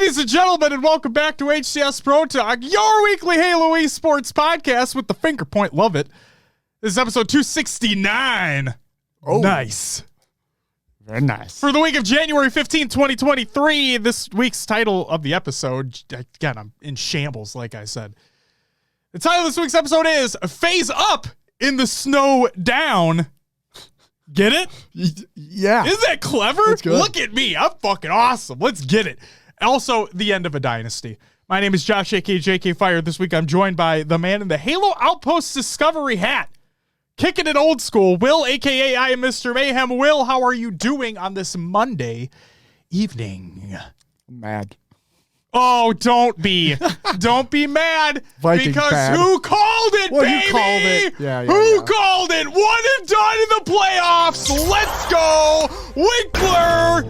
ladies and gentlemen, and welcome back to HCS Pro Talk, your weekly Halo esports podcast with the finger point. Love it. This is episode 269. Oh. Nice. Very nice. For the week of January 15, 2023, this week's title of the episode, again, I'm in shambles, like I said. The title of this week's episode is Phase Up in the Snow Down. Get it? Yeah. Isn't that clever? That's good. Look at me. I'm fucking awesome. Let's get it. Also, the end of a dynasty. My name is Josh, a.k.a. JK Fire. This week, I'm joined by the man in the Halo Outpost Discovery hat. Kicking it old school, Will, a.k.a. I am Mr. Mayhem. Will, how are you doing on this Monday evening? Mad. Oh, don't be. Don't be mad. Vikings because bad. who called it, Well, baby? you called it. Yeah, Who called it? One and done in the playoffs. Let's go. Winkler.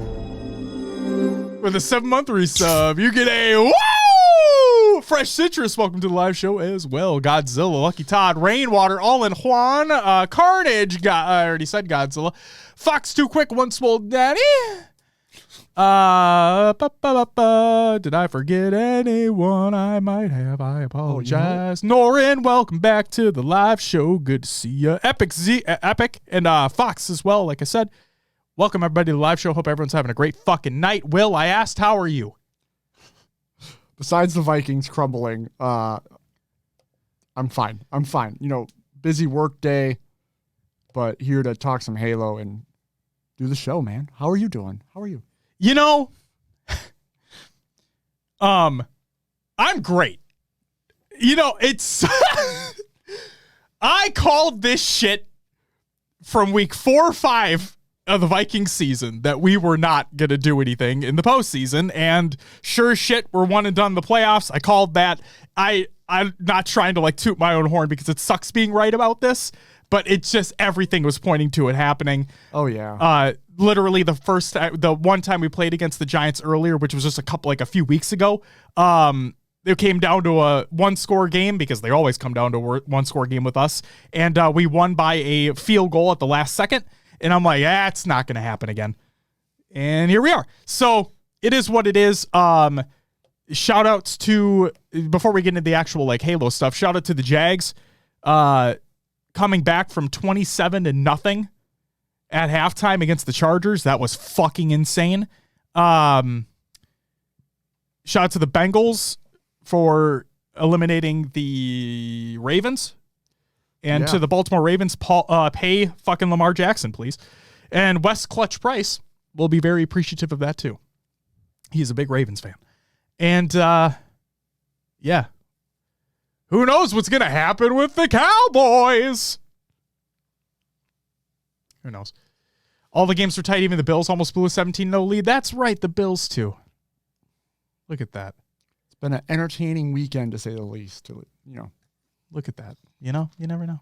With a 7-month resub, you get a woo! Fresh Citrus, welcome to the live show as well. Godzilla, Lucky Todd, Rainwater, All in Juan, Carnage, I already said Godzilla. Fox Too Quick, One Swole Daddy. Did I forget anyone I might have? I apologize. Norin, welcome back to the live show. Good to see you. Epic, and Fox as well, like I said. Welcome everybody to the live show. Hope everyone's having a great fucking night. Will, I asked, how are you? Besides the Vikings crumbling, I'm fine. I'm fine. You know, busy work day, but here to talk some Halo and do the show, man. How are you doing? How are you? You know, I'm great. You know, it's I called this shit from week 4 or 5 of the Vikings season that we were not going to do anything in the postseason, and sure as shit, we're one and done in the playoffs. I called that. I'm not trying to like toot my own horn because it sucks being right about this, but it's just everything was pointing to it happening. Oh yeah. Literally the one time we played against the Giants earlier, which was just a few weeks ago. It came down to a 1-score game because they always come down to a 1-score game with us. And we won by a field goal at the last second. And I'm like, it's not going to happen again. And here we are. So it is what it is. Shout outs to, before we get into the actual like Halo stuff, shout out to the Jags coming back from 27-0 at halftime against the Chargers. That was fucking insane. Shout out to the Bengals for eliminating the Ravens. And to the Baltimore Ravens, pay fucking Lamar Jackson, please. And Wes Clutch Price will be very appreciative of that, too. He's a big Ravens fan. And, yeah. Who knows what's going to happen with the Cowboys? Who knows? All the games are tight. Even the Bills almost blew a 17-0 lead. That's right, the Bills, too. Look at that. It's been an entertaining weekend, to say the least. Look at that. You know, you never know.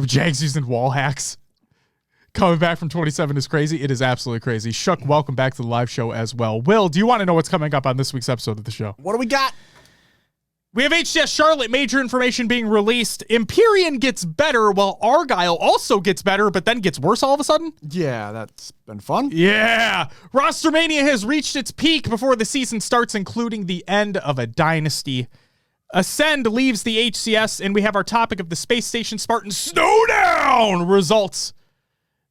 Jags using wall hacks. Coming back from 27 is crazy. It is absolutely crazy. Shuck, welcome back to the live show as well. Will, do you want to know what's coming up on this week's episode of the show? What do we got? We have HCS Charlotte, major information being released. Empyrean gets better while Argyle also gets better, but then gets worse all of a sudden. Yeah, that's been fun. Yeah. Rostermania has reached its peak before the season starts, including the end of a dynasty. Ascend leaves the HCS, and we have our topic of the Space Station Spartan Snowdown results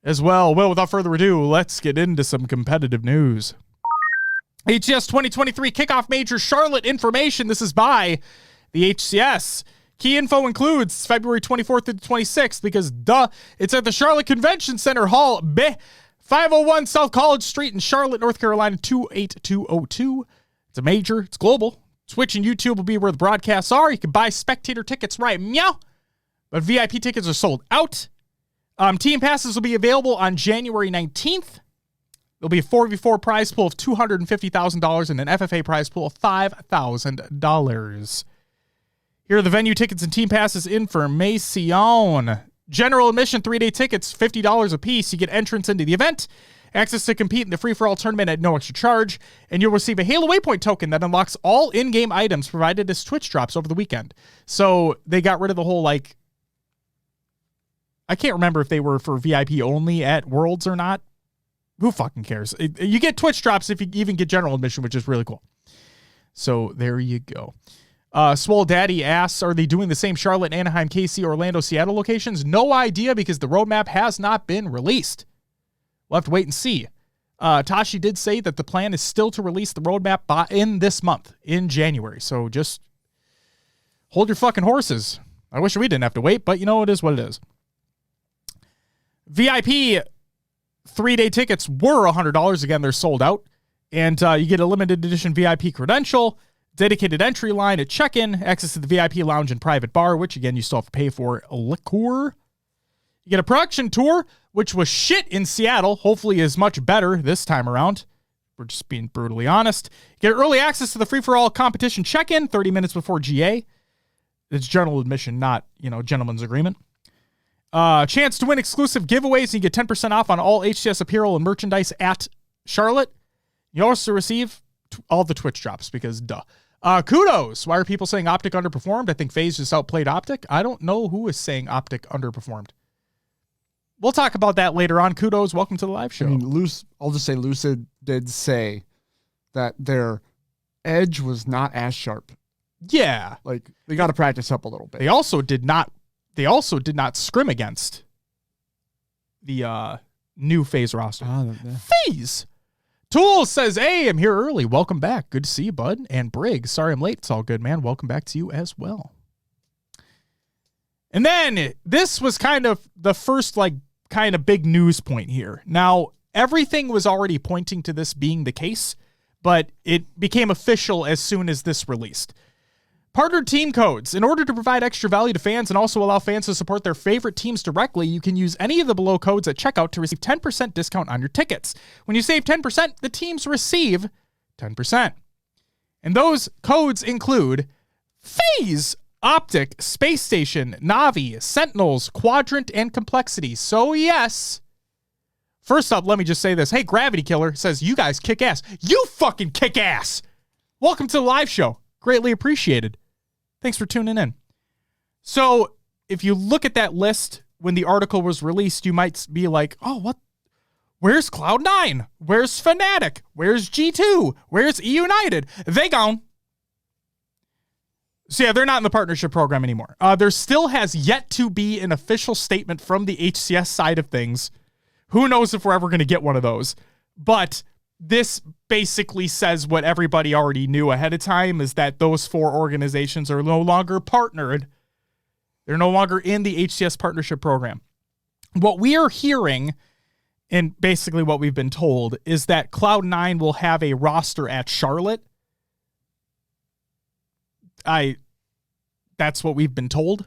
as well. Well, without further ado, let's get into some competitive news. HCS 2023 Kickoff Major Charlotte information. This is by the HCS. Key info includes February 24th to the 26th because, it's at the Charlotte Convention Center Hall, 501 South College Street in Charlotte, North Carolina, 28202. It's a major. It's global. Twitch and YouTube will be where the broadcasts are. You can buy spectator tickets right meow, but VIP tickets are sold out. Team passes will be available on January 19th. There'll be a 4v4 prize pool of $250,000 and an FFA prize pool of $5,000. Here are the venue tickets and team passes information. General admission 3-day tickets, $50 a piece. You get entrance into the event, access to compete in the free-for-all tournament at no extra charge, and you'll receive a Halo Waypoint token that unlocks all in-game items provided as Twitch drops over the weekend. So they got rid of the whole, like, I can't remember if they were for VIP only at Worlds or not. Who fucking cares? You get Twitch drops if you even get general admission, which is really cool. So there you go. Swole Daddy asks, are they doing the same Charlotte, Anaheim, KC, Orlando, Seattle locations? No idea because the roadmap has not been released. We'll have to wait and see. Tashi did say that the plan is still to release the roadmap in this month, in January. So just hold your fucking horses. I wish we didn't have to wait, but it is what it is. VIP 3-day tickets were $100. Again, they're sold out. And you get a limited edition VIP credential, dedicated entry line at check-in, access to the VIP lounge and private bar, which, again, you still have to pay for liquor. You get a production tour, which was shit in Seattle. Hopefully is much better this time around. We're just being brutally honest. You get early access to the free-for-all competition check-in 30 minutes before GA. It's general admission, not, gentleman's agreement. Chance to win exclusive giveaways. And you get 10% off on all HCS apparel and merchandise at Charlotte. You also receive all the Twitch drops because duh. Kudos. Why are people saying Optic underperformed? I think FaZe just outplayed Optic. I don't know who is saying Optic underperformed. We'll talk about that later on. Kudos. Welcome to the live show. I'll just say Lucid did say that their edge was not as sharp. Yeah. Like, they got to practice up a little bit. They also did not scrim against the new FaZe roster. FaZe! Tool says, hey, I'm here early. Welcome back. Good to see you, bud. And Briggs, sorry I'm late. It's all good, man. Welcome back to you as well. And then this was kind of the first, kind of big news point here. Now, everything was already pointing to this being the case, but it became official as soon as this released. Partnered team codes. In order to provide extra value to fans and also allow fans to support their favorite teams directly, you can use any of the below codes at checkout to receive 10% discount on your tickets. When you save 10%, the teams receive 10%. And those codes include FaZe, Optic, Space Station, Navi, Sentinels, Quadrant, and Complexity. So yes. First up, let me just say this. Hey, Gravity Killer says, you guys kick ass. You fucking kick ass. Welcome to the live show. Greatly appreciated. Thanks for tuning in. So if you look at that list when the article was released, you might be like, oh, what? Where's Cloud9? Where's Fnatic? Where's G2? Where's eUnited? They gone. So yeah, they're not in the partnership program anymore. There still has yet to be an official statement from the HCS side of things. Who knows if we're ever going to get one of those. But this basically says what everybody already knew ahead of time, is that those four organizations are no longer partnered. They're no longer in the HCS partnership program. What we are hearing, and basically what we've been told, is that Cloud9 will have a roster at Charlotte. That's what we've been told.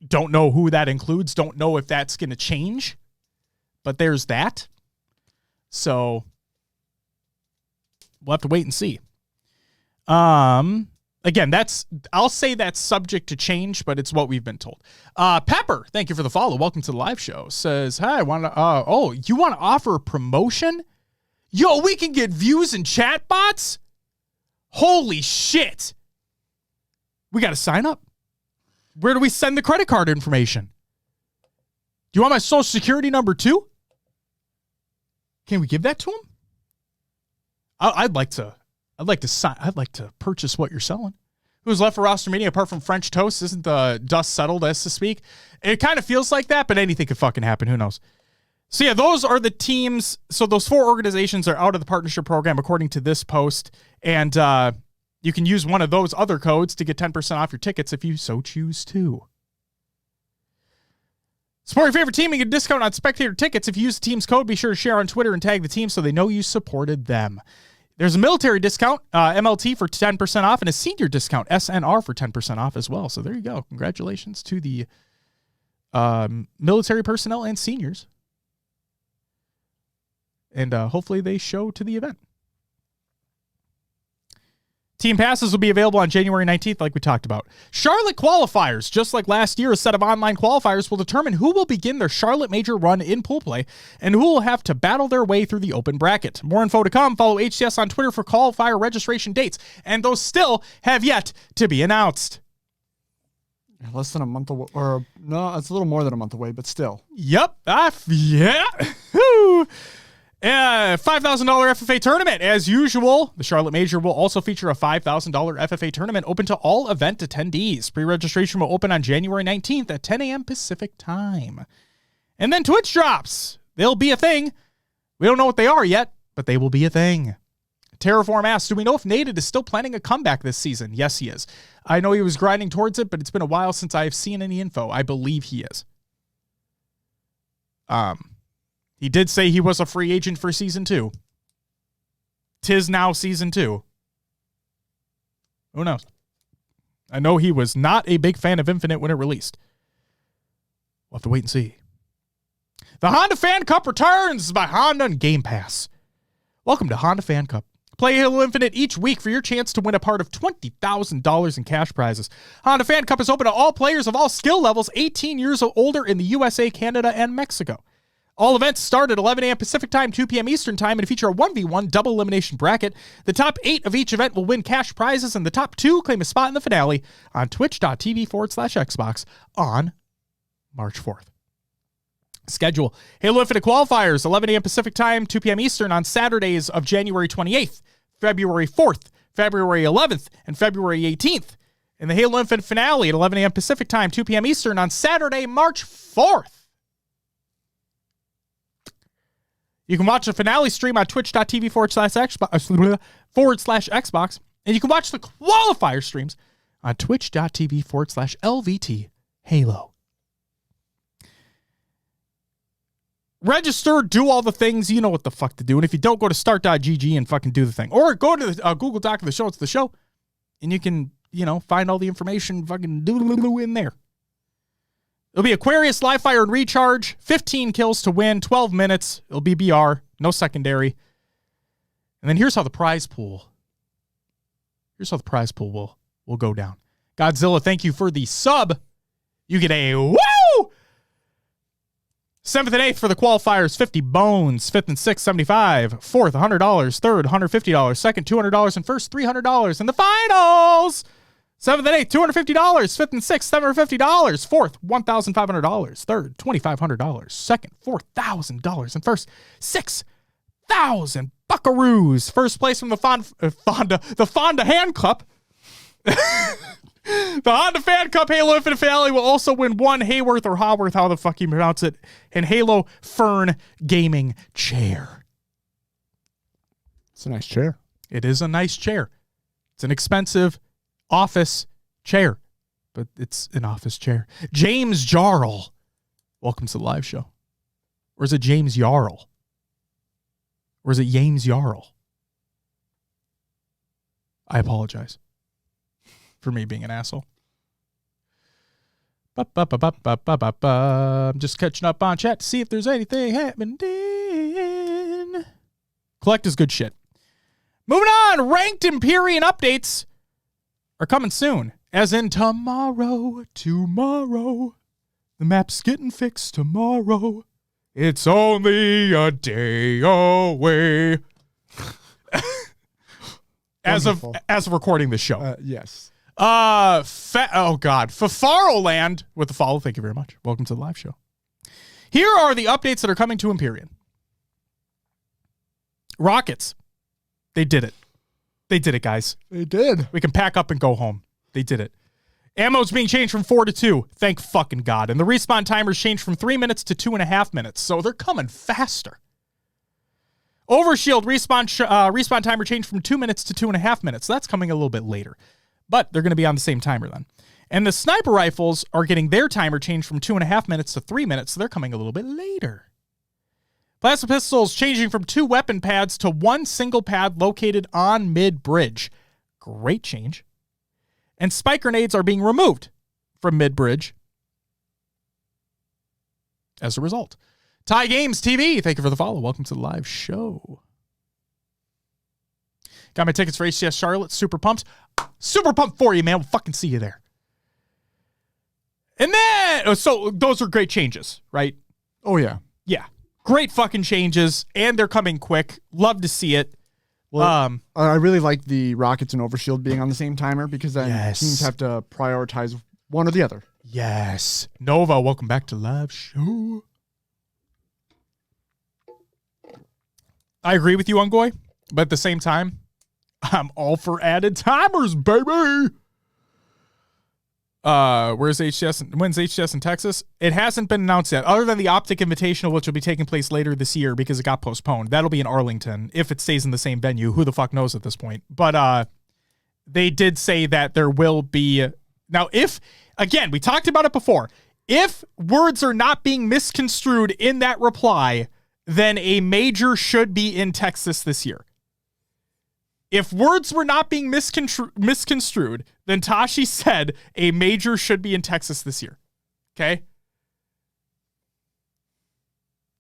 Don't know who that includes. Don't know if that's going to change. But there's that. So we'll have to wait and see. Again, I'll say that's subject to change, but it's what we've been told. Pepper, thank you for the follow. Welcome to the live show. Says, hi, you want to offer a promotion? Yo, we can get views and chat bots? Holy shit. We got to sign up. Where do we send the credit card information? Do you want my social security number too? Can we give that to him? I'd like to purchase what you're selling. Who's left for Roster Media apart from French Toast? Isn't the dust settled, as to speak? It kind of feels like that, but anything could fucking happen. Who knows? So yeah, those are the teams. So those four organizations are out of the partnership program, according to this post. And you can use one of those other codes to get 10% off your tickets if you so choose to. Support your favorite team and get a discount on spectator tickets. If you use the team's code, be sure to share on Twitter and tag the team so they know you supported them. There's a military discount, MLT, for 10% off, and a senior discount, SNR, for 10% off as well. So there you go. Congratulations to the military personnel and seniors. And hopefully they show to the event. Team passes will be available on January 19th, like we talked about. Charlotte qualifiers. Just like last year, a set of online qualifiers will determine who will begin their Charlotte major run in pool play and who will have to battle their way through the open bracket. More info to come. Follow HCS on Twitter for qualifier registration dates, and those still have yet to be announced. Less than a month away, or no, it's a little more than a month away, but still. Yep. Yeah. $5,000 FFA tournament. As usual, the Charlotte Major will also feature a $5,000 FFA tournament open to all event attendees. Pre-registration will open on January 19th at 10 a.m. Pacific time. And then Twitch drops. They'll be a thing. We don't know what they are yet, but they will be a thing. Terraform asks, do we know if Nated is still planning a comeback this season? Yes, he is. I know he was grinding towards it, but it's been a while since I've seen any info. I believe he is. He did say he was a free agent for season 2. 'Tis now season 2. Who knows? I know he was not a big fan of Infinite when it released. We'll have to wait and see. The Honda Fan Cup returns by Honda and Game Pass. Welcome to Honda Fan Cup. Play Halo Infinite each week for your chance to win a part of $20,000 in cash prizes. Honda Fan Cup is open to all players of all skill levels, 18 years or older in the USA, Canada, and Mexico. All events start at 11 a.m. Pacific time, 2 p.m. Eastern time, and feature a 1v1 double elimination bracket. The top 8 of each event will win cash prizes, and the top 2 claim a spot in the finale on twitch.tv/Xbox on March 4th. Schedule. Halo Infinite qualifiers, 11 a.m. Pacific time, 2 p.m. Eastern on Saturdays of January 28th, February 4th, February 11th, and February 18th. And the Halo Infinite finale at 11 a.m. Pacific time, 2 p.m. Eastern on Saturday, March 4th. You can watch the finale stream on twitch.tv/Xbox, and you can watch the qualifier streams on twitch.tv/LVT Halo. Register, do all the things. You know what the fuck to do. And if you don't, go to start.gg and fucking do the thing. Or go to the Google Doc of the show. It's the show. And you can, find all the information fucking do in there. It'll be Aquarius, Live Fire, and Recharge. 15 kills to win, 12 minutes. It'll be BR, no secondary. And then here's how the prize pool will go down. Godzilla, thank you for the sub. You get a woo! 7th and 8th for the qualifiers, 50 bones. 5th and 6th, 75. 4th, $100. 3rd, $150. 2nd, $200. And 1st, $300. And the finals! 7th and 8th, $250. 5th and 6th, $750. 4th, $1,500. 3rd, $2,500. 2nd, $4,000. And 1st, $6,000 buckaroos. First place from the Fonda Hand Cup. The Honda Fan Cup Halo Infinite finale will also win one Hayworth or Haworth, how the fuck you pronounce it, and Halo Fern Gaming chair. It's a nice chair. It is a nice chair. It's an expensive office chair, but it's an office chair. James Jarl, welcome to the live show. Or is it James Jarl? Or is it James Jarl? I apologize for me being an asshole. I'm just catching up on chat to see if there's anything happening. Collect is good shit. Moving on, ranked Empyrean updates are coming soon. As in tomorrow. The map's getting fixed tomorrow. It's only a day away. As of recording the show. Yes. Fafaroland with the follow. Thank you very much. Welcome to the live show. Here are the updates that are coming to Empyrean. Rockets. They did it. They did it, guys. They did. We can pack up and go home. They did it. Ammo's being changed from 4 to 2. Thank fucking God. And the respawn timer's changed from 3 minutes to 2.5 minutes. So they're coming faster. Overshield respawn timer changed from 2 minutes to 2.5 minutes. So that's coming a little bit later. But they're going to be on the same timer then. And the sniper rifles are getting their timer changed from 2.5 minutes to 3 minutes. So they're coming a little bit later. Plasma pistols changing from 2 weapon pads to 1 single pad located on mid-bridge. Great change. And spike grenades are being removed from mid-bridge as a result. Ty Games TV, thank you for the follow. Welcome to the live show. Got my tickets for HCS Charlotte. Super pumped. Super pumped for you, man. We'll fucking see you there. And then, so those are great changes, right? Oh, yeah. Yeah. Great fucking changes, and they're coming quick. Love to see it. Well, I really like the Rockets and Overshield being on the same timer because then Yes. teams have to prioritize one or the other. Yes. Nova, welcome back to live show. I agree with you on Goy, but at the same time, I'm all for added timers, baby. When's HCS in Texas? It hasn't been announced yet, other than the Optic Invitational, which will be taking place later this year because it got postponed. That'll be in Arlington if it stays in the same venue. Who the fuck knows at this point? But they did say that there will be. Now, if, again, we talked about it before, if words are not being misconstrued in that reply, then a major should be in Texas this year. If words were not being misconstrued, then Tashi said a major should be in Texas this year. Okay?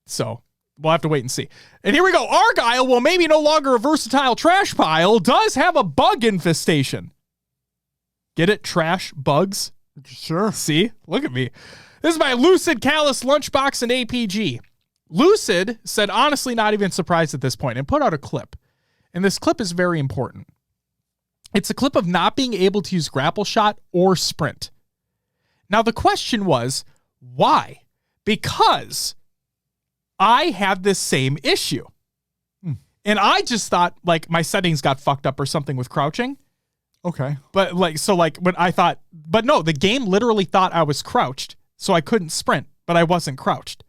So, we'll have to wait and see. And here we go. Argyle, well, maybe no longer a versatile trash pile, does have a bug infestation. Get it? Trash bugs? Sure. See? Look at me. This is by Lucid, Callus, Lunchbox, and APG. Lucid said, honestly, not even surprised at this point, and put out a clip. And this clip is very important. It's a clip of not being able to use grapple shot or sprint. Now, the question was, why? Because I had this same issue. And I just thought, like, my settings got fucked up or something with crouching. Okay. But, when I thought, but no, the game literally thought I was crouched, so I couldn't sprint, but I wasn't crouched.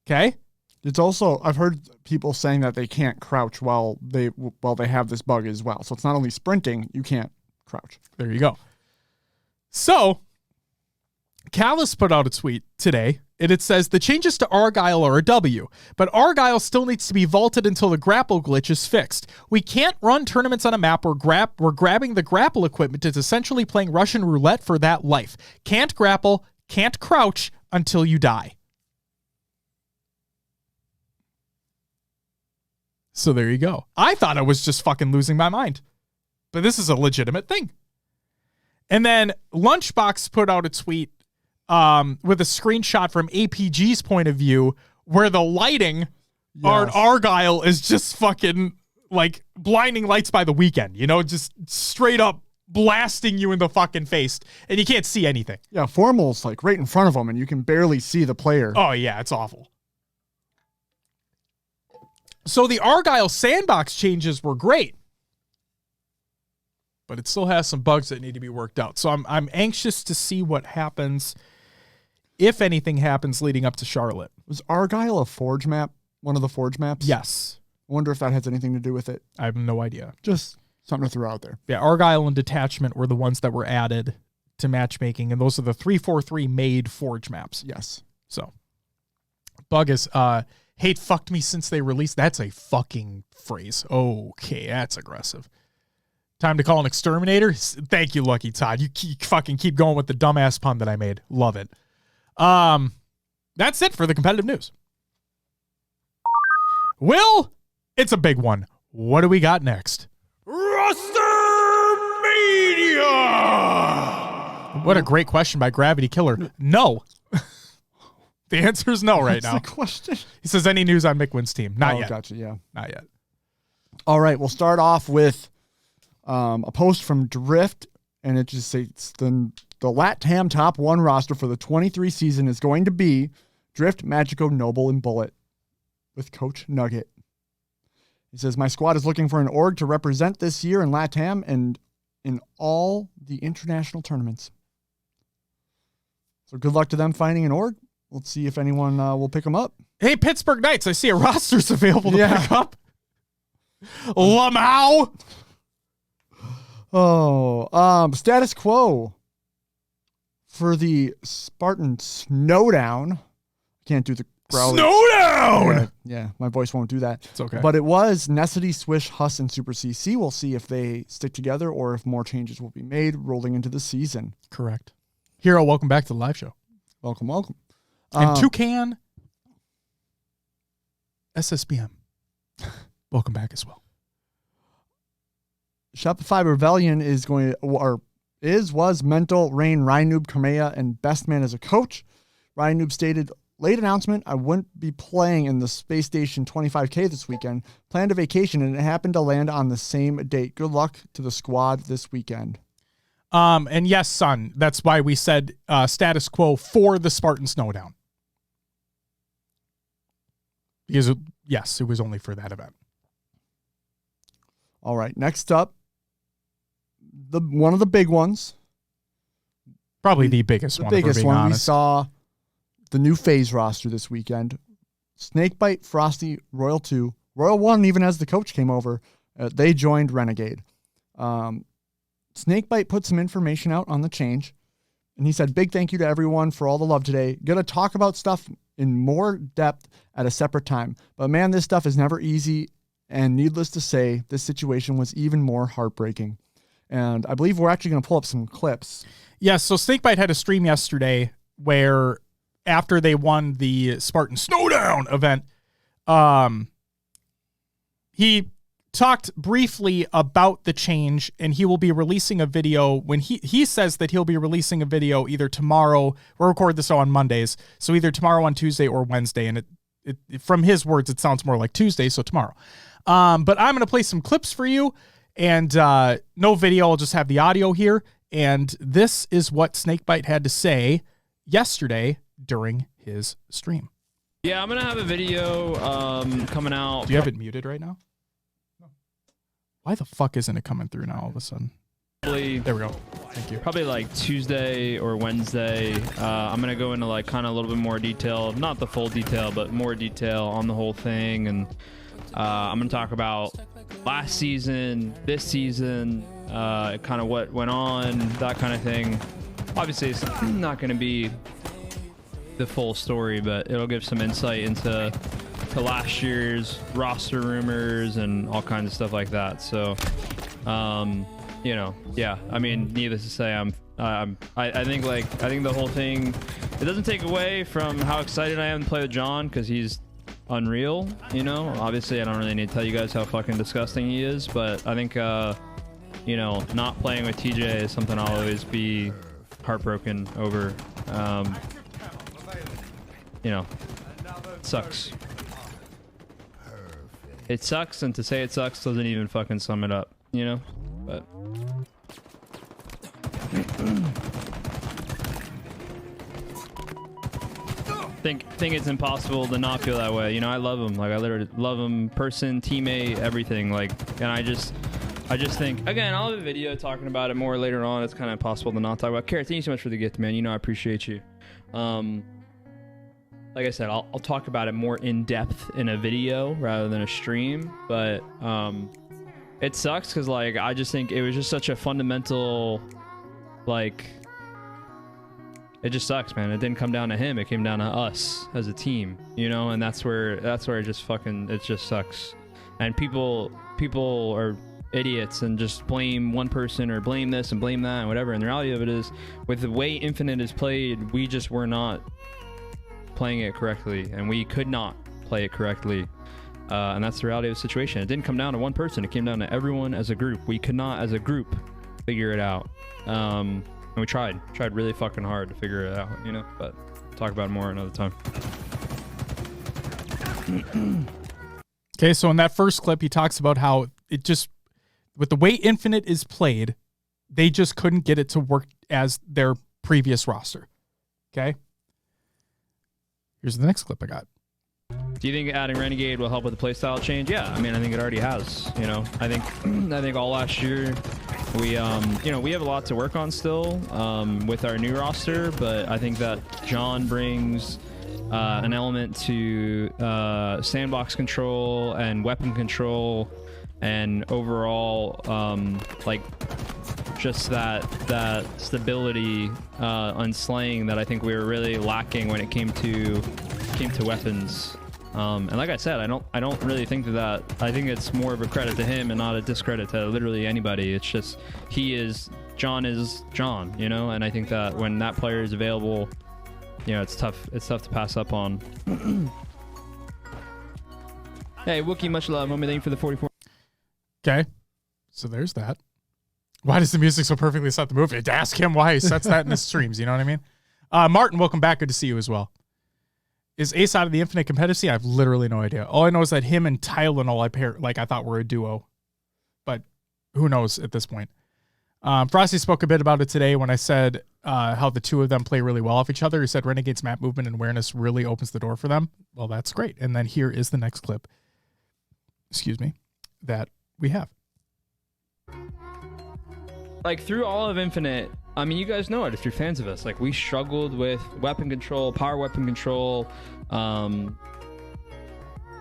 Okay? It's also, I've heard people saying that they can't crouch while they have this bug as well. So it's not only sprinting, you can't crouch. There you go. So, Callus put out a tweet today, and it says, the changes to Argyle are a W, but Argyle still needs to be vaulted until the grapple glitch is fixed. We can't run tournaments on a map where we're grabbing the grapple equipment. It's essentially playing Russian roulette for that life. Can't grapple, can't crouch until you die. So there you go. I thought I was just fucking losing my mind. But this is a legitimate thing. And then Lunchbox put out a tweet with a screenshot from APG's point of view where the lighting on Argyle is just fucking like blinding lights by the weekend. You know, just straight up blasting you in the fucking face. And you can't see anything. Yeah, Formal's like right in front of them and you can barely see the player. Oh, yeah, it's awful. So the Argyle sandbox changes were great, but it still has some bugs that need to be worked out. So I'm anxious to see what happens, if anything happens, leading up to Charlotte. Was Argyle a Forge map? One of the Forge maps? Yes. I wonder if that has anything to do with it. I have no idea. Just something to throw out there. Yeah, Argyle and Detachment were the ones that were added to matchmaking, and those are the 343 made Forge maps. Yes. So, bug is... hate fucked me since they released. That's a fucking phrase. Okay, that's aggressive. Time to call an exterminator. Thank you, Lucky Todd. You fucking keep going with the dumbass pun that I made. Love it. That's it for the competitive news. Will, it's a big one. What do we got next? Roster Media. What a great question by Gravity Killer. No. The answer is no right now. What's the question? He says, any news on Mick team? Not yet. Gotcha, yeah. Not yet. All right, we'll start off with a post from Drift, and it just states the LATAM top 1 roster for the 23 season is going to be Drift, Magico, Noble, and Bullet with Coach Nugget. He says, my squad is looking for an org to represent this year in LATAM and in all the international tournaments. So good luck to them finding an org. Let's see if anyone will pick them up. Hey, Pittsburgh Knights, I see a roster's available to pick up. Lamau. Oh, status quo for the Spartan Snowdown. Can't do the growly. Snowdown! Yeah, my voice won't do that. It's okay. But it was Necessity, Swish, Huss, and Super CC. We'll see if they stick together or if more changes will be made rolling into the season. Correct. Hero, welcome back to the live show. Welcome, welcome. And Toucan SSBM. Welcome back as well. Shopify Rebellion is going to, was Mental, Rain, Rynoob, Kamea, and Best Man as a coach. Rynoob stated, late announcement, I wouldn't be playing in the Space Station 25K this weekend. Planned a vacation, and it happened to land on the same date. Good luck to the squad this weekend. And yes, son, that's why we said status quo for the Spartan Snowdown. Because yes, it was only for that event. All right. Next up, one of the big ones. Probably the biggest The one. if we're biggest being one. We honest. saw the new FaZe roster this weekend. Snakebite, Frosty, Royal 2, Royal 1, even as the coach came over, they joined Renegade. Snakebite put some information out on the change, and he said, big thank you to everyone for all the love today. Gonna talk about stuff in more depth at a separate time. But man, this stuff is never easy, and needless to say, this situation was even more heartbreaking. And I believe we're actually going to pull up some clips. Yes, so Snakebite had a stream yesterday where after they won the Spartan Snowdown event, he talked briefly about the change, and he will be releasing a video when he says that he'll be releasing a video either tomorrow. We'll record this on Mondays, so either tomorrow on Tuesday or Wednesday, and it from his words, it sounds more like Tuesday, so tomorrow. But I'm going to play some clips for you, and no video, I'll just have the audio here. And this is what Snakebite had to say yesterday during his stream. Yeah, I'm going to have a video coming out. Do you have it muted right now? No. Why the fuck isn't it coming through now all of a sudden? Probably, there we go. Thank you. Probably like Tuesday or Wednesday. I'm going to go into like kind of a little bit more detail, not the full detail, but more detail on the whole thing. And I'm going to talk about last season, this season, kind of what went on, that kind of thing. Obviously, it's not going to be the full story, but it'll give some insight into last year's roster rumors and all kinds of stuff like that. So, you know, yeah. I mean, needless to say, I think the whole thing, it doesn't take away from how excited I am to play with John, because he's unreal. You know, obviously, I don't really need to tell you guys how fucking disgusting he is, but I think, you know, not playing with TJ is something I'll always be heartbroken over. You know, it sucks. It sucks, and to say it sucks doesn't even fucking sum it up, you know? But think it's impossible to not feel that way. You know, I love him. Like, I literally love him, person, teammate, everything. Like, and I just think, again, I'll have a video talking about it more later on. It's kind of impossible to not talk about. Carrot, thank you so much for the gift, man. You know, I appreciate you. Like I said, I'll talk about it more in depth in a video rather than a stream, but it sucks because, like, I just think it was just such a fundamental, like, it just sucks, man. It didn't come down to him. It came down to us as a team, you know, and that's where it just fucking, it just sucks. And people are idiots and just blame one person or blame this and blame that and whatever. And the reality of it is, with the way Infinite is played, we just were not playing it correctly, and we could not play it correctly, and that's the reality of the situation. It didn't come down to one person. It came down to everyone as a group. We could not, as a group, figure it out, and we tried really fucking hard to figure it out, you know, but talk about it more another time. Okay, so in that first clip, he talks about how it just, with the way Infinite is played, they just couldn't get it to work as their previous roster. Okay? Here's the next clip I got. Do you think adding Renegade will help with the playstyle change? Yeah, I mean, I think it already has. You know, I think all last year we, you know, we have a lot to work on still with our new roster, but I think that John brings an element to sandbox control and weapon control and overall, like, just that stability on slaying that I think we were really lacking when it came to weapons. And like I said, I don't really think that. I think it's more of a credit to him and not a discredit to literally anybody. It's just John is John, you know. And I think that when that player is available, you know, it's tough to pass up on. Hey, Wookie, much love. Homie, thank you for the 44. Okay, so there's that. Why does the music so perfectly set the movie? To ask him why he sets that in his streams, you know what I mean? Martin, welcome back. Good to see you as well. Is Ace out of the Infinite competitive scene? I have literally no idea. All I know is that him and Tylenol I thought were a duo, but who knows at this point. Frosty spoke a bit about it today when I said how the two of them play really well off each other. He said Renegade's map movement and awareness really opens the door for them. Well, that's great. And then here is the next clip, that we have. Like, through all of Infinite, I mean, you guys know it if you're fans of us. Like, we struggled with weapon control, power weapon control,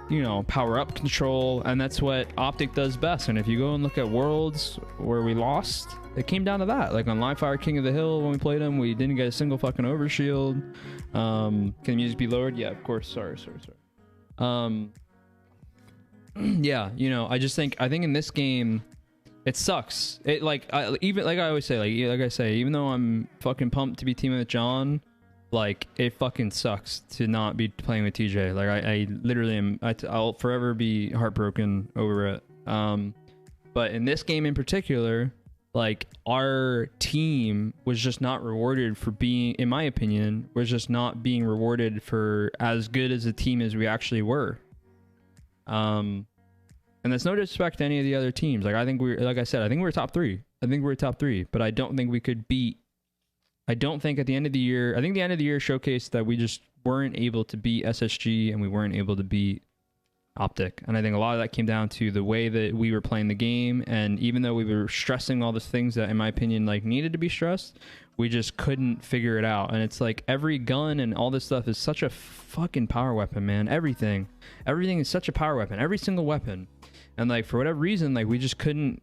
you know, power up control, and that's what Optic does best. And if you go and look at Worlds where we lost, it came down to that. Like on Livefire King of the Hill, when we played him, we didn't get a single fucking overshield. Can the music be lowered? Yeah, of course. Sorry. Yeah, you know, I think in this game, it sucks. It even like I always say, like I say, even though I'm fucking pumped to be teaming with John, like it fucking sucks to not be playing with TJ. Like I literally am. I'll forever be heartbroken over it. But in this game in particular, like our team was just not rewarded for being, in my opinion, was just not being rewarded for as good as a team as we actually were. And that's no disrespect to any of the other teams. Like I think like I said, I think we're top three. But I don't think we could beat. I don't think at the end of the year, I think the end of the year showcased that we just weren't able to beat SSG and we weren't able to beat Optic. And I think a lot of that came down to the way that we were playing the game. And even though we were stressing all the things that, in my opinion, like needed to be stressed, we just couldn't figure it out. And it's like every gun and all this stuff is such a fucking power weapon, man. Everything is such a power weapon, every single weapon. And like for whatever reason, like we just couldn't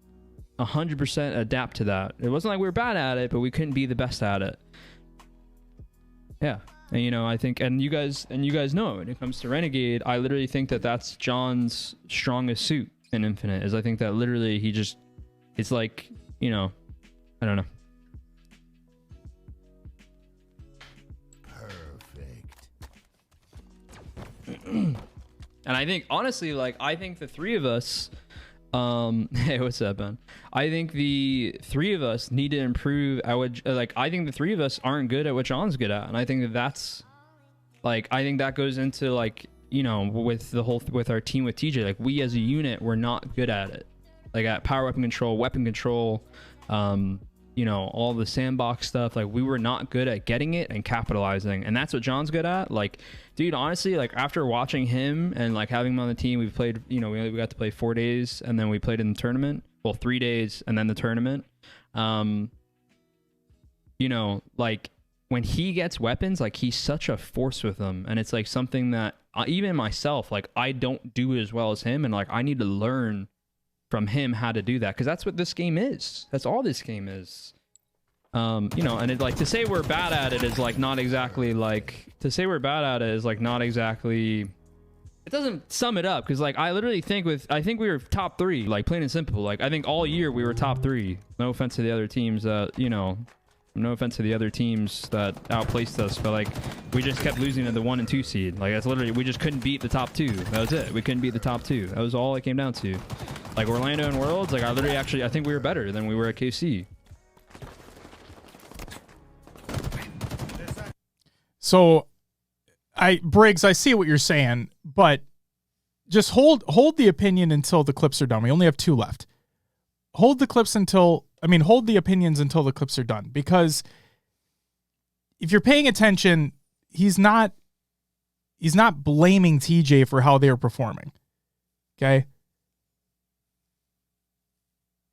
100% adapt to that. It wasn't like we were bad at it, but we couldn't be the best at it. Yeah. And you know, I think, and you guys know, when it comes to Renegade, I literally think that that's John's strongest suit in Infinite. Is I think that literally it's like, you know, I don't know. Perfect. And I think honestly, like I think the three of us, hey, what's up, Ben? I think the three of us need to improve. I think the three of us aren't good at what John's good at, and I think that's like, I think that goes into like, you know, with our team with TJ, like we as a unit, we're not good at it. Like at power weapon control, you know, all the sandbox stuff, like we were not good at getting it and capitalizing, and that's what John's good at. Like, dude, honestly, like after watching him and like having him on the team, we've played, you know, we got to play 4 days and then we played in the tournament. Well, 3 days and then the tournament. You know, like when he gets weapons, like he's such a force with them, and it's like something that even myself, like I don't do it as well as him, and like I need to learn from him how to do that, because that's what this game is. That's all this game is. You know, and it, like, to say we're bad at it is like not exactly like, to say we're bad at it is like not exactly, it doesn't sum it up, because like I literally think we were top 3, like plain and simple. Like I think all year we were top 3. No offense to the other teams that, you know, no offense to the other teams that outplaced us, but like we just kept losing to the 1 and 2 seed. Like that's literally, we just couldn't beat the top 2. That was it. We couldn't beat the top 2. That was all it came down to. Like Orlando and Worlds, like I think we were better than we were at KC. So, Briggs, I see what you're saying, but just hold the opinion until the clips are done. We only have 2 left. Hold the opinions until the clips are done, because if you're paying attention, he's not blaming TJ for how they're performing. Okay?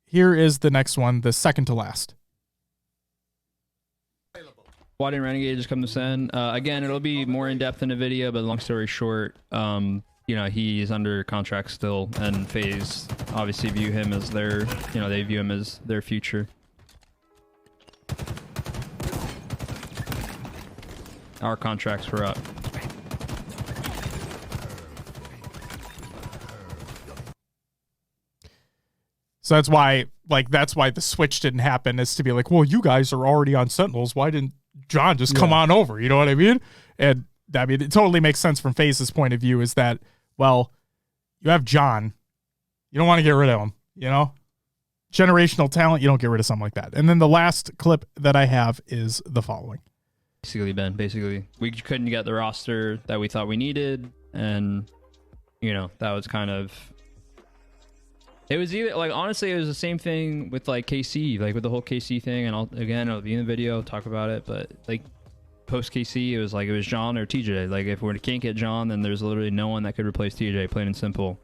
Here is the next one, the second to last. Why didn't Renegade just come to send? Again, it'll be more in depth in the video, but long story short, you know, he's under contract still, and FaZe obviously view him as their, you know, they view him as their future. Our contracts were up. So that's why the switch didn't happen, is to be like, well, you guys are already on Sentinels. Why didn't John just come on over? You know what I mean? And I mean, it totally makes sense from FaZe's point of view, is that, well, you have John. You don't want to get rid of him, you know? Generational talent, you don't get rid of something like that. And then the last clip that I have is the following. Basically, we couldn't get the roster that we thought we needed, and, you know, that was kind of It was either like honestly, it was the same thing with like KC, like with the whole KC thing, and I'll be in the video talk about it. But like post KC, it was John or TJ. Like if we can't get John, then there's literally no one that could replace TJ. Plain and simple.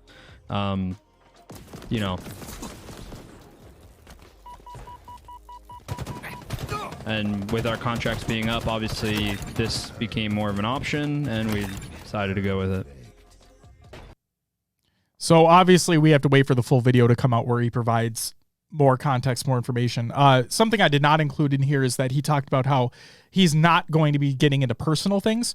You know. And with our contracts being up, obviously this became more of an option, and we decided to go with it. So obviously we have to wait for the full video to come out where he provides more context, more information. Something I did not include in here is that he talked about how he's not going to be getting into personal things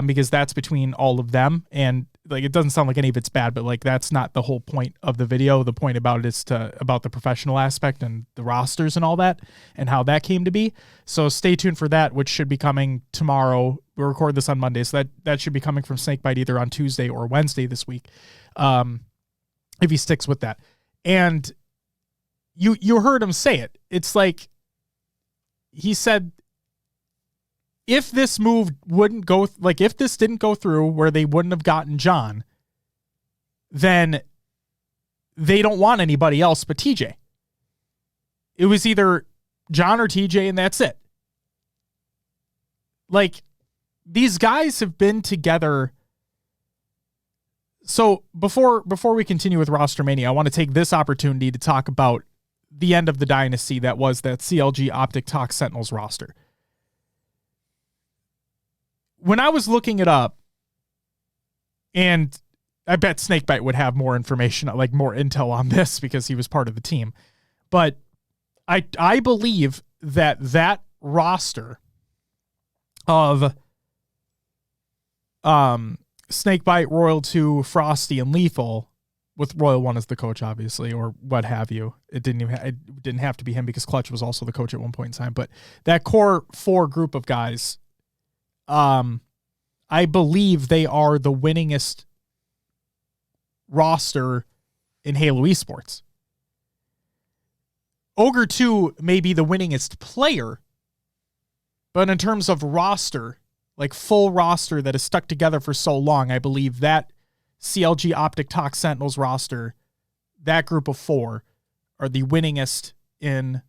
because that's between all of them. And like, it doesn't sound like any of it's bad, but like, that's not the whole point of the video. The point about it is about the professional aspect and the rosters and all that and how that came to be. So stay tuned for that, which should be coming tomorrow. We record this on Monday. So that should be coming from Snakebite either on Tuesday or Wednesday this week. If he sticks with that. And you heard him say it. It's like he said, if this move wouldn't go, like if this didn't go through where they wouldn't have gotten John, then they don't want anybody else but TJ. It was either John or TJ and that's it. Like these guys have been together. So before we continue with Rostermania, I want to take this opportunity to talk about the end of the dynasty that was that CLG Optic Talk Sentinels roster. When I was looking it up, and I bet Snakebite would have more information, like more intel on this because he was part of the team, but I believe that roster of Snakebite, Royal 2, Frosty, and Lethal, with Royal 1 as the coach, obviously, or what have you. It didn't have to be him because Clutch was also the coach at one point in time. But that core 4 group of guys, I believe they are the winningest roster in Halo Esports. Ogre 2 may be the winningest player, but in terms of roster, like full roster that is stuck together for so long, I believe that CLG Optic Talk Sentinels roster, that group of 4, are the winningest in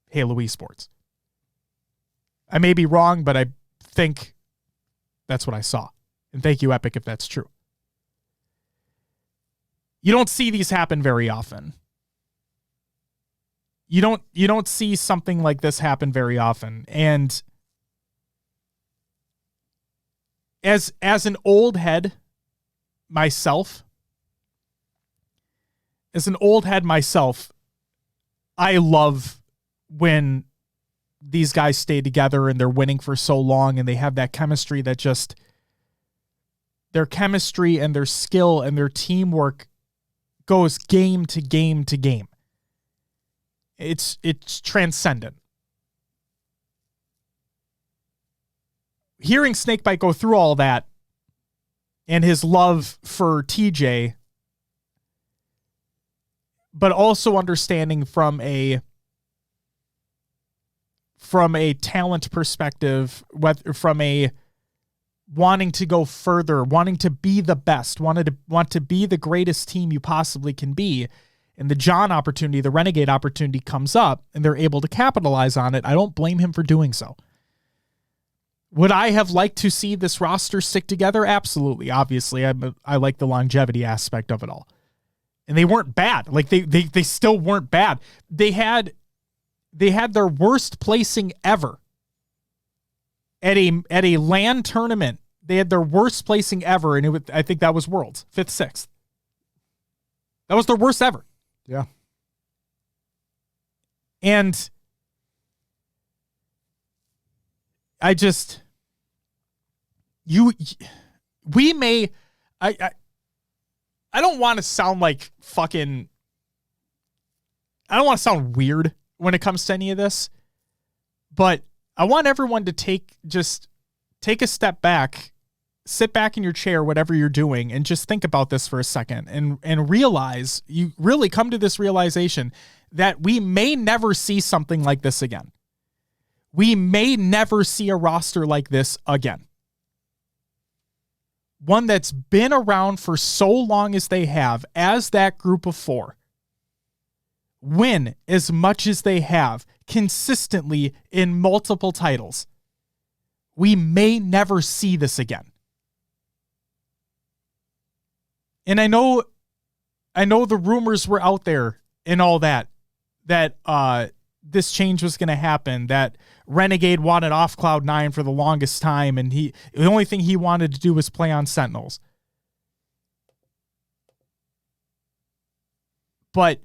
Halo Esports. I may be wrong, but I think that's what I saw. And thank you, Epic, if that's true. You don't see these happen very often. You don't see something like this happen very often. And as an old head myself, I love when these guys stay together and they're winning for so long and they have that chemistry that just, their chemistry and their skill and their teamwork goes game to game to game. It's transcendent. Hearing Snakebite go through all that and his love for TJ, but also understanding from a talent perspective, from a wanting to go further, wanting to be the best, want to be the greatest team you possibly can be, and the John opportunity, the Renegade opportunity comes up, and they're able to capitalize on it. I don't blame him for doing so. Would I have liked to see this roster stick together? Absolutely. Obviously, I like the longevity aspect of it all. And they weren't bad. Like they still weren't bad. They had their worst placing ever at a LAN tournament. They had their worst placing ever, and I think that was Worlds, 5th, 6th. That was their worst ever. Yeah. And I just, we may, I don't want to sound like fucking, I don't want to sound weird when it comes to any of this, but I want everyone to take a step back, sit back in your chair, whatever you're doing, and just think about this for a second and realize, you really come to this realization that we may never see something like this again. We may never see a roster like this again. One that's been around for so long as they have, as that group of 4, win as much as they have consistently in multiple titles, we may never see this again. And I know the rumors were out there and all that this change was going to happen, that Renegade wanted off Cloud9 for the longest time, and the only thing he wanted to do was play on Sentinels. But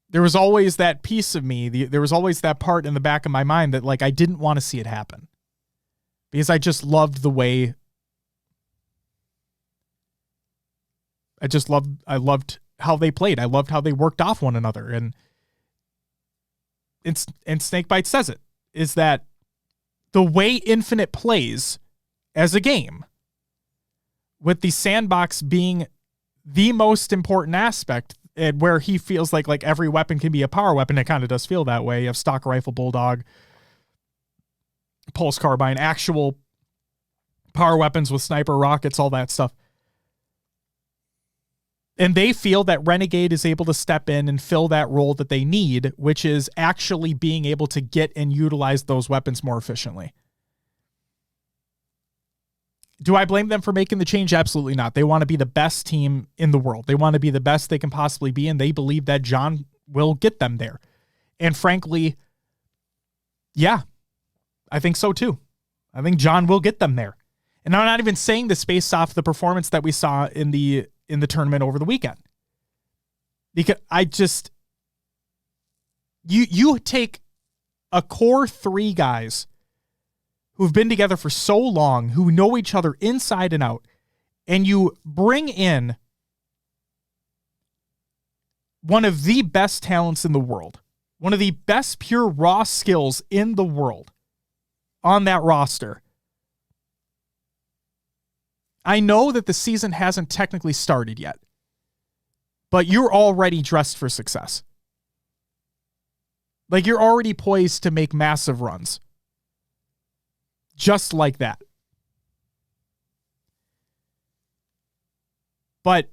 there was always that piece of me, there was always that part in the back of my mind that, like, I didn't want to see it happen. Because I just loved the way I loved how they played. I loved how they worked off one another. And Snakebite says it, is that the way Infinite plays as a game, with the sandbox being the most important aspect, and where he feels like every weapon can be a power weapon, it kind of does feel that way. You have stock rifle, bulldog, pulse carbine, actual power weapons with sniper, rockets, all that stuff. And they feel that Renegade is able to step in and fill that role that they need, which is actually being able to get and utilize those weapons more efficiently. Do I blame them for making the change? Absolutely not. They want to be the best team in the world. They want to be the best they can possibly be, and they believe that John will get them there. And frankly, yeah, I think so too. I think John will get them there. And I'm not even saying this based off the performance that we saw in the tournament over the weekend. Because you take a core 3 guys who've been together for so long, who know each other inside and out, and you bring in one of the best talents in the world, one of the best pure raw skills in the world on that roster. I know that the season hasn't technically started yet, but you're already dressed for success. Like, you're already poised to make massive runs. Just like that. But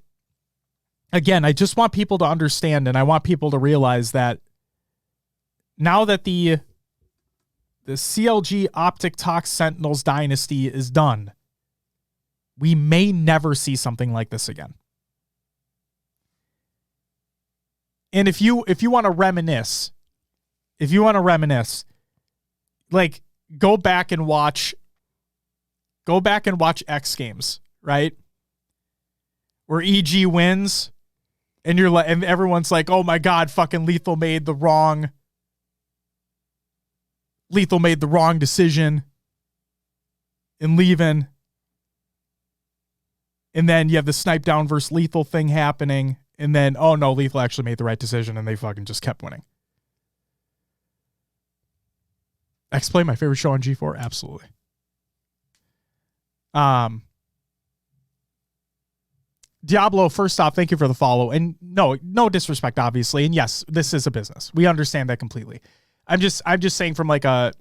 again, I just want people to understand, and I want people to realize that now that the CLG Optic Tox Sentinels dynasty is done, we may never see something like this again. And if you want to reminisce, like, go back and watch X Games, right? Where EG wins, and and everyone's like, "Oh my God, fucking Lethal made the wrong decision in leaving." And then you have the snipe down versus Lethal thing happening. And then, oh no, Lethal actually made the right decision, and they fucking just kept winning. X-Play, my favorite show on G4? Absolutely. Diablo, first off, thank you for the follow. And no disrespect, obviously. And yes, this is a business. We understand that completely. I'm just saying from from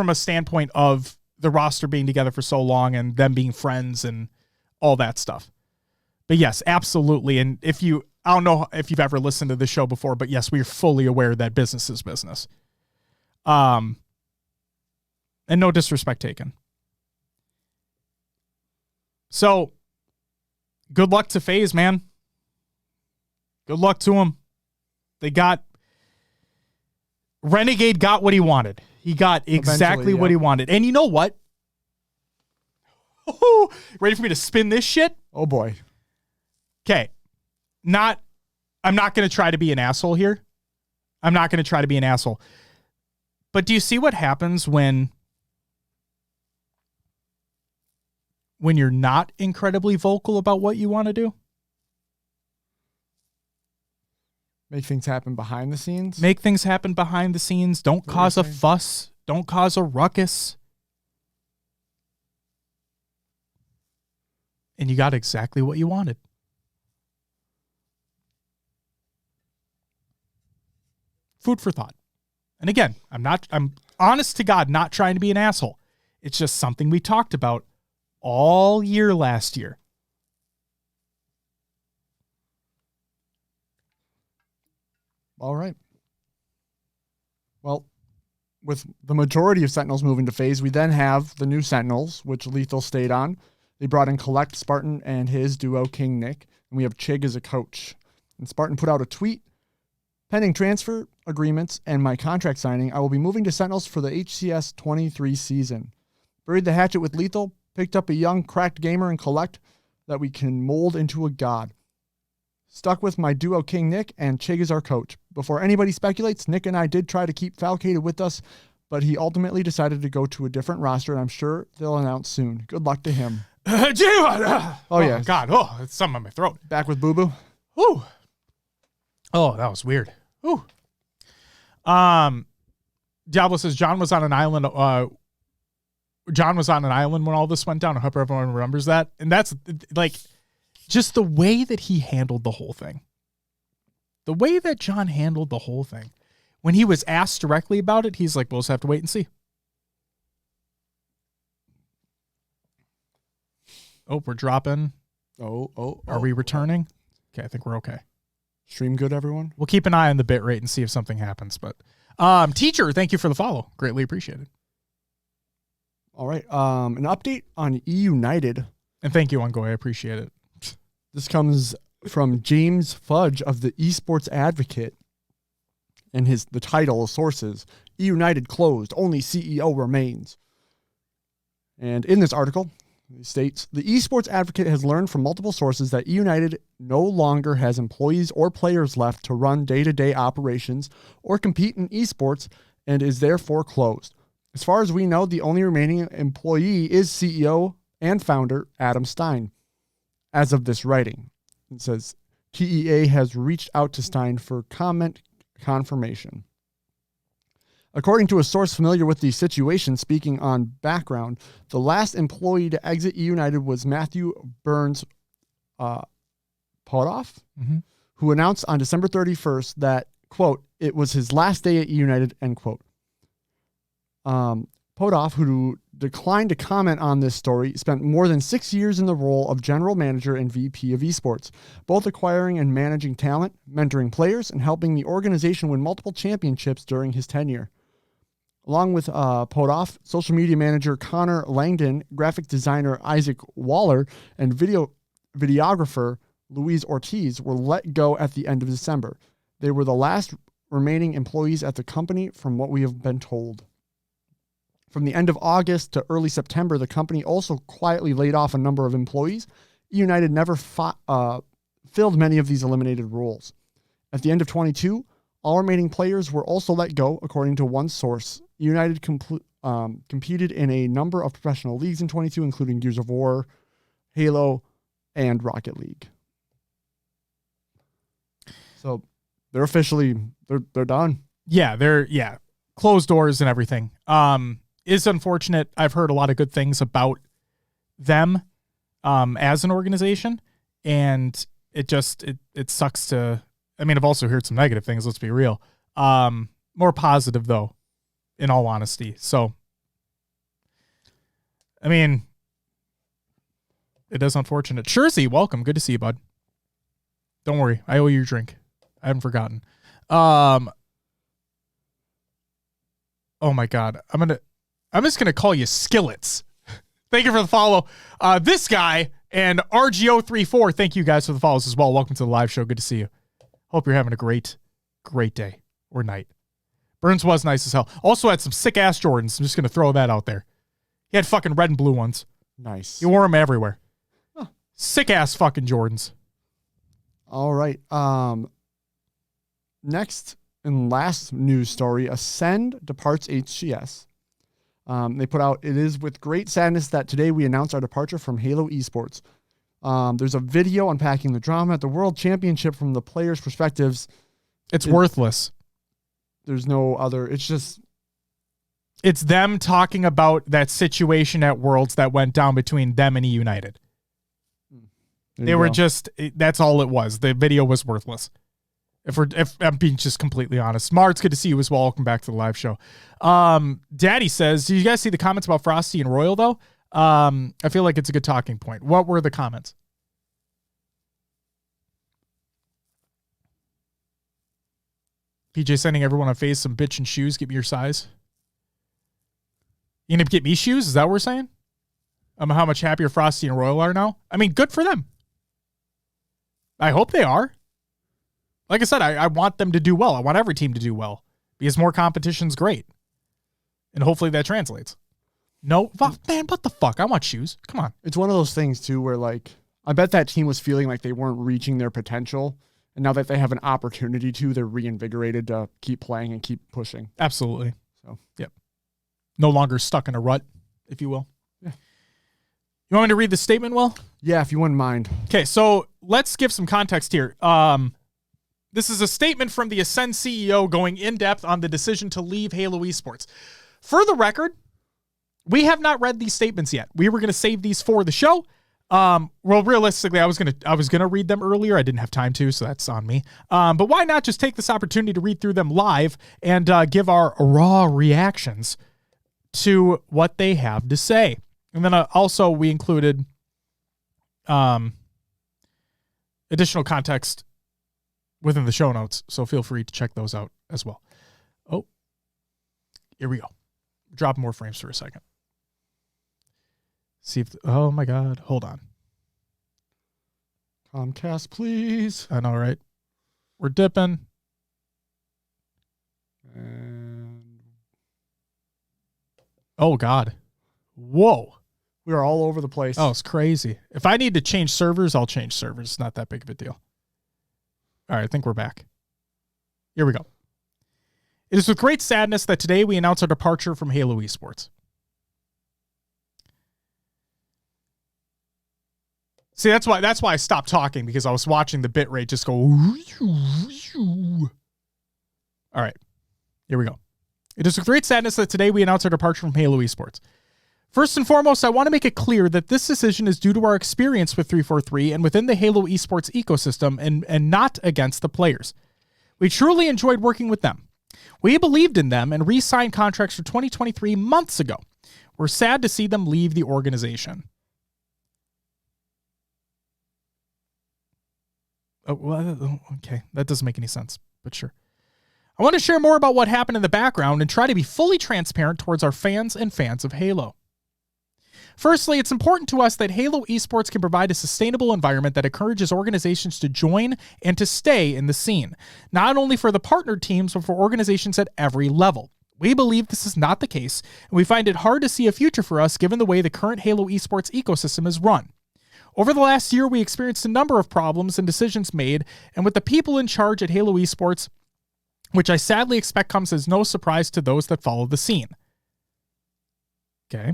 a standpoint of the roster being together for so long and them being friends and all that stuff. But yes, absolutely. And I don't know if you've ever listened to the show before, but yes, we are fully aware that business is business. And no disrespect taken. So good luck to FaZe, man. Good luck to him. Renegade got what he wanted. He got exactly what he wanted. And you know what? Ready for me to spin this shit? Oh boy. Okay. I'm not going to try to be an asshole here. But do you see what happens when you're not incredibly vocal about what you want to do? Make things happen behind the scenes? Don't cause a fuss. Don't cause a ruckus. And you got exactly what you wanted. Food for thought. And again, I'm honest to God, not trying to be an asshole. It's just something we talked about all year last year. All right. Well, with the majority of Sentinels moving to FaZe, we then have the new Sentinels, which Lethal stayed on. They brought in Collect, Spartan, and his duo, King Nick. And we have Chig as a coach. And Spartan put out a tweet. Pending transfer agreements and my contract signing, I will be moving to Sentinels for the HCS 23 season. Buried the hatchet with Lethal, picked up a young, cracked gamer in Collect that we can mold into a god. Stuck with my duo King Nick, and Chig is our coach. Before anybody speculates, Nick and I did try to keep Falcated with us, but he ultimately decided to go to a different roster, and I'm sure they'll announce soon. Good luck to him. Oh yeah. God. Oh, it's something in my throat. Back with Boo Boo. Ooh. Oh, that was weird. Ooh. Diablo says John was on an island. John was on an island when all this went down. I hope everyone remembers that. And that's like just the way that he handled the whole thing. The way that John handled the whole thing. When he was asked directly about it, he's like, we'll just have to wait and see. Oh, we're dropping. Are we returning? Okay, I think we're okay. Stream good, everyone? We'll keep an eye on the bit rate and see if something happens. But Teacher, thank you for the follow. Greatly appreciated. All right. An update on E United. And thank you, Ungo. I appreciate it. This comes from James Fudge of the Esports Advocate. And the title sources, E United closed, only CEO remains. And in this article, it states, the Esports Advocate has learned from multiple sources that E United no longer has employees or players left to run day-to-day operations or compete in esports and is therefore closed. As far as we know, the only remaining employee is CEO and founder Adam Stein. As of this writing, it says TEA has reached out to Stein for comment confirmation. According to a source familiar with the situation, speaking on background, the last employee to exit E United was Matthew Burns Podoff, who announced on December 31st that, quote, it was his last day at E United, end quote. Podoff, who declined to comment on this story, spent more than 6 years in the role of general manager and VP of esports, both acquiring and managing talent, mentoring players, and helping the organization win multiple championships during his tenure. Along with Podoff, social media manager Connor Langdon, graphic designer Isaac Waller, and videographer Luis Ortiz were let go at the end of December. They were the last remaining employees at the company from what we have been told. From the end of August to early September, the company also quietly laid off a number of employees. United never filled many of these eliminated roles. At the end of 22, all remaining players were also let go, according to one source. United competed in a number of professional leagues in 22, including Gears of War, Halo, and Rocket League. So they're officially they're done. Yeah, they're closed doors and everything. Is unfortunate. I've heard a lot of good things about them as an organization, and it sucks to. I mean, I've also heard some negative things. Let's be real. More positive though, in all honesty. So, I mean, it is unfortunate. Shurzy, welcome. Good to see you, bud. Don't worry, I owe you your drink. I haven't forgotten. Oh my God, I'm just gonna call you Skillets. Thank you for the follow. This guy and RGO34. Thank you guys for the follows as well. Welcome to the live show. Good to see you. Hope you're having a great day or night. Burns was nice as hell. Also had some sick ass Jordans. I'm just gonna throw that out there. He had fucking red and blue ones. Nice. He wore them everywhere. Huh. Sick ass fucking Jordans. All right. Next and last news story: Ascend departs HCS. They put out, it is with great sadness that today we announce our departure from Halo Esports. There's a video unpacking the drama at the World Championship from the players' perspectives. It's worthless. There's no other. It's them talking about that situation at Worlds that went down between them and E United. That's all it was. The video was worthless. If I'm being just completely honest. Mart's good to see you as well. Welcome back to the live show. Daddy says, do you guys see the comments about Frosty and Royal though? I feel like it's a good talking point. What were the comments? PJ sending everyone on FaZe some bitch and shoes. Get me your size. You gonna get me shoes? Is that what we're saying? How much happier Frosty and Royal are now? I mean, good for them. I hope they are. Like I said, I want them to do well. I want every team to do well because more competition's great. And hopefully that translates. No, man, what the fuck? I want shoes. Come on. It's one of those things, too, where, like, I bet that team was feeling like they weren't reaching their potential. And now that they have an opportunity to, they're reinvigorated to keep playing and keep pushing. Absolutely. So, yep. No longer stuck in a rut, if you will. Yeah. You want me to read the statement, Will? Yeah, if you wouldn't mind. Okay, so let's give some context here. This is a statement from the Ascend CEO going in depth on the decision to leave Halo Esports. For the record, we have not read these statements yet. We were going to save these for the show. Well, realistically, I was gonna read them earlier. I didn't have time to, so that's on me. But why not just take this opportunity to read through them live and give our raw reactions to what they have to say? And then also we included additional context within the show notes, so feel free to check those out as well. Oh, here we go. Drop more frames for a second. See if, oh my God, hold on. Comcast, please. I know, right? We're dipping. And Oh God. Whoa. we are all over the place. Oh, it's crazy. If I need to change servers, I'll change servers. It's not that big of a deal. All right, I think we're back. Here we go. It is with great sadness that today we announce our departure from Halo Esports. See, that's why I stopped talking, because I was watching the bitrate just go. All right, here we go. It is with great sadness that today we announce our departure from Halo Esports. First and foremost, I want to make it clear that this decision is due to our experience with 343 and within the Halo Esports ecosystem, and not against the players. We truly enjoyed working with them. We believed in them and re-signed contracts for 2023 months ago. We're sad to see them leave the organization. Oh, well, okay. That doesn't make any sense, but sure. I want to share more about what happened in the background and try to be fully transparent towards our fans and fans of Halo. Firstly, it's important to us that Halo Esports can provide a sustainable environment that encourages organizations to join and to stay in the scene, not only for the partnered teams, but for organizations at every level. We believe this is not the case, and we find it hard to see a future for us given the way the current Halo Esports ecosystem is run. Over the last year, we experienced a number of problems and decisions made, and with the people in charge at Halo Esports, which I sadly expect comes as no surprise to those that follow the scene. Okay.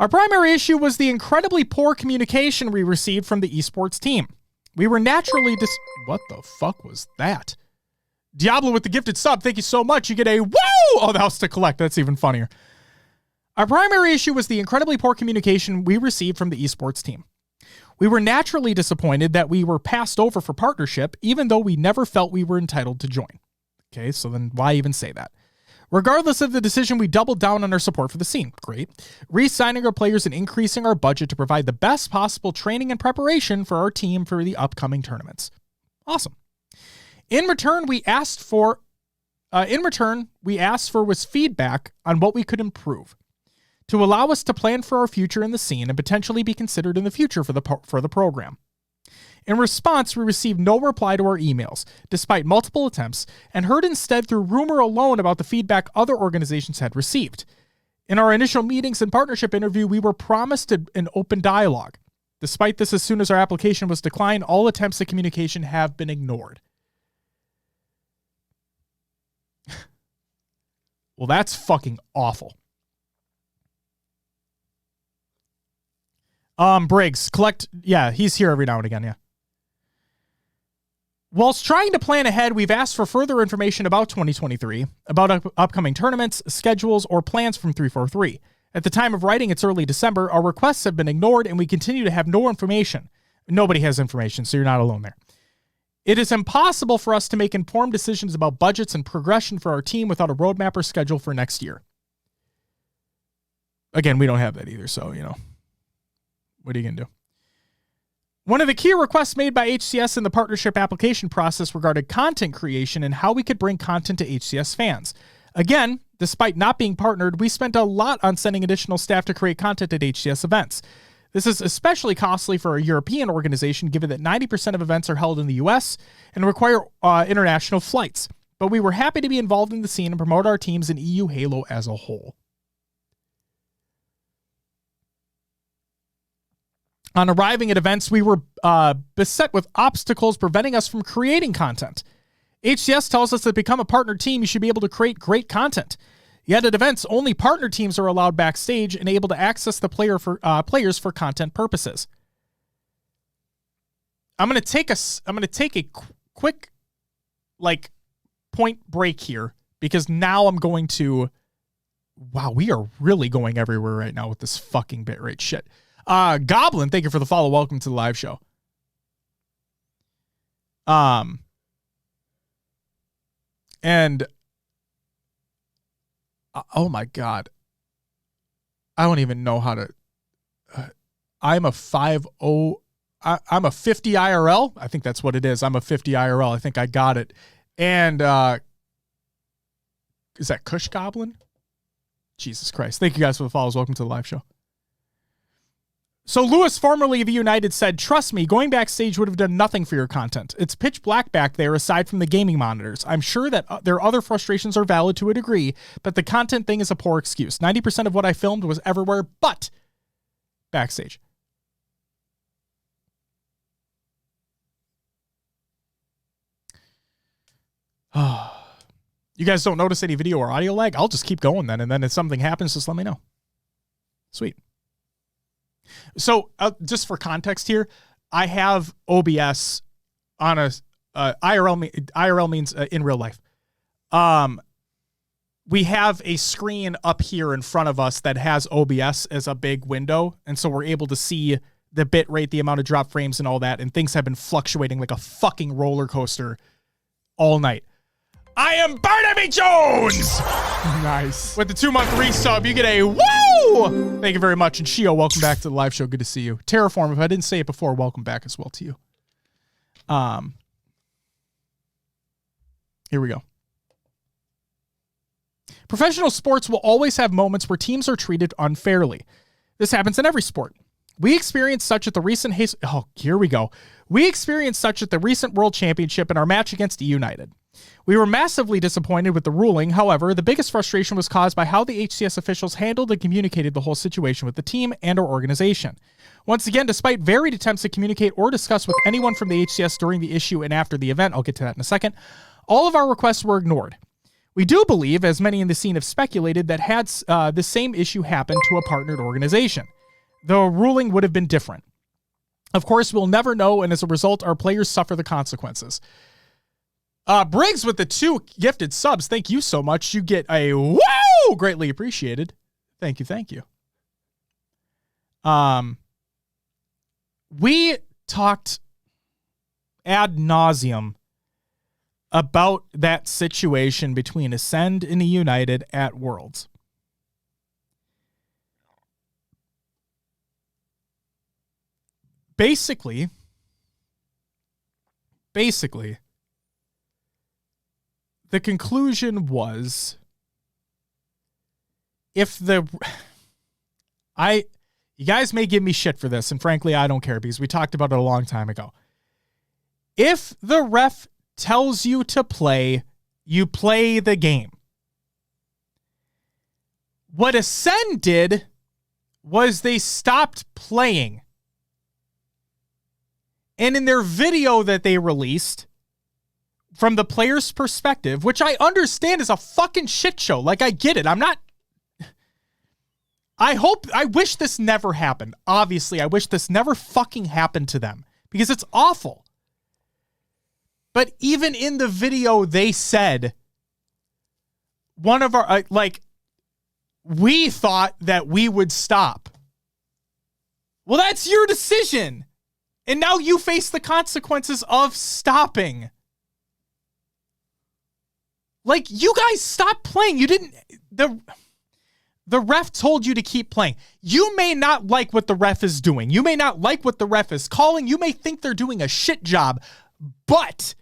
Our primary issue was the incredibly poor communication we received from the esports team. We were naturally what the fuck was that? Diablo with the gifted sub, thank you so much. You get a woo! Oh, the house to collect. That's even funnier. Our primary issue was the incredibly poor communication we received from the esports team. We were naturally disappointed that we were passed over for partnership, even though we never felt we were entitled to join. Okay, so then why even say that? Regardless of the decision, we doubled down on our support for the scene. Great. Re-signing our players and increasing our budget to provide the best possible training and preparation for our team for the upcoming tournaments. Awesome. In return, we asked for was feedback on what we could improve to allow us to plan for our future in the scene and potentially be considered in the future for the program. In response, we received no reply to our emails, despite multiple attempts, and heard instead through rumor alone about the feedback other organizations had received. In our initial meetings and partnership interview, we were promised an open dialogue. Despite this, as soon as our application was declined, all attempts at communication have been ignored. Well, that's fucking awful. Briggs, he's here every now and again, yeah. Whilst trying to plan ahead, we've asked for further information about 2023, about upcoming tournaments, schedules, or plans from 343. At the time of writing, it's early December. Our requests have been ignored, and we continue to have no information. Nobody has information, so you're not alone there. It is impossible for us to make informed decisions about budgets and progression for our team without a roadmap or schedule for next year. Again, we don't have that either, so, what are you going to do? One of the key requests made by HCS in the partnership application process regarded content creation and how we could bring content to HCS fans. Again, despite not being partnered, we spent a lot on sending additional staff to create content at HCS events. This is especially costly for a European organization, given that 90% of events are held in the US and require international flights. But we were happy to be involved in the scene and promote our teams in EU Halo as a whole. On arriving at events, we were beset with obstacles preventing us from creating content. HCS tells us that to become a partner team, you should be able to create great content. Yet at events, only partner teams are allowed backstage and able to access the players for content purposes. I'm gonna take a quick point break here, because now I'm going to. Wow, we are really going everywhere right now with this fucking bitrate shit. Goblin, thank you for the follow. Welcome to the live show. And oh my God, I don't even know how to. I'm a 5-0. I'm a 50 IRL. I think that's what it is. I'm a 50 IRL. I think I got it. And is that Kush Goblin? Jesus Christ. Thank you guys for the follows. Welcome to the live show. So Lewis, formerly of United, said, "Trust me, going backstage would have done nothing for your content. It's pitch black back there aside from the gaming monitors. I'm sure that their other frustrations are valid to a degree, but the content thing is a poor excuse. 90% of what I filmed was everywhere but backstage." You guys don't notice any video or audio lag? I'll just keep going then, and then if something happens, just let me know. Sweet. So just for context here, I have OBS on a IRL means in real life. We have a screen up here in front of us that has OBS as a big window, and so we're able to see the bit rate, the amount of drop frames and all that, and things have been fluctuating like a fucking roller coaster all night. I am Barnaby Jones! Nice. With the 2-month resub, you get a woo! Thank you very much. And Shio, welcome back to the live show. Good to see you. Terraform, if I didn't say it before, welcome back as well to you. Here we go. Professional sports will always have moments where teams are treated unfairly. This happens in every sport. We experienced such at the recent We experienced such at the recent World Championship in our match against E United. We were massively disappointed with the ruling. However, the biggest frustration was caused by how the HCS officials handled and communicated the whole situation with the team and our organization. Once again, despite varied attempts to communicate or discuss with anyone from the HCS during the issue and after the event, I'll get to that in a second, all of our requests were ignored. We do believe, as many in the scene have speculated, that had the same issue happened to a partnered organization, the ruling would have been different. Of course, we'll never know, and as a result, our players suffer the consequences. Briggs with the 2 gifted subs. Thank you so much. You get a woo! Greatly appreciated. Thank you. Thank you. We talked ad nauseum about that situation between Ascend and United at Worlds. Basically, the conclusion was, you guys may give me shit for this, and frankly, I don't care because we talked about it a long time ago. If the ref tells you to play, you play the game. What Ascend did was they stopped playing. And in their video that they released, from the player's perspective, which I understand is a fucking shit show. Like, I get it. I wish this never happened. Obviously, I wish this never fucking happened to them because it's awful. But even in the video, they said, one of our, we thought that we would stop. Well, that's your decision. And now you face the consequences of stopping. Like, you guys stopped playing. You didn't, The ref told you to keep playing. You may not like what the ref is doing. You may not like what the ref is calling. You may think they're doing a shit job. But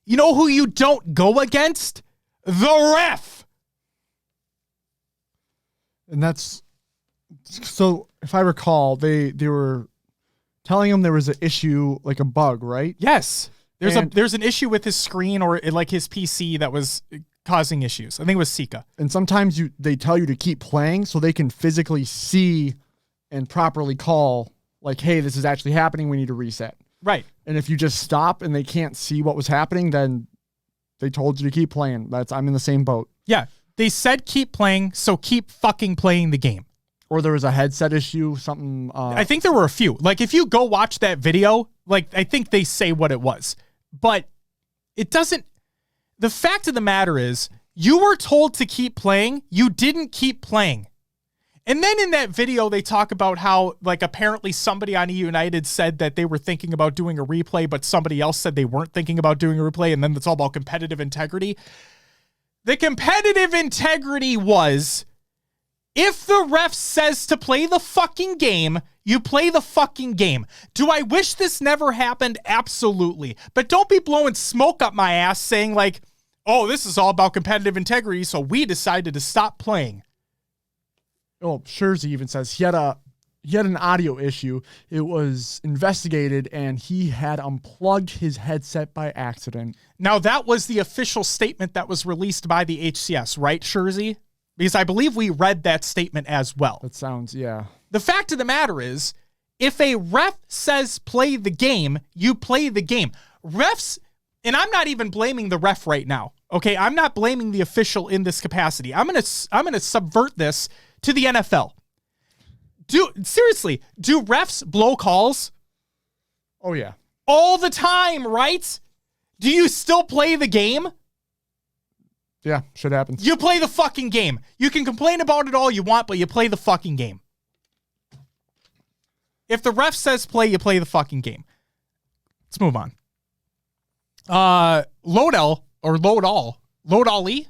you know who you don't go against? The ref. And that's so if I recall, they were telling him there was an issue, like a bug, right? Yes. There's an issue with his screen or like his PC that was causing issues. I think it was Sika. And sometimes they tell you to keep playing so they can physically see and properly call, like, hey, this is actually happening. We need to reset. Right. And if you just stop and they can't see what was happening, then they told you to keep playing. I'm in the same boat. Yeah. They said keep playing, so keep fucking playing the game. Or there was a headset issue, something. I think there were a few. Like, if you go watch that video, like, I think they say what it was. But it doesn't. The fact of the matter is, you were told to keep playing. You didn't keep playing. And then in that video, they talk about how, like, apparently somebody on United said that they were thinking about doing a replay, but somebody else said they weren't thinking about doing a replay. And then it's all about competitive integrity. The competitive integrity was, if the ref says to play the fucking game, you play the fucking game. Do I wish this never happened? Absolutely. But don't be blowing smoke up my ass saying like, oh, this is all about competitive integrity, so we decided to stop playing. Oh, Scherzi even says he had an audio issue. It was investigated, and he had unplugged his headset by accident. Now, that was the official statement that was released by the HCS, right, Scherzi? Because I believe we read that statement as well. That sounds, yeah. The fact of the matter is, if a ref says play the game, you play the game. Refs, and I'm not even blaming the ref right now, okay? I'm not blaming the official in this capacity. I'm gonna subvert this to the NFL. Do refs blow calls? Oh, yeah. All the time, right? Do you still play the game? Yeah, shit happens. You play the fucking game. You can complain about it all you want, but you play the fucking game. If the ref says play, you play the fucking game. Let's move on. Lodell Ali.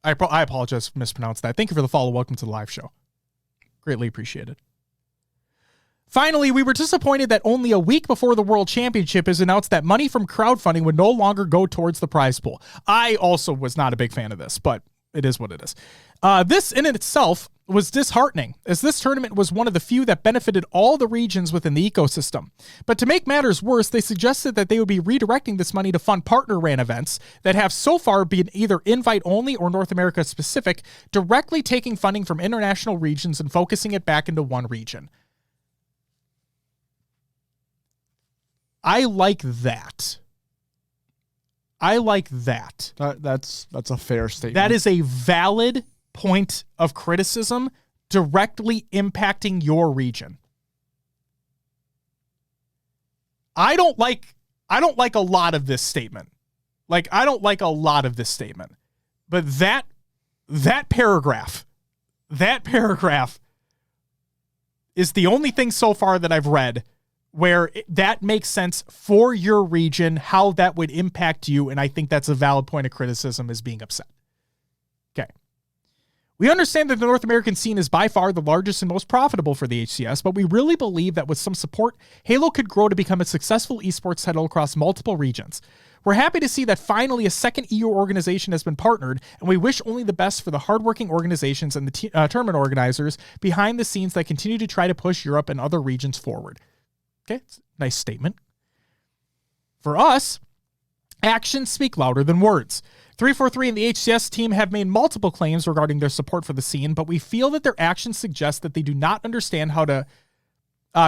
I apologize if I mispronounced that. Thank you for the follow. Welcome to the live show. Greatly appreciated. Finally, we were disappointed that only a week before the World Championship is announced that money from crowdfunding would no longer go towards the prize pool. I also was not a big fan of this, but it is what it is. This in itself was disheartening, as this tournament was one of the few that benefited all the regions within the ecosystem. But to make matters worse, they suggested that they would be redirecting this money to fund partner-ran events that have so far been either invite-only or North America-specific, directly taking funding from international regions and focusing it back into one region. I like that. That's a fair statement. That is a valid point of criticism directly impacting your region. I don't like a lot of this statement. But that paragraph is the only thing so far that I've read where that makes sense for your region, how that would impact you, and I think that's a valid point of criticism, is being upset. Okay. We understand that the North American scene is by far the largest and most profitable for the HCS, but we really believe that with some support, Halo could grow to become a successful esports title across multiple regions. We're happy to see that finally a second EU organization has been partnered, and we wish only the best for the hardworking organizations and the tournament organizers behind the scenes that continue to try to push Europe and other regions forward. Okay, nice statement. For us, actions speak louder than words. 343 and the HCS team have made multiple claims regarding their support for the scene, but we feel that their actions suggest that they do not understand how to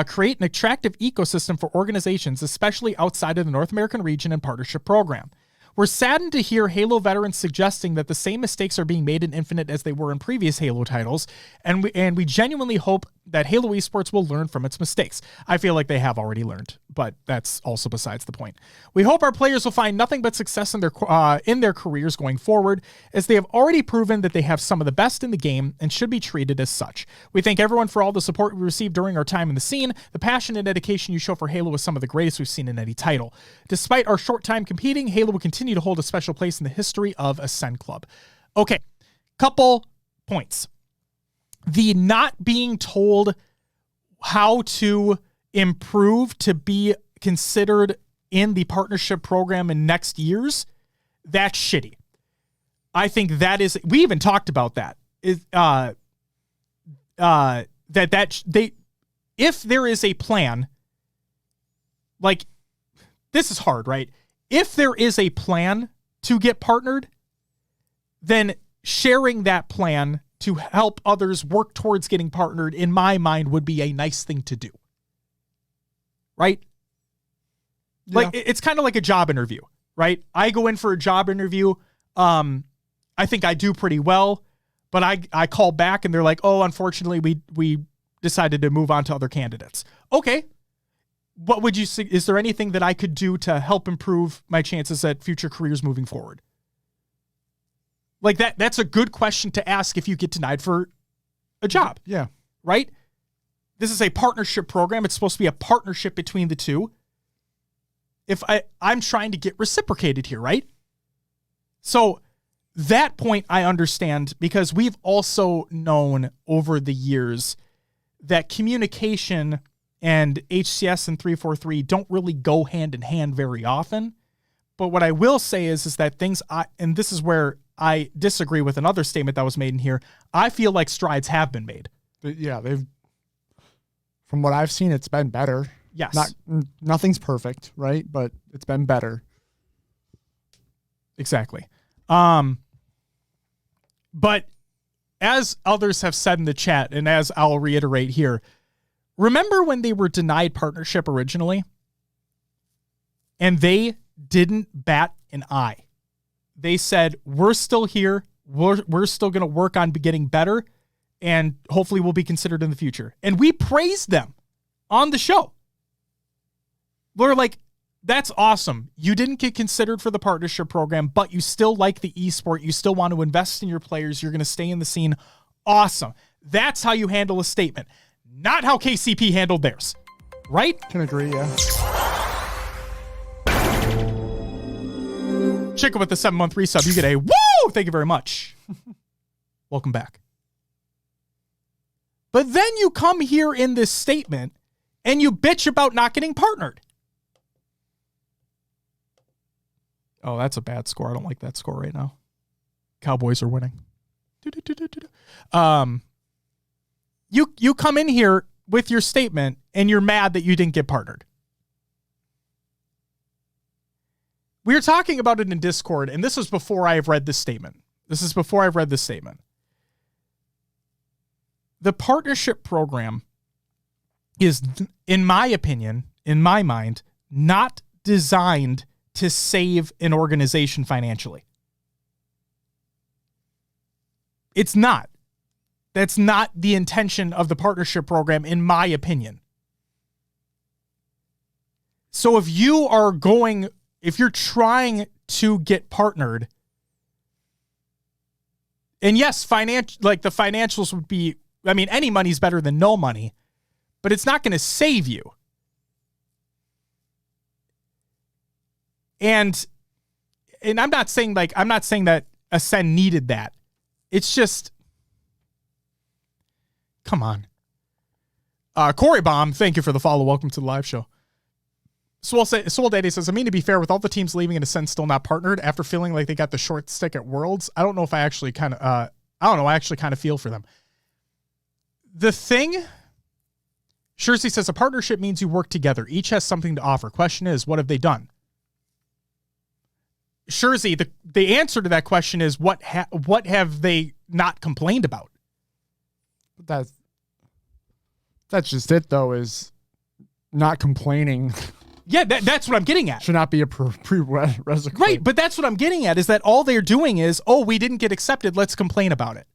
create an attractive ecosystem for organizations, especially outside of the North American region and partnership program. We're saddened to hear Halo veterans suggesting that the same mistakes are being made in Infinite as they were in previous Halo titles, and we genuinely hope that Halo Esports will learn from its mistakes. I feel like they have already learned, but that's also besides the point. We hope our players will find nothing but success in their careers going forward, as they have already proven that they have some of the best in the game and should be treated as such. We thank everyone for all the support we received during our time in the scene. The passion and dedication you show for Halo is some of the greatest we've seen in any title. Despite our short time competing, Halo will continue to hold a special place in the history of Ascend Club. Okay, couple points. the not being told how to improve to be considered in the partnership program in next years, that's shitty. I think that is, we even talked about that. If there is a plan, like, this is hard, right? If there is a plan to get partnered, then sharing that plan to help others work towards getting partnered, in my mind, would be a nice thing to do. Right? Yeah. Like, it's kind of like a job interview, right? I go in for a job interview. I think I do pretty well, but I call back and they're like, oh, unfortunately, we decided to move on to other candidates. Okay. What would you say? Is there anything that I could do to help improve my chances at future careers moving forward? Like that's a good question to ask if you get denied for a job. Yeah. Right? This is a partnership program. It's supposed to be a partnership between the two. If I'm trying to get reciprocated here, right? So that point I understand, because we've also known over the years that communication and HCS and 343 don't really go hand in hand very often. But what I will say is that and this is where I disagree with another statement that was made in here. I feel like strides have been made. Yeah, from what I've seen, it's been better. Yes. Nothing's perfect, right? But it's been better. Exactly. But as others have said in the chat, and as I'll reiterate here, remember when they were denied partnership originally? And they didn't bat an eye. They said, we're still here. We're still going to work on getting better, and hopefully we'll be considered in the future. And we praised them on the show. We're like, that's awesome. You didn't get considered for the partnership program, but you still like the esport. You still want to invest in your players. You're going to stay in the scene. Awesome. That's how you handle a statement, not how KCP handled theirs. Right? Can agree, yeah. Chicken with the 7-month resub. You get a woo! Thank you very much. Welcome back. But then you come here in this statement and you bitch about not getting partnered. Oh, that's a bad score. I don't like that score right now. Cowboys are winning. You come in here with your statement and you're mad that you didn't get partnered. We were talking about it in Discord, and this was before I have read this statement. The partnership program is, in my opinion, in my mind, not designed to save an organization financially. It's not. That's not the intention of the partnership program, in my opinion. So if you're trying to get partnered, and yes, the financials would be, I mean, any money's better than no money, but it's not going to save you. And I'm not saying that Ascend needed that. It's just, come on. Corey Baum, thank you for the follow. Welcome to the live show. Swole Daddy says, I mean, to be fair, with all the teams leaving and Ascend still not partnered after feeling like they got the short stick at Worlds, I don't know if I actually kind of, I actually kind of feel for them. The thing, Shurzy says, a partnership means you work together. Each has something to offer. Question is, what have they done? Shurzy, the answer to that question is, what have they not complained about? That's just it, though, is not complaining. Yeah, that's what I'm getting at. Should not be a prerequisite. Right, but that's what I'm getting at, is that all they're doing is, oh, we didn't get accepted, let's complain about it.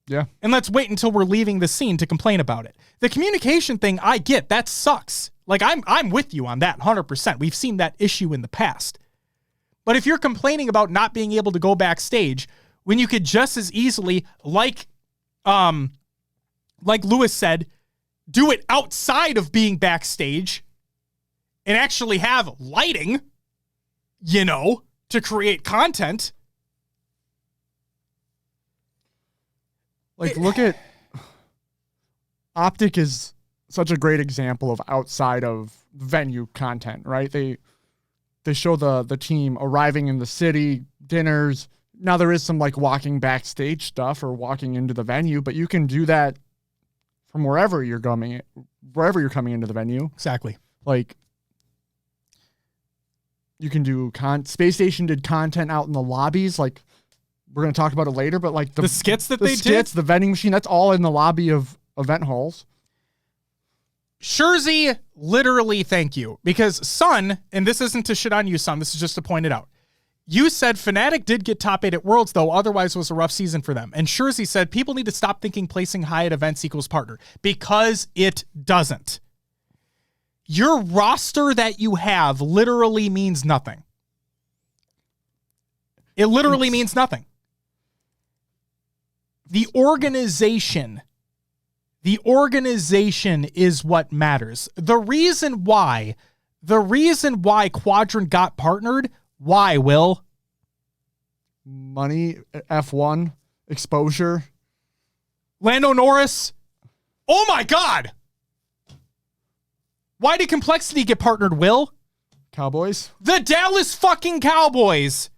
Yeah. And let's wait until we're leaving the scene to complain about it. The communication thing, I get, that sucks. Like, I'm with you on that, 100%. We've seen that issue in the past. But if you're complaining about not being able to go backstage, when you could just as easily, like Lewis said, do it outside of being backstage and actually have lighting, to create content. Like, look at Optic is such a great example of outside of venue content, right? They show the team arriving in the city, dinners. Now there is some like walking backstage stuff or walking into the venue, but you can do that from wherever you're coming into the venue. Exactly. Like you can do Space Station did content out in the lobbies. Like we're going to talk about it later, but like The skits that they skits, did? the vending machine, that's all in the lobby of event halls. Shurzy, literally thank you. Because Sun, and this isn't to shit on you, Sun, this is just to point it out. You said Fnatic did get top 8 at Worlds, though otherwise it was a rough season for them. And Shurzy said people need to stop thinking placing high at events equals partner, because it doesn't. Your roster that you have literally means nothing. It literally means nothing. The organization is what matters. The reason why Quadrant got partnered, why, Will? Money, F1, exposure. Lando Norris. Oh my God. Why did Complexity get partnered, Will? Cowboys. The Dallas fucking Cowboys.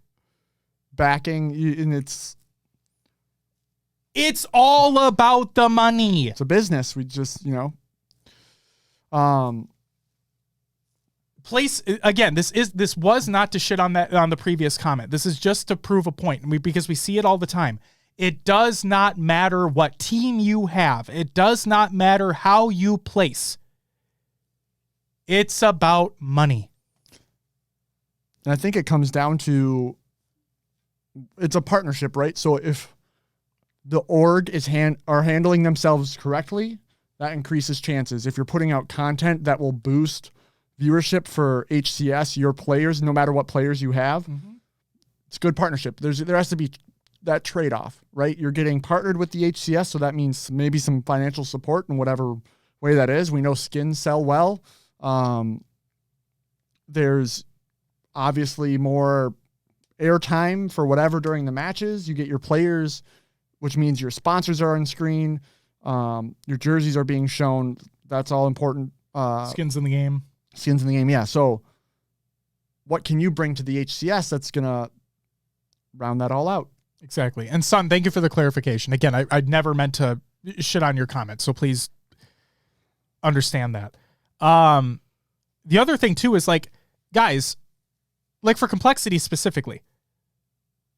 Backing, and it's all about the money. a business. We just, Place again, this was not to shit on the previous comment. This is just to prove a point, because we see it all the time. It does not matter what team you have. It does not matter how you place. It's about money. And I think it comes down to it's a partnership, right? So if the org are handling themselves correctly, that increases chances. If you're putting out content that will boost viewership for HCS, your players, no matter what players you have, it's a good partnership. There has to be that trade-off, right? You're getting partnered with the HCS, so that means maybe some financial support in whatever way that is. We know skins sell well. There's obviously more airtime for whatever during the matches. You get your players, which means your sponsors are on screen. Your jerseys are being shown. That's all important. Skins in the game. Skins in the game, yeah. So what can you bring to the HCS that's going to round that all out? Exactly. And Son, thank you for the clarification. Again, I never meant to shit on your comment, so please understand that. The other thing too is like, guys, like for Complexity specifically,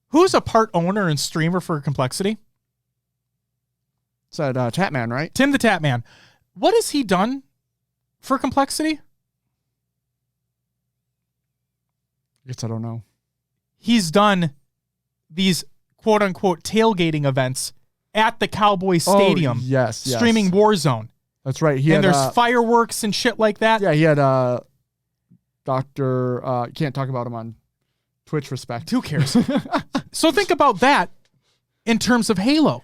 who's a part owner and streamer for Complexity? It's that Tatman, right? Tim the Tatman. What has he done for Complexity? I guess I don't know. He's done these quote unquote tailgating events at the Cowboys Stadium. Yes. Streaming Warzone. That's right. And there's fireworks and shit like that. Yeah, he had Dr. Can't talk about him on Twitch, respect. Who cares? So think about that in terms of Halo.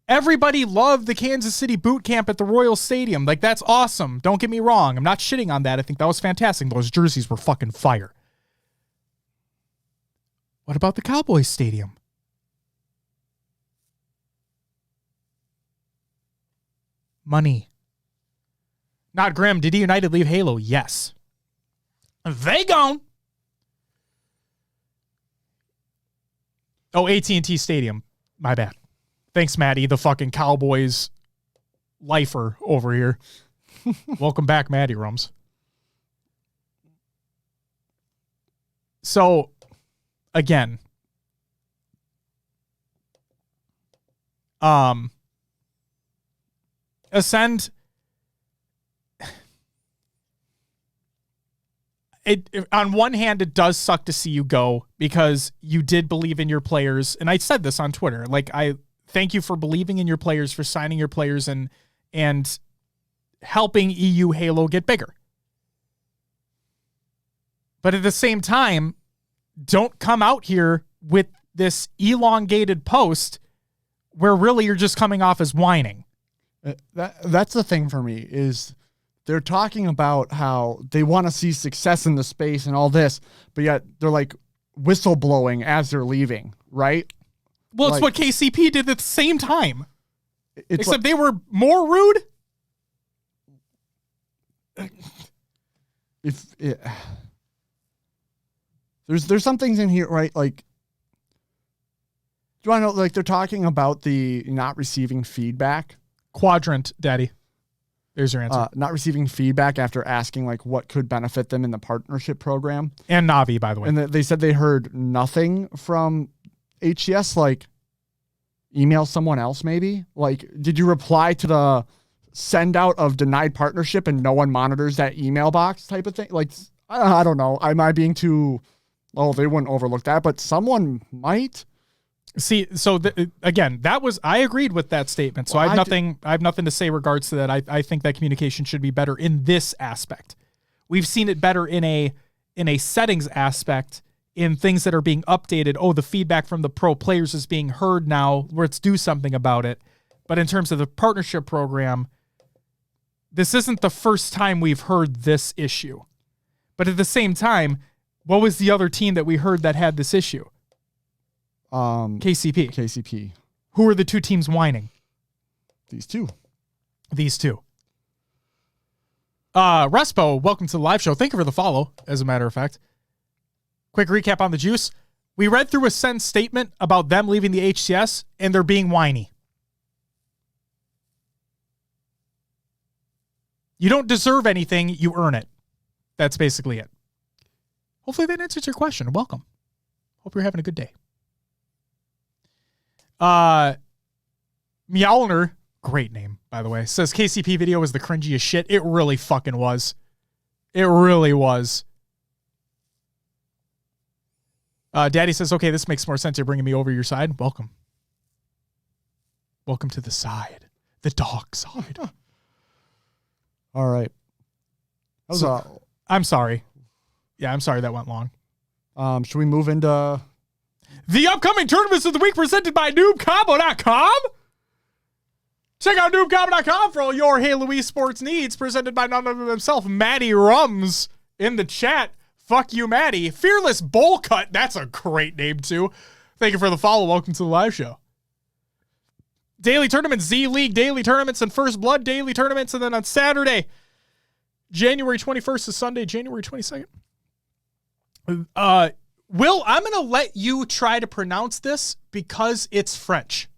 Everybody loved the Kansas City boot camp at the Royal Stadium. Like, that's awesome. Don't get me wrong. I'm not shitting on that. I think that was fantastic. Those jerseys were fucking fire. What about the Cowboys Stadium? Money. Not Grim. Did United leave Halo? Yes. They gone. Oh, AT&T Stadium. My bad. Thanks, Maddie, the fucking Cowboys lifer over here. Welcome back, Maddie Rums. So, again, Ascend, on one hand, it does suck to see you go because you did believe in your players. And I said this on Twitter. Like, I thank you for believing in your players, for signing your players and helping EU Halo get bigger. But at the same time, don't come out here with this elongated post where really you're just coming off as whining. That's the thing for me is they're talking about how they want to see success in the space and all this, but yet they're like whistleblowing as they're leaving, right? Well, it's what KCP did at the same time. it's Except they were more rude. There's some things in here, right? Like, do I know? Like, they're talking about the not receiving feedback. Quadrant, Daddy. There's your answer. Not receiving feedback after asking like what could benefit them in the partnership program. And Navi, by the way. And they said they heard nothing from HCS. Like, email someone else maybe. Like, did you reply to the send out of denied partnership and no one monitors that email box type of thing? Like, I don't know. Am I being too? Oh, they wouldn't overlook that, but someone might. See, so again, I agreed with that statement. So I have nothing to say regards to that. I think that communication should be better in this aspect. We've seen it better in a settings aspect, in things that are being updated. Oh, the feedback from the pro players is being heard now. Let's do something about it. But in terms of the partnership program, this isn't the first time we've heard this issue. But at the same time, what was the other team that we heard that had this issue? KCP. Who are the two teams whining? These two. Respo, welcome to the live show. Thank you for the follow, as a matter of fact. Quick recap on the Juice. We read through Ascend's statement about them leaving the HCS, and they're being whiny. You don't deserve anything, you earn it. That's basically it. Hopefully that answers your question. Welcome. Hope you're having a good day. Meowlner, great name, by the way, says KCP video was the cringiest shit. It really fucking was. It really was. Daddy says, okay, this makes more sense. You're bringing me over your side. Welcome. Welcome to the side. The dark side. All right. I'm sorry. Yeah, I'm sorry that went long. Should we move into the upcoming tournaments of the week presented by NoobCombo.com? Check out NoobCombo.com for all your Halo esports needs, presented by none other than himself, Matty Rums, in the chat. Fuck you, Matty. Fearless Bowl Cut. That's a great name, too. Thank you for the follow. Welcome to the live show. Daily tournaments, Z-League daily tournaments, and First Blood daily tournaments. And then on Saturday, January 21st is Sunday, January 22nd. Will, I'm going to let you try to pronounce this because it's French.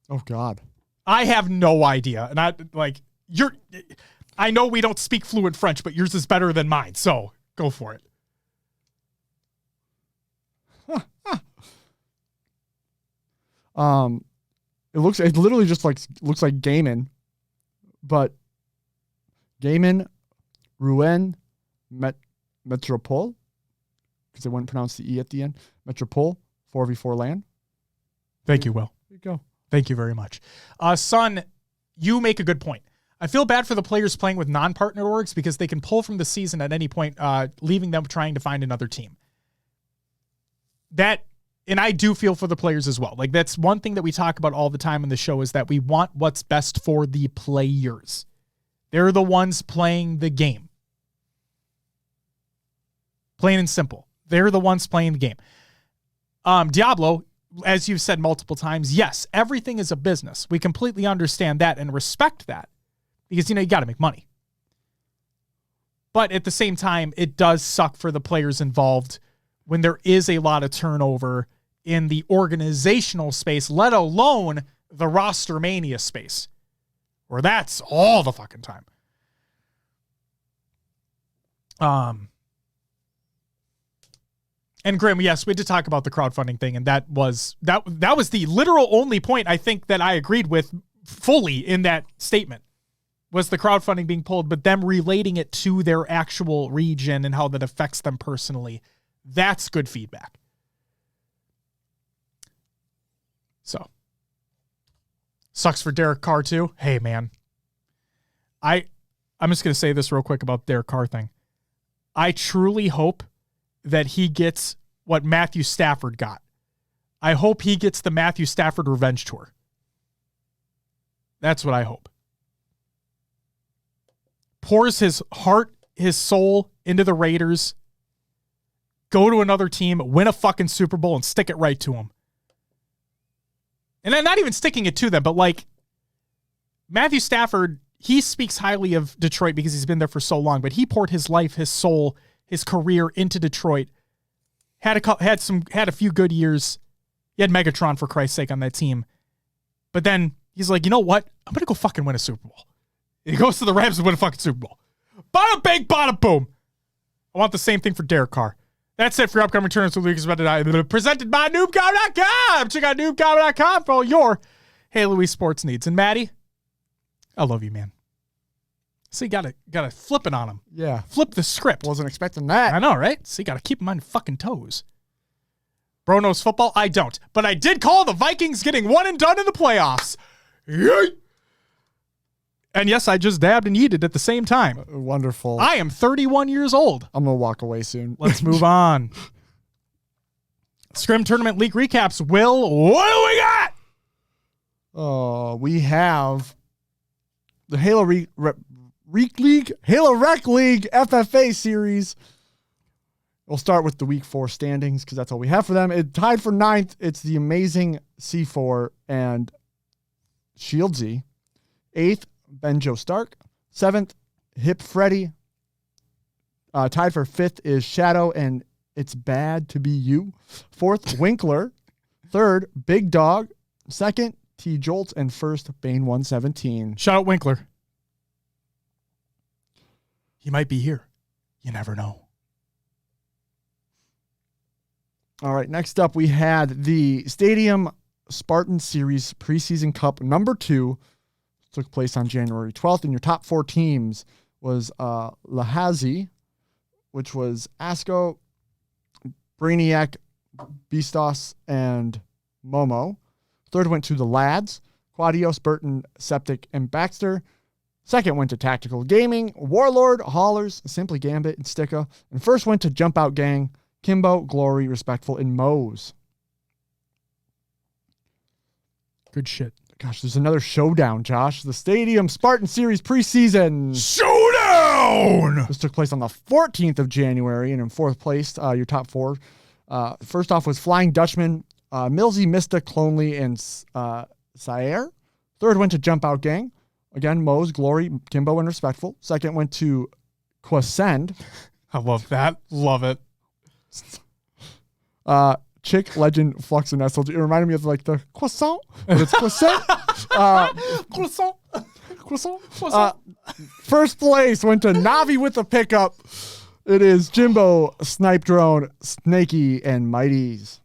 Oh, God. I have no idea. And I know we don't speak fluent French, but yours is better than mine. So go for it. It literally just looks like Gaiman, but Gaiman, Rouen, Metropole, because they wouldn't pronounce the E at the end. Metropole, 4v4 LAN. Thank you, Will. There you go. Thank you very much. Son, you make a good point. I feel bad for the players playing with non-partner orgs because they can pull from the season at any point, leaving them trying to find another team. And I do feel for the players as well. Like, that's one thing that we talk about all the time in the show, is that we want what's best for the players. They're the ones playing the game. Plain and simple. They're the ones playing the game. Diablo, as you've said multiple times, yes, everything is a business. We completely understand that and respect that because, you got to make money. But at the same time, it does suck for the players involved when there is a lot of turnover in the organizational space, let alone the roster mania space, where that's all the fucking time. And Grim, yes, we did talk about the crowdfunding thing, and that was the literal only point I think that I agreed with fully in that statement, was the crowdfunding being pulled, but them relating it to their actual region and how that affects them personally. That's good feedback. So, sucks for Derek Carr too. Hey, man. I'm just going to say this real quick about Derek Carr thing. I truly hope that he gets what Matthew Stafford got. I hope he gets the Matthew Stafford revenge tour. That's what I hope. Pours his heart, his soul into the Raiders, go to another team, win a fucking Super Bowl, and stick it right to him. And I'm not even sticking it to them, but like Matthew Stafford, he speaks highly of Detroit because he's been there for so long, but he poured his life, his soul, his career into Detroit. Had a few good years. He had Megatron, for Christ's sake, on that team. But then he's like, you know what? I'm going to go fucking win a Super Bowl. And he goes to the Rams and win a fucking Super Bowl. Bada bang, bada boom. I want the same thing for Derek Carr. That's it for your upcoming tournaments with Lucas presented by NoobCom.com. Check out NoobCom.com for all your Hey Louise sports needs. And Maddie, I love you, man. So you gotta flip it on him. Yeah. Flip the script. Wasn't expecting that. I know, right? So you gotta keep him on your fucking toes. Bro knows football? I don't. But I did call the Vikings getting one and done in the playoffs. Yay! And yes, I just dabbed and yeeted at the same time. Wonderful. I am 31 years old. I'm going to walk away soon. Let's move on. Scrim Tournament League recaps. Will, what do we got? We have the Halo Rec League FFA series. We'll start with the Week 4 standings because that's all we have for them. It tied for 9th. It's the amazing C4 and Shieldsy. 8th, Benjo Stark. 7th, Hip Freddy. Tied for 5th is Shadow and It's Bad to Be You. 4th, Winkler. 3rd, Big Dog. 2nd, T Jolts. And 1st, Bane117. Shout out Winkler. He might be here. You never know. All right, next up we had the Stadium Spartan Series Preseason Cup number 2. Took place on January 12th. And your top 4 teams was Lahazi, which was Asco, Brainiac, Beastos, and Momo. 3rd went to the Lads, Quadios, Burton, Septic, and Baxter. 2nd went to Tactical Gaming, Warlord, Haulers, Simply Gambit, and Sticka. And 1st went to Jump Out Gang, Kimbo, Glory, Respectful, and Moe's. Good shit. Gosh, there's another showdown, Josh. The Stadium Spartan Series preseason showdown. This took place on the 14th of January, and in 4th place, your top 4. First off was Flying Dutchman, Millsy, Mista, Clonely, and Sire. 3rd went to Jump Out Gang. Again, Moe's, Glory, Kimbo, and Respectful. 2nd went to Quascend. I love that. Love it. Chick, Legend, Flux, and SLG. It reminded me of like the croissant, but it's croissant. Croissant. First place went to Navi with the pickup. It is Jimbo, Snipe Drone, Snaky, and Mighties.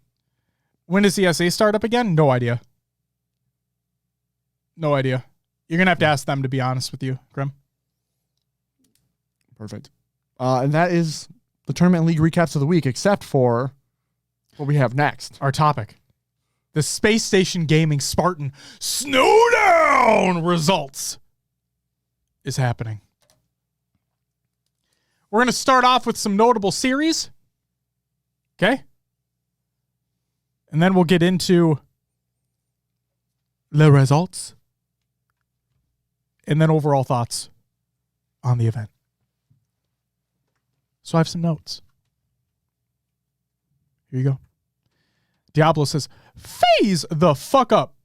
When does CSA start up again? No idea. No idea. You're going to have to ask them, to be honest with you, Grim. Perfect. And that is the Tournament League recaps of the week, except for what we have next. Our topic. The Space Station Gaming Spartan Snowdown results is happening. We're going to start off with some notable series. Okay? And then we'll get into the results. And then overall thoughts on the event. So I have some notes. Here you go. Diablo says, phase the fuck up.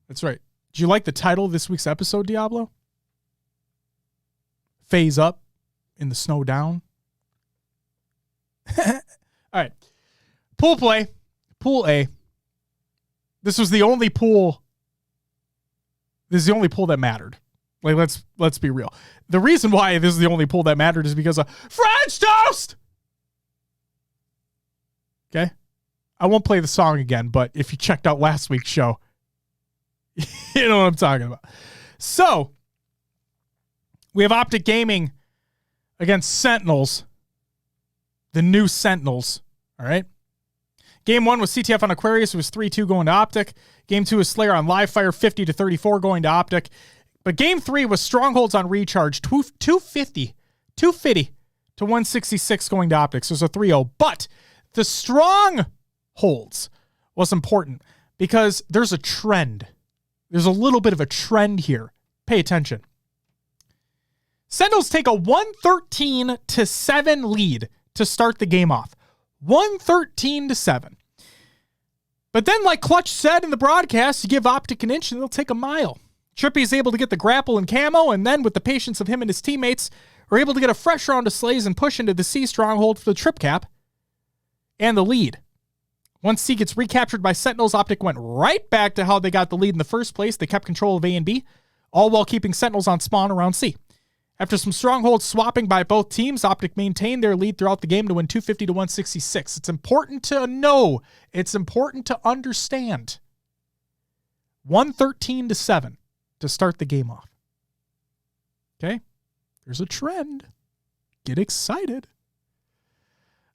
That's right. Did you like the title of this week's episode, Diablo? Phase up in the snow down. All right. Pool play. Pool A. This was the only pool. This is the only pool that mattered. Like, let's be real. The reason why this is the only pool that mattered is because of French toast. Okay? I won't play the song again, but if you checked out last week's show, you know what I'm talking about. So, we have Optic Gaming against Sentinels. The new Sentinels. All right? Game 1 was CTF on Aquarius. It was 3-2 going to Optic. Game 2 was Slayer on Livefire, 50-34 going to Optic. But Game 3 was Strongholds on Recharge, 250 to 166 going to Optic. So it's a 3-0. But the Strongholds was important because there's a trend. There's a little bit of a trend here. Pay attention. Sentinels take a 113-7 lead to start the game off. 113-7. But then, like Clutch said in the broadcast, you give Optic an inch and they'll take a mile. Trippy is able to get the grapple and camo, and then with the patience of him and his teammates, are able to get a fresh round of slays and push into the C stronghold for the trip cap and the lead. Once C gets recaptured by Sentinels, Optic went right back to how they got the lead in the first place. They kept control of A and B, all while keeping Sentinels on spawn around C. After some stronghold swapping by both teams, Optic maintained their lead throughout the game to win 250 to 166. It's important to know. It's important to understand. 113 to 7 to start the game off. Okay? There's a trend. Get excited.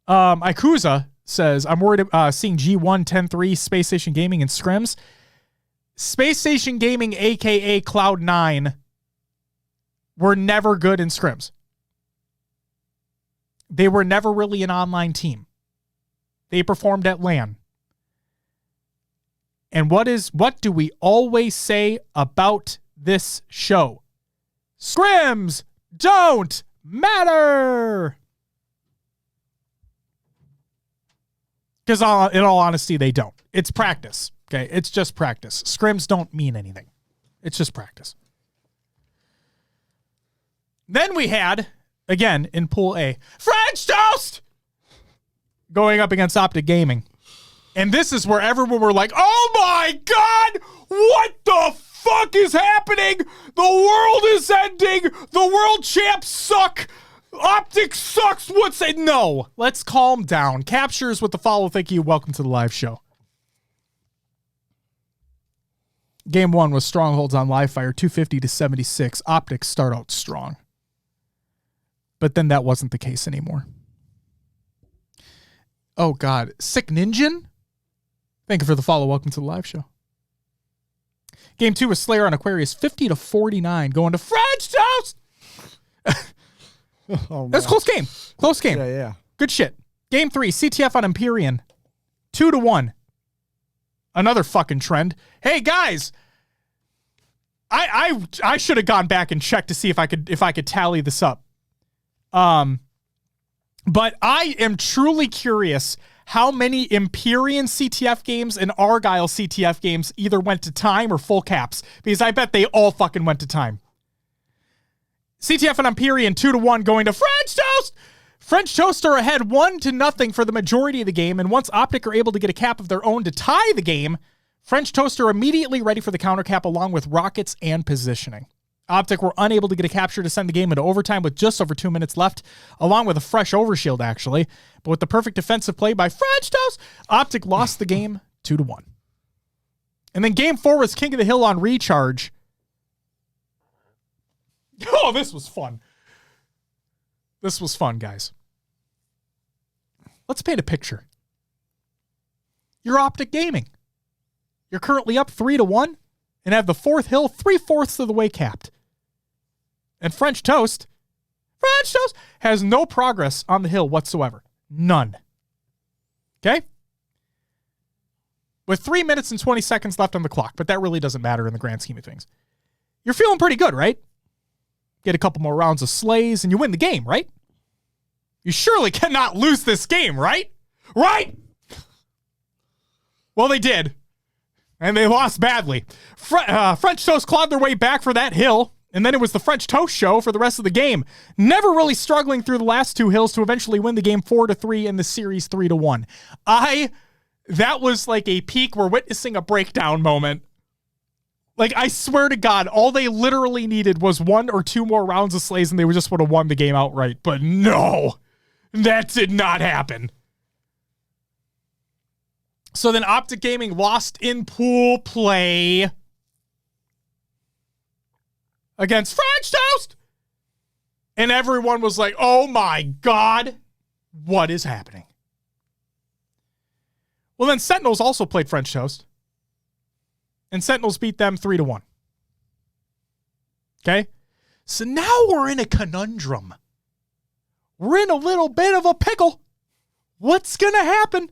Ikuza says, I'm worried about seeing G1 10-3 Space Station Gaming and Scrims. Space Station Gaming, a.k.a. Cloud9, were never good in Scrims. They were never really an online team. They performed at LAN. And what do we always say about this show? Scrims don't matter. Because in all honesty, they don't. It's practice. Okay, it's just practice. Scrims don't mean anything. It's just practice. Then we had, again, in Pool A, French Toast going up against Optic Gaming. And this is where everyone were like, oh my God, what the fuck is happening? The world is ending. The world champs suck. Optic sucks. What's it? No, let's calm down. Captures with the follow. Thank you. Welcome to the live show. Game 1 was Strongholds on Livefire, 250 to 76. Optics start out strong. But then that wasn't the case anymore. Oh, God. Sick Ninjan? Thank you for the follow. Welcome to the live show. Game 2 was Slayer on Aquarius, 50 to 49, going to French Toast! Oh, That's a close game. Close game. Yeah. Good shit. Game 3, CTF on Empyrean, 2 to 1. Another fucking trend. Hey, guys! I should have gone back and checked to see if I could tally this up. But I am truly curious how many Empyrean CTF games and Argyle CTF games either went to time or full caps, because I bet they all fucking went to time. CTF and Empyrean 2 to 1 going to French Toast. French Toast are ahead 1-0 for the majority of the game, and once Optic are able to get a cap of their own to tie the game, French Toast are immediately ready for the counter cap along with rockets and positioning. Optic were unable to get a capture to send the game into overtime with just over 2 minutes left, along with a fresh overshield, actually. But with the perfect defensive play by French Toast, Optic lost the game 2 to 1. And then game 4 was King of the Hill on Recharge. Oh, this was fun. This was fun, guys. Let's paint a picture. You're Optic Gaming. You're currently up 3 to 1 and have the fourth hill 3/4 of the way capped. And French Toast has no progress on the hill whatsoever. None. Okay? With 3 minutes and 20 seconds left on the clock, but that really doesn't matter in the grand scheme of things. You're feeling pretty good, right? Get a couple more rounds of slays and you win the game, right? You surely cannot lose this game, right? Right? Well, they did. And they lost badly. French Toast clawed their way back for that hill, and then it was the French Toast show for the rest of the game. Never really struggling through the last 2 hills to eventually win the game 4 to 3 and the series 3 to 1. That was like a peak. We're witnessing a breakdown moment. Like, I swear to God, all they literally needed was 1 or 2 more rounds of slays and they just would have won the game outright. But no, that did not happen. So then Optic Gaming lost in pool play against French Toast. And everyone was like, oh my God, what is happening? Well, then Sentinels also played French Toast. And Sentinels beat them 3 to 1. Okay? So now we're in a conundrum. We're in a little bit of a pickle. What's going to happen?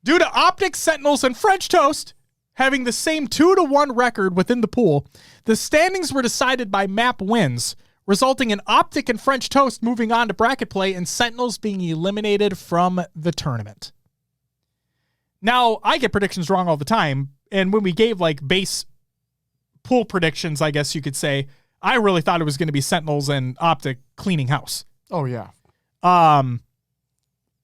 Due to Optic, Sentinels, and French Toast having the same 2 to 1 record within the pool, the standings were decided by map wins, resulting in Optic and French Toast moving on to bracket play and Sentinels being eliminated from the tournament. Now, I get predictions wrong all the time, and when we gave like base pool predictions, I guess you could say, I really thought it was going to be Sentinels and Optic cleaning house. Oh, yeah.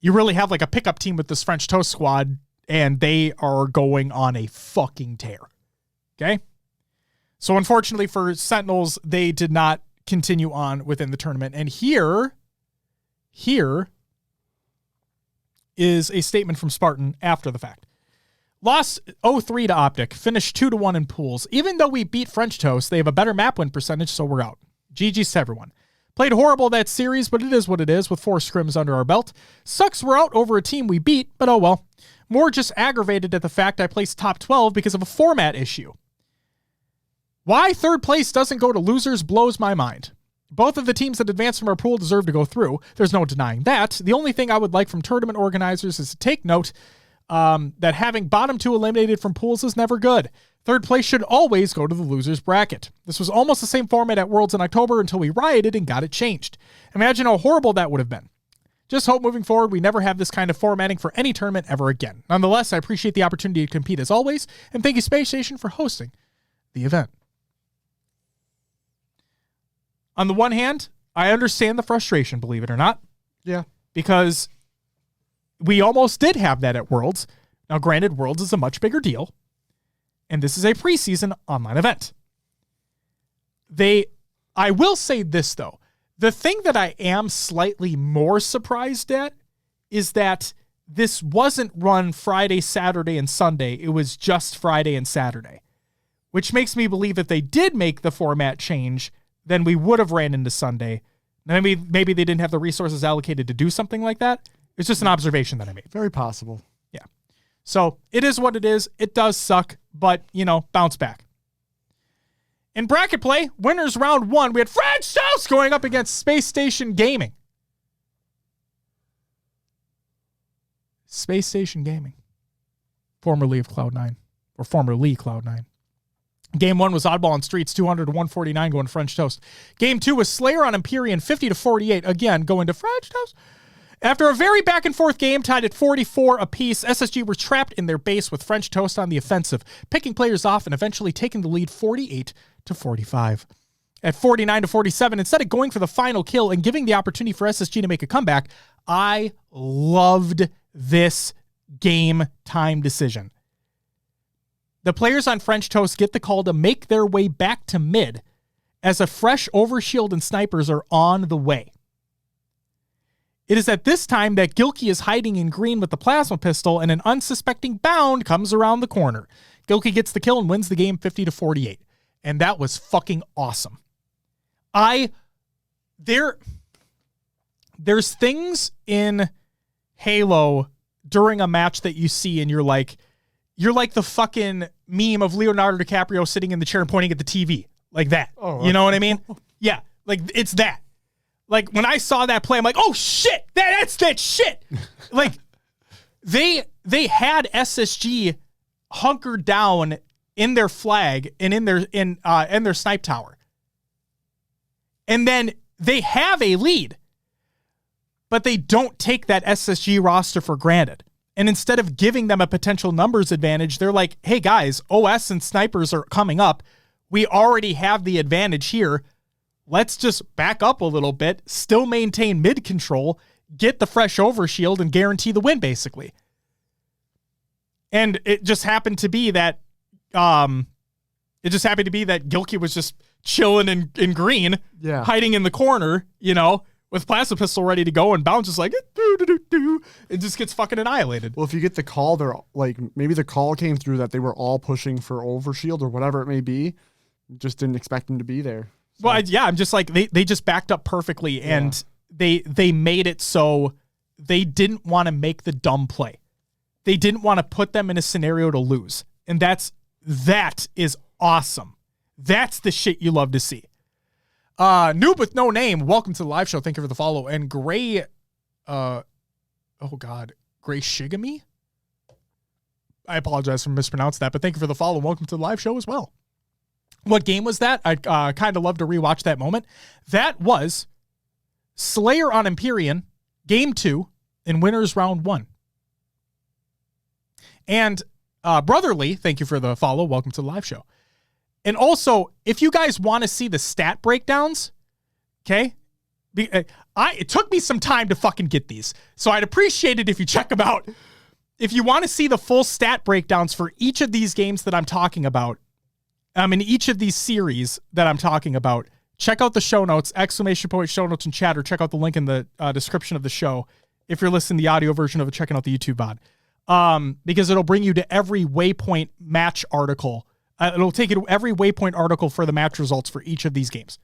You really have like a pickup team with this French Toast squad, and they are going on a fucking tear. Okay? So unfortunately for Sentinels, they did not continue on within the tournament. And here is a statement from Spartan after the fact. Lost 0-3 to Optic, finished 2-1 in pools. Even though we beat French Toast, they have a better map win percentage, so we're out. GG's to everyone. Played horrible that series, but it is what it is with 4 scrims under our belt. Sucks we're out over a team we beat, but oh well. More just aggravated at the fact I placed top 12 because of a format issue. Why third place doesn't go to losers blows my mind. Both of the teams that advanced from our pool deserve to go through. There's no denying that. The only thing I would like from tournament organizers is to take note that having bottom 2 eliminated from pools is never good. Third place should always go to the losers bracket. This was almost the same format at Worlds in October until we rioted and got it changed. Imagine how horrible that would have been. Just hope moving forward we never have this kind of formatting for any tournament ever again. Nonetheless, I appreciate the opportunity to compete as always, and thank you Space Station for hosting the event. On the one hand, I understand the frustration, believe it or not. Yeah. Because we almost did have that at Worlds. Now, granted, Worlds is a much bigger deal, and this is a preseason online event. I will say this, though. The thing that I am slightly more surprised at is that this wasn't run Friday, Saturday, and Sunday. It was just Friday and Saturday, which makes me believe if they did make the format change, then we would have ran into Sunday. Maybe they didn't have the resources allocated to do something like that. It's just an observation that I made. Very possible. Yeah. So it is what it is. It does suck, but, bounce back. In bracket play, winners round 1, we had French Toast going up against Space Station Gaming. Space Station Gaming. Formerly Cloud9. Game 1 was Oddball on Streets, 200 to 149 going to French Toast. Game 2 was Slayer on Empyrean, 50 to 48, again going to French Toast. After a very back-and-forth game tied at 44 apiece, SSG were trapped in their base with French Toast on the offensive, picking players off and eventually taking the lead 48 to 45. At 49 to 47, instead of going for the final kill and giving the opportunity for SSG to make a comeback, I loved this game time decision. The players on French Toast get the call to make their way back to mid as a fresh overshield and snipers are on the way. It is at this time that Gilkey is hiding in green with the plasma pistol and an unsuspecting Bound comes around the corner. Gilkey gets the kill and wins the game 50 to 48. And that was fucking awesome. There's things in Halo during a match that you see and you're like the fucking meme of Leonardo DiCaprio sitting in the chair and pointing at the TV like that. You know what I mean? Yeah, like it's that. Like when I saw that play, I'm like, oh shit, that's that shit. Like they had SSG hunkered down in their flag and in their snipe tower. And then they have a lead, but they don't take that SSG roster for granted. And instead of giving them a potential numbers advantage, they're like, hey guys, OS and snipers are coming up. We already have the advantage here. Let's just back up a little bit, still maintain mid control, get the fresh overshield, and guarantee the win, basically. And it just happened to be that Gilkey was just chilling in green, hiding in the corner, with plasma pistol ready to go, and Bounce just like, it just gets fucking annihilated. Well, if you get the call, they're like, maybe the call came through that they were all pushing for overshield or whatever it may be. Just didn't expect him to be there. So. Well, I'm just like, they just backed up perfectly, and they made it so they didn't want to make the dumb play. They didn't want to put them in a scenario to lose. And that is awesome. That's the shit you love to see. Noob with no name, welcome to the live show. Thank you for the follow. And Gray Shigami? I apologize for mispronouncing that, but thank you for the follow. Welcome to the live show as well. What game was that? I'd kind of love to rewatch that moment. That was Slayer on Empyrean, Game 2, in Winners Round 1. And Brotherly, thank you for the follow. Welcome to the live show. And also, if you guys want to see the stat breakdowns, okay, it took me some time to fucking get these. So I'd appreciate it if you check them out. If you want to see the full stat breakdowns for each of these games that I'm talking about, in each of these series that I'm talking about, check out the show notes, ! Show notes and chat, or check out the link in the description of the show if you're listening to the audio version of it, checking out the YouTube VOD. Because it'll bring you to every Waypoint match article. It'll take you to every Waypoint article for the match results for each of these games.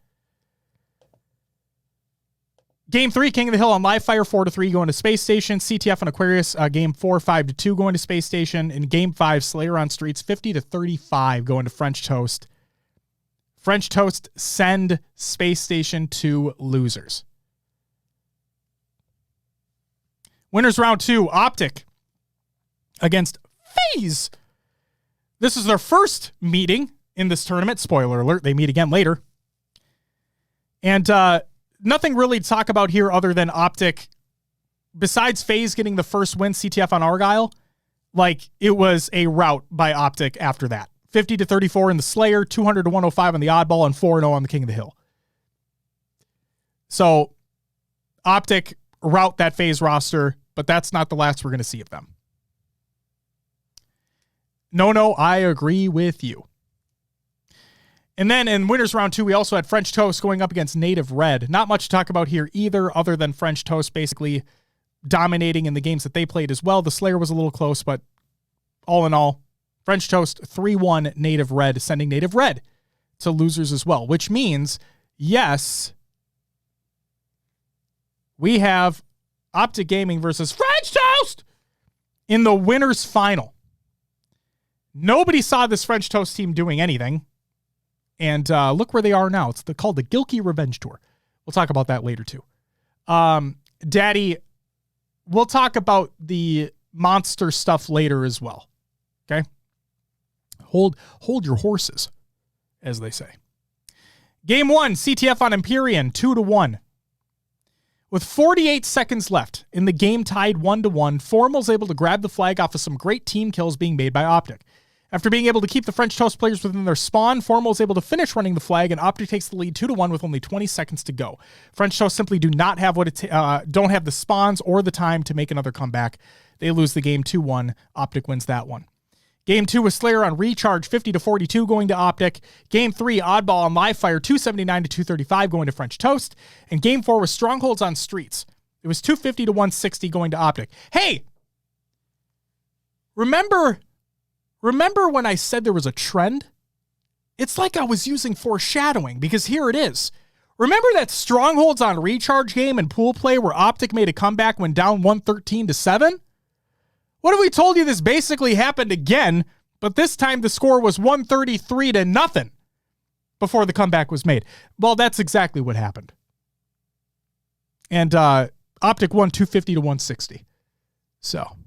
Game 3, King of the Hill on Live Fire, 4-3 going to Space Station. CTF on Aquarius, Game 4, 5-2 going to Space Station. And Game 5, Slayer on Streets, 50-35 going to French Toast. French Toast send Space Station to losers. Winners round 2, Optic against FaZe. This is their first meeting in this tournament. Spoiler alert, they meet again later. And nothing really to talk about here other than Optic. Besides FaZe getting the first win, CTF on Argyle, like it was a rout by Optic after that. 50-34 in the Slayer, 200-105 on the Oddball, and 4-0 on the King of the Hill. So Optic rout that FaZe roster, but that's not the last we're going to see of them. No, I agree with you. And then in winners round 2, we also had French Toast going up against Native Red. Not much to talk about here either, other than French Toast basically dominating in the games that they played as well. The Slayer was a little close, but all in all, French Toast 3-1 Native Red, sending Native Red to losers as well, which means, yes, we have Optic Gaming versus French Toast in the winners final. Nobody saw this French Toast team doing anything. And look where they are now. It's called the Gilkey Revenge Tour. We'll talk about that later, too. Daddy, we'll talk about the monster stuff later as well. Okay? Hold your horses, as they say. Game 1, CTF on Empyrean, 2-1. With 48 seconds left in the game tied 1-1, Formal's able to grab the flag off of some great team kills being made by Optic. After being able to keep the French Toast players within their spawn, Formal is able to finish running the flag, and Optic takes the lead 2-1 with only 20 seconds to go. French Toast simply do not have don't have the spawns or the time to make another comeback. They lose the game 2-1. Optic wins that one. Game 2 was Slayer on Recharge, 50-42 going to Optic. Game 3, Oddball on Live Fire, 279-235 going to French Toast. And Game 4 was Strongholds on Streets. It was 250-160 going to Optic. Hey, remember when I said there was a trend? It's like I was using foreshadowing, because here it is. Remember that Strongholds on Recharge game and pool play where Optic made a comeback when down 113-7? What if we told you this basically happened again, but this time the score was 133-0 before the comeback was made? Well, that's exactly what happened. And Optic won 250-160. So,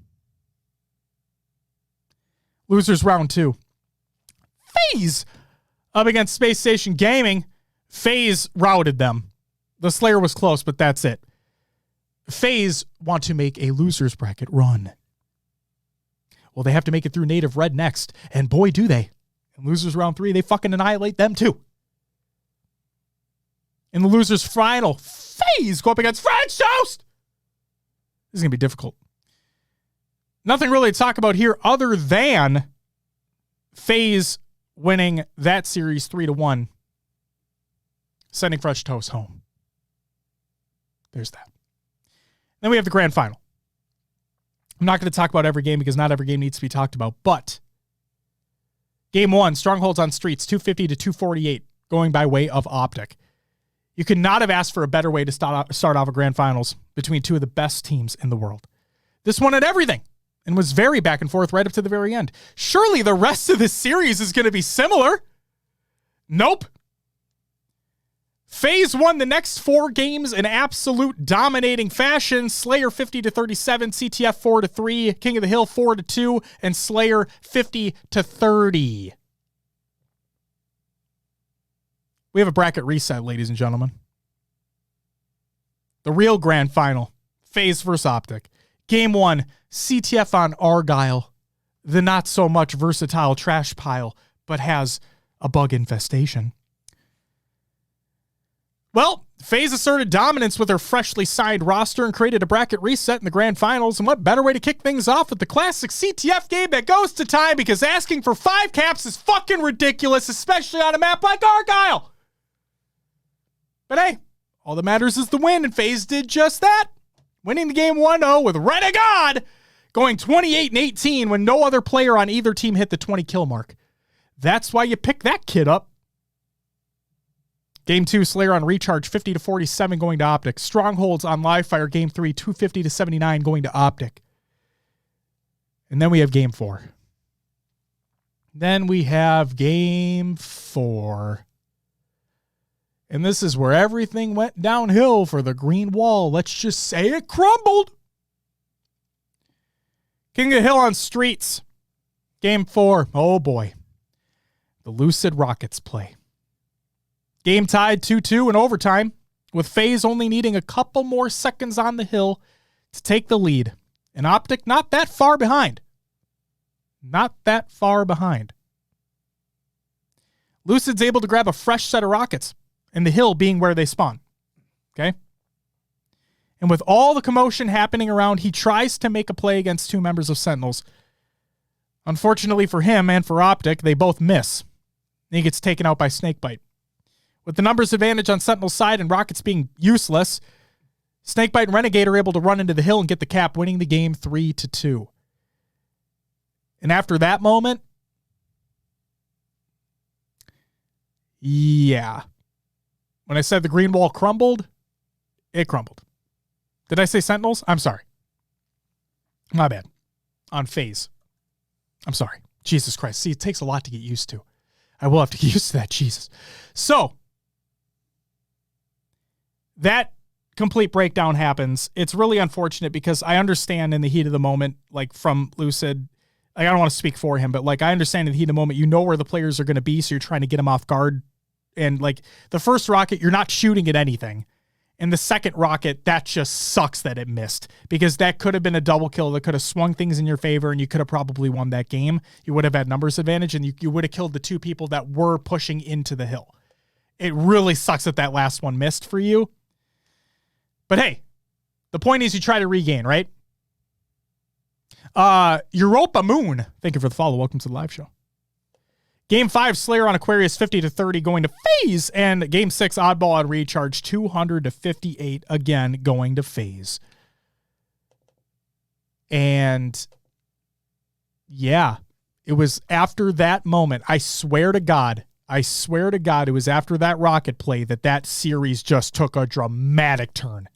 losers round 2. FaZe up against Space Station Gaming. FaZe routed them. The Slayer was close, but that's it. FaZe want to make a losers bracket run. Well, they have to make it through Native Red next. And boy, do they. In losers round 3, they fucking annihilate them too. In the losers final, FaZe go up against French Toast. This is going to be difficult. Nothing really to talk about here other than FaZe winning that series 3-1, sending French Toast home. There's that. Then we have the grand final. I'm not going to talk about every game because not every game needs to be talked about, but Game 1, Strongholds on Streets, 250-248, going by way of Optic. You could not have asked for a better way to start off a grand finals between two of the best teams in the world. This one had everything and was very back and forth right up to the very end. Surely the rest of this series is going to be similar. Nope. FaZe won the next 4 games in absolute dominating fashion. Slayer 50-37, CTF 4-3, King of the Hill 4-2, and Slayer 50-30. We have a bracket reset, ladies and gentlemen. The real grand final, FaZe versus Optic. Game 1, CTF on Argyle. the not so much versatile trash pile, but has a bug infestation. Well, FaZe asserted dominance with their freshly signed roster and created a bracket reset in the grand finals. And what better way to kick things off with the classic CTF game that goes to time, because asking for 5 caps is fucking ridiculous, especially on a map like Argyle. But hey, all that matters is the win, and FaZe did just that, winning the game 1-0 with Renegade going 28-18 when no other player on either team hit the 20 kill mark. That's why you pick that kid up. Game 2, Slayer on Recharge, 50-47 going to Optic. Strongholds on Livefire, Game 3, 250-79 going to Optic. And then we have Game 4. Then we have Game 4. And this is where everything went downhill for the Green Wall. Let's just say it crumbled. King of Hill on Streets. Game 4. Oh boy. The Lucid Rockets play. Game tied 2-2 in overtime, with FaZe only needing a couple more seconds on the hill to take the lead. And Optic not that far behind. Not that far behind. Lucid's able to grab a fresh set of rockets, and the hill being where they spawn. Okay? And with all the commotion happening around, he tries to make a play against 2 members of Sentinels. Unfortunately for him and for Optic, they both miss. And he gets taken out by Snakebite. With the numbers advantage on Sentinel's side and Rockets being useless, Snakebite and Renegade are able to run into the hill and get the cap, winning the game 3-2. And after that moment, yeah. When I said the green wall crumbled, it crumbled. Did I say Sentinels? I'm sorry. My bad. On FaZe. I'm sorry. Jesus Christ. See, it takes a lot to get used to. I will have to get used to that. Jesus. So, that complete breakdown happens. It's really unfortunate because I understand in the heat of the moment, like from Lucid, I don't want to speak for him, but like I understand in the heat of the moment, you know where the players are going to be, so you're trying to get them off guard. And like the first rocket, you're not shooting at anything. And the second rocket, that just sucks that it missed, because that could have been a double kill that could have swung things in your favor, and you could have probably won that game. You would have had numbers advantage, and you would have killed the 2 people that were pushing into the hill. It really sucks that last one missed for you. But hey, the point is you try to regain, right? Europa Moon, thank you for the follow. Welcome to the live show. Game 5, Slayer on Aquarius, 50-30 going to FaZe. And Game 6, Oddball on Recharge, 200-58 again going to FaZe. And yeah, it was after that moment. I swear to God, it was after that rocket play that series just took a dramatic turn.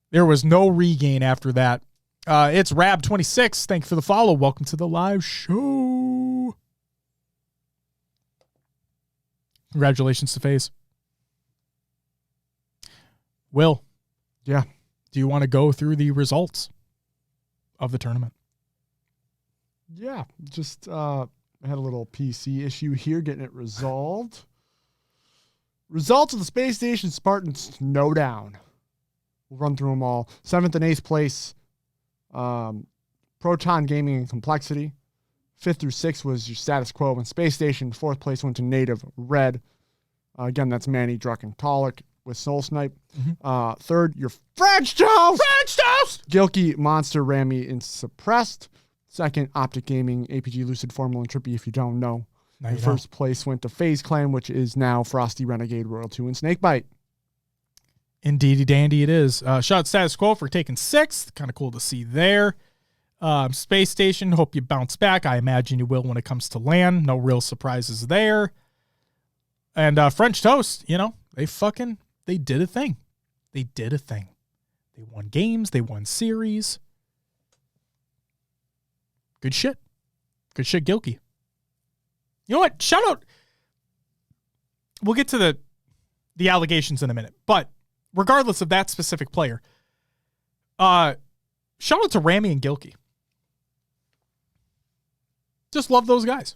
There was no regain after that. It's Rab26. Thank you for the follow. Welcome to the live show. Congratulations to FaZe. Will. Yeah. Do you want to go through the results of the tournament? Yeah. Just I had a little PC issue here, getting it resolved. Results of the Space Station Spartan Snowdown. We'll run through them all. 7th and 8th place, Proton Gaming and Complexity. 5th through 6th was your status quo. And Space Station, 4th place went to Native Red. Again, that's Manny, Druck, and Tolic with Soul Snipe. Mm-hmm. 3rd, your French Toast! French Toast! Gilkey, Monster, Rami, and Suppressed. 2nd, Optic Gaming, APG, Lucid, Formal, and Trippy, if you don't know. No, you first place went to FaZe Clan, which is now Frosty, Renegade, Royal 2, and Snakebite. Indeedy dandy it is. Shout out Status Quo for taking 6th. Kind of cool to see there. Space Station, hope you bounce back. I imagine you will when it comes to LAN. No real surprises there. And French Toast, you know, they did a thing. They did a thing. They won games. They won series. Good shit. Good shit, Gilkey. You know what? Shout out. We'll get to the allegations in a minute, but regardless of that specific player, shout out to Rami and Gilkey. Just love those guys.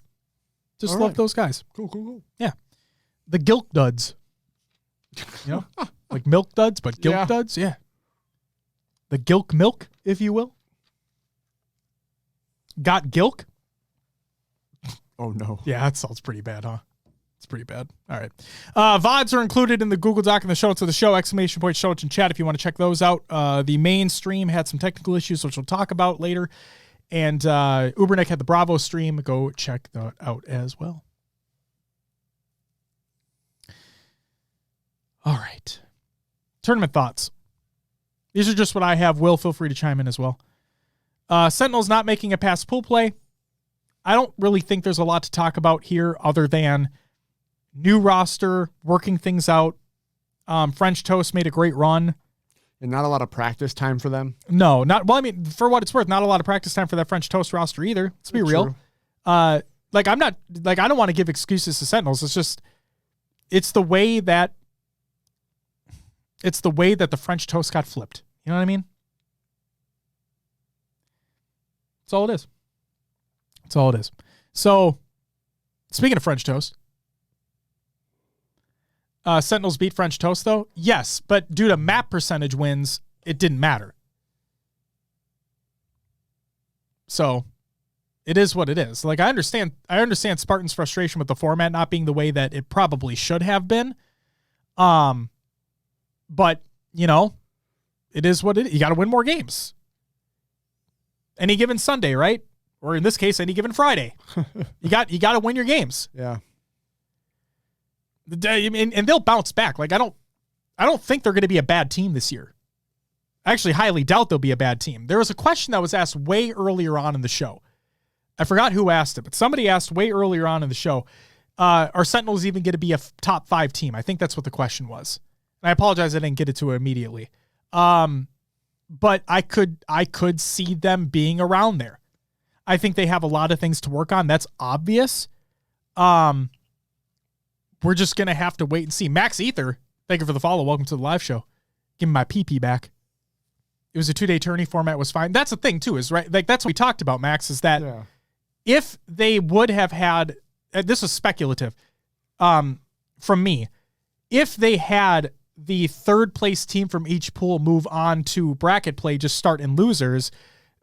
Just love those guys. Cool. Yeah. The Gilk Duds. You know? Like milk duds, but Gilk Duds? Yeah. The Gilk milk, if you will. got Gilk. Oh no. Yeah, that sounds pretty bad, huh? It's pretty bad. All right. VODs are included in the Google Doc in the show notes of the show, ! Show notes and chat if you want to check those out. The main stream had some technical issues, which we'll talk about later. And Ubernick had the Bravo stream. Go check that out as well. All right. Tournament thoughts. These are just what I have. Will, feel free to chime in as well. Sentinels not making it past pool play. I don't really think there's a lot to talk about here other than new roster, working things out. French Toast made a great run. And not a lot of practice time for them. No, not well. I mean, for what it's worth, not a lot of practice time for that French Toast roster either. Let's be real. I don't want to give excuses to Sentinels. It's just, it's the way that the French Toast got flipped. You know what I mean? That's all it is. That's all it is. So, speaking of French Toast, Sentinels beat French Toast, though? Yes, but due to map percentage wins, it didn't matter. So, it is what it is. Like, I understand Spartan's frustration with the format not being the way that it probably should have been. But, you know, it is what it is. You got to win more games. Any given Sunday, right? Or in this case, any given Friday. You got to win your games. Yeah. And they'll bounce back. Like, I don't think they're going to be a bad team this year. I actually highly doubt they'll be a bad team. There was a question that was asked way earlier on in the show. I forgot who asked it, but somebody asked way earlier on in the show, are Sentinels even going to be a top 5 team? I think that's what the question was. And I apologize I didn't get it to it immediately. But I could see them being around there. I think they have a lot of things to work on. That's obvious. We're just going to have to wait and see. Max Ether, thank you for the follow. Welcome to the live show. Give me my PP back. It was a 2-day tourney format, was fine. That's the thing too, is right. Like, that's what we talked about, Max, is that if they would have had, this was speculative from me, if they had the third place team from each pool move on to bracket play, just start in losers,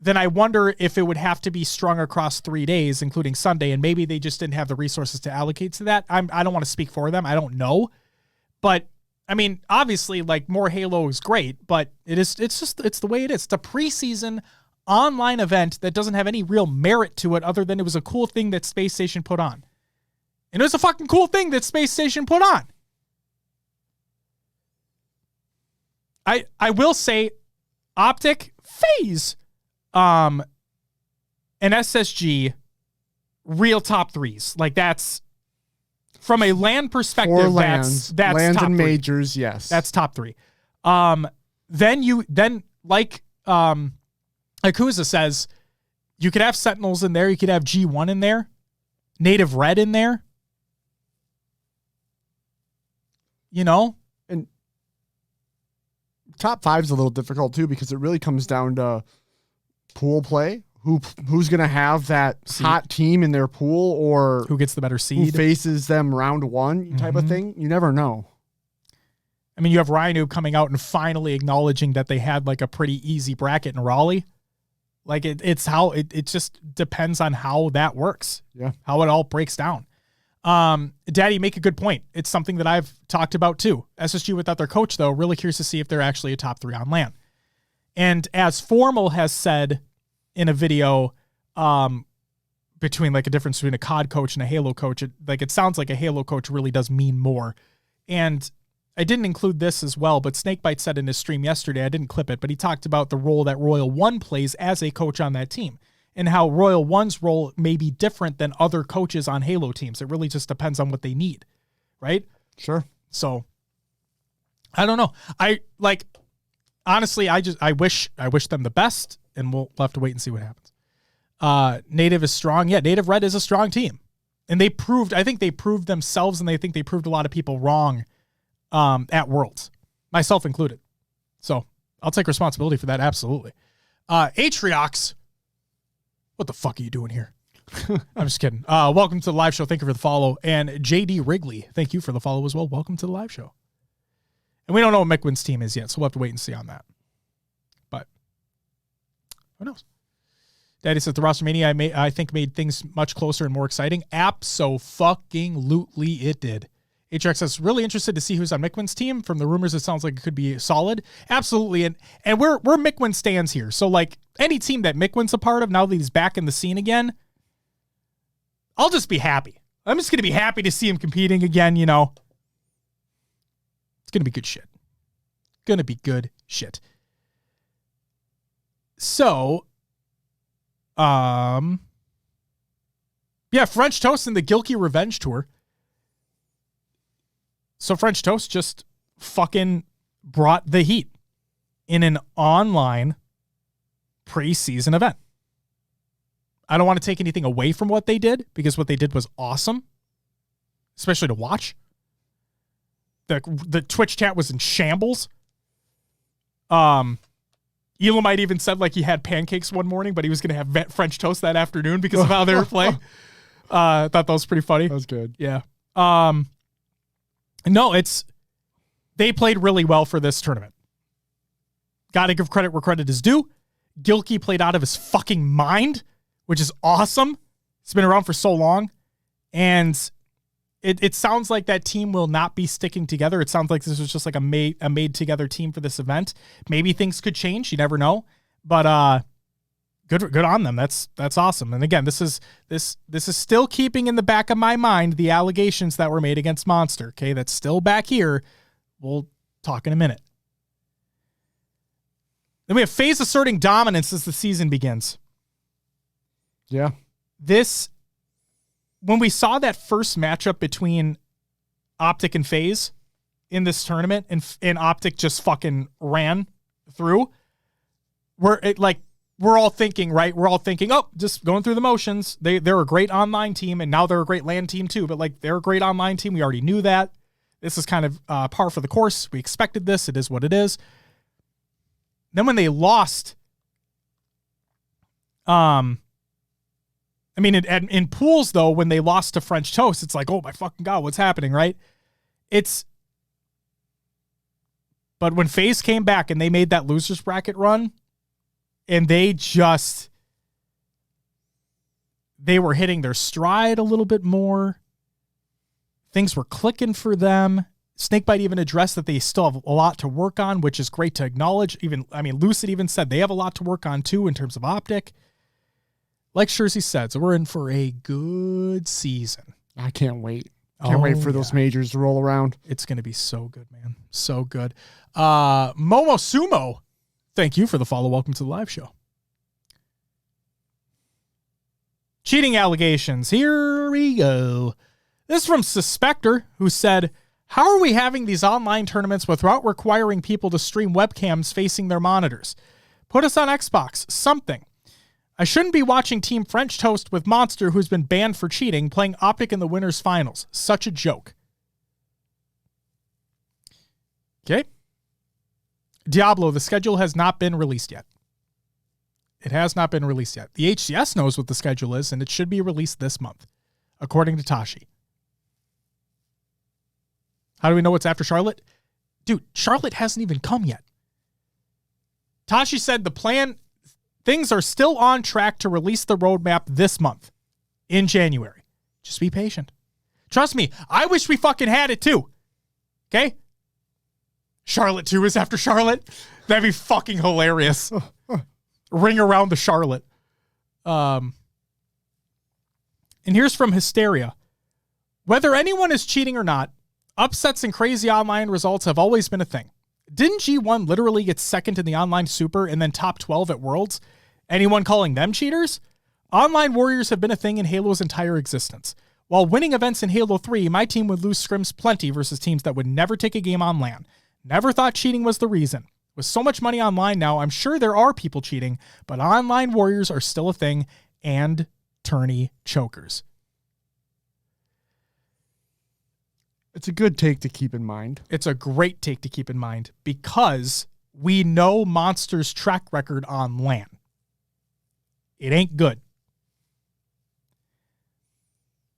then I wonder if it would have to be strung across 3 days, including Sunday, and maybe they just didn't have the resources to allocate to that. I don't want to speak for them. I don't know. But, I mean, obviously, like, more Halo is great, but it's the way it is. It's a preseason online event that doesn't have any real merit to it other than it was a cool thing that Space Station put on. And it was a fucking cool thing that Space Station put on. I will say, Optic, FaZe, and SSG, real top 3s. Like, that's from a LAN perspective. For LANs, that's LANs top and 3. majors, yes. That's top 3. Then like Akuza says, you could have Sentinels in there. You could have G1 in there, Native Red in there. You know, and top 5's a little difficult too because it really comes down to pool play. Who's going to have that hot team in their pool, or who gets the better seed, who faces them round 1 type of thing. You never know. I mean, you have Rhino coming out and finally acknowledging that they had like a pretty easy bracket in Raleigh. Like it just depends on how that works. Yeah. How it all breaks down. Daddy, you make a good point. It's something that I've talked about too. SSG without their coach, though, really curious to see if they're actually a top 3 on LAN. And as Formal has said in a video, between like a difference between a COD coach and a Halo coach, it sounds like a Halo coach really does mean more. And I didn't include this as well, but Snakebite said in his stream yesterday, I didn't clip it, but he talked about the role that Royal One plays as a coach on that team and how Royal One's role may be different than other coaches on Halo teams. It really just depends on what they need, right? Sure. So I don't know. Honestly, I wish them the best, and we'll have to wait and see what happens. Native is strong. Yeah, Native Red is a strong team. And I think they proved themselves, and they think they proved a lot of people wrong at Worlds, myself included. So I'll take responsibility for that, absolutely. Atriox, what the fuck are you doing here? I'm just kidding. Welcome to the live show. Thank you for the follow. And JD Wrigley, thank you for the follow as well. Welcome to the live show. And we don't know what McWin's team is yet, so we'll have to wait and see on that. But who knows? Daddy says the roster mania I think made things much closer and more exciting. Abso-fucking-lutely it did. HRX says, really interested to see who's on Mickwin's team. From the rumors, it sounds like it could be solid. Absolutely. And we're Mickwin stands here. So, like, any team that Mickwin's a part of, now that he's back in the scene again, I'll just be happy. I'm just going to be happy to see him competing again, you know. It's going to be good shit. Going to be good shit. So, yeah, French Toast and the Gilkey Revenge Tour. So French Toast just fucking brought the heat in an online preseason event. I don't want to take anything away from what they did because what they did was awesome, especially to watch. The Twitch chat was in shambles. Elamite even said like he had pancakes one morning, but he was going to have French Toast that afternoon because of how they were playing. I thought that was pretty funny. That was good. Yeah. No, they played really well for this tournament. Got to give credit where credit is due. Gilkey played out of his fucking mind, which is awesome. It's been around for so long. And it sounds like that team will not be sticking together. It sounds like this was just like a made together team for this event. Maybe things could change. You never know. But good on them. That's awesome. And again, this is still keeping in the back of my mind the allegations that were made against Monster. Okay, that's still back here. We'll talk in a minute. Then we have FaZe asserting dominance as the season begins. Yeah. When we saw that first matchup between Optic and FaZe in this tournament, and Optic just fucking ran through, we're all thinking, right? We're all thinking, oh, just going through the motions. They're a great online team, and now they're a great LAN team too. But like, they're a great online team. We already knew that. This is kind of par for the course. We expected this. It is what it is. Then when they lost, in pools though, when they lost to French Toast, it's like, oh my fucking God, what's happening, right? But when FaZe came back and they made that losers bracket run, and they were hitting their stride a little bit more. Things were clicking for them. Snakebite even addressed that they still have a lot to work on, which is great to acknowledge. Lucid even said they have a lot to work on too in terms of Optic. Like Shersey said, so we're in for a good season. I can't wait. Can't wait for those majors to roll around. It's going to be so good, man. So good. Momo Sumo, thank you for the follow. Welcome to the live show. Cheating allegations. Here we go. This is from Suspector, who said, how are we having these online tournaments without requiring people to stream webcams facing their monitors? Put us on Xbox. Something. I shouldn't be watching Team French Toast with Monster, who's been banned for cheating, playing Optic in the winners finals. Such a joke. Okay. Diablo, the schedule has not been released yet. It has not been released yet. The HCS knows what the schedule is, and it should be released this month, according to Tashi. How do we know what's after Charlotte? Dude, Charlotte hasn't even come yet. Tashi said the plan, things are still on track to release the roadmap this month in January. Just be patient. Trust me, I wish we fucking had it too. Okay? Charlotte 2 is after Charlotte. That'd be fucking hilarious. Ring around the Charlotte. And here's from Hysteria. Whether anyone is cheating or not, upsets and crazy online results have always been a thing. Didn't G1 literally get second in the online super and then top 12 at Worlds? Anyone calling them cheaters? Online warriors have been a thing in Halo's entire existence. While winning events in Halo 3, my team would lose scrims plenty versus teams that would never take a game on LAN. Never thought cheating was the reason. With so much money online now, I'm sure there are people cheating, but online warriors are still a thing, and tourney chokers. It's a good take to keep in mind. It's a great take to keep in mind because we know Monster's track record on LAN. It ain't good.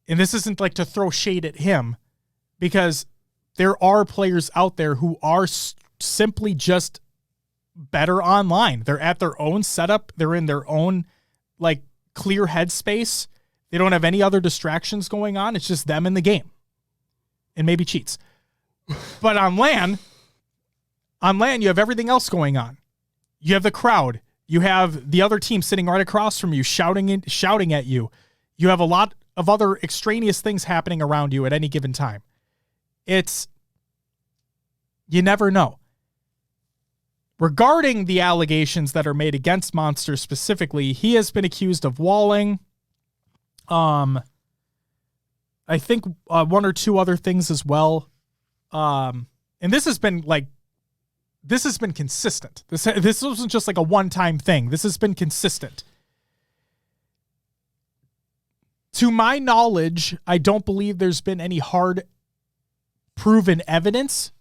And this isn't like to throw shade at him because there are players out there who are simply just better online. They're at their own setup. They're in their own like clear headspace. They don't have any other distractions going on. It's just them in the game. And maybe cheats. But on LAN, you have everything else going on. You have the crowd. You have the other team sitting right across from you, shouting at you. You have a lot of other extraneous things happening around you at any given time. You never know. Regarding the allegations that are made against Monster specifically, he has been accused of walling. I think one or two other things as well. And this has been consistent. This wasn't just like a one-time thing. This has been consistent. To my knowledge, I don't believe there's been any hard proven evidence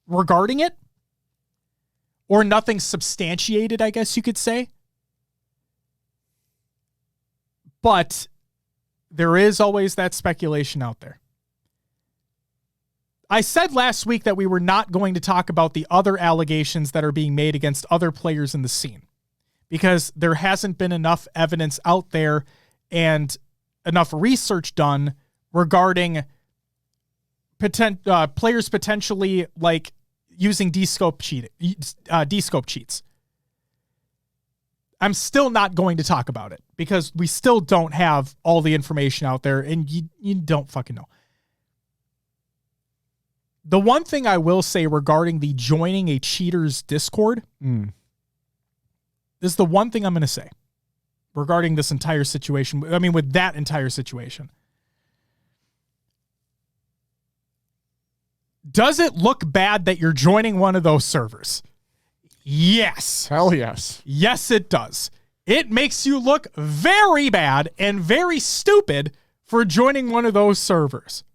regarding it, or nothing substantiated, I guess you could say. But there is always that speculation out there. I said last week that we were not going to talk about the other allegations that are being made against other players in the scene because there hasn't been enough evidence out there and enough research done regarding players potentially like using descope cheats. I'm still not going to talk about it because we still don't have all the information out there and you don't fucking know. The one thing I will say regarding the joining a cheater's Discord, this is the one thing I'm going to say regarding this entire situation. I mean, with that entire situation. Does it look bad that you're joining one of those servers? Yes. Hell yes. Yes, it does. It makes you look very bad and very stupid for joining one of those servers.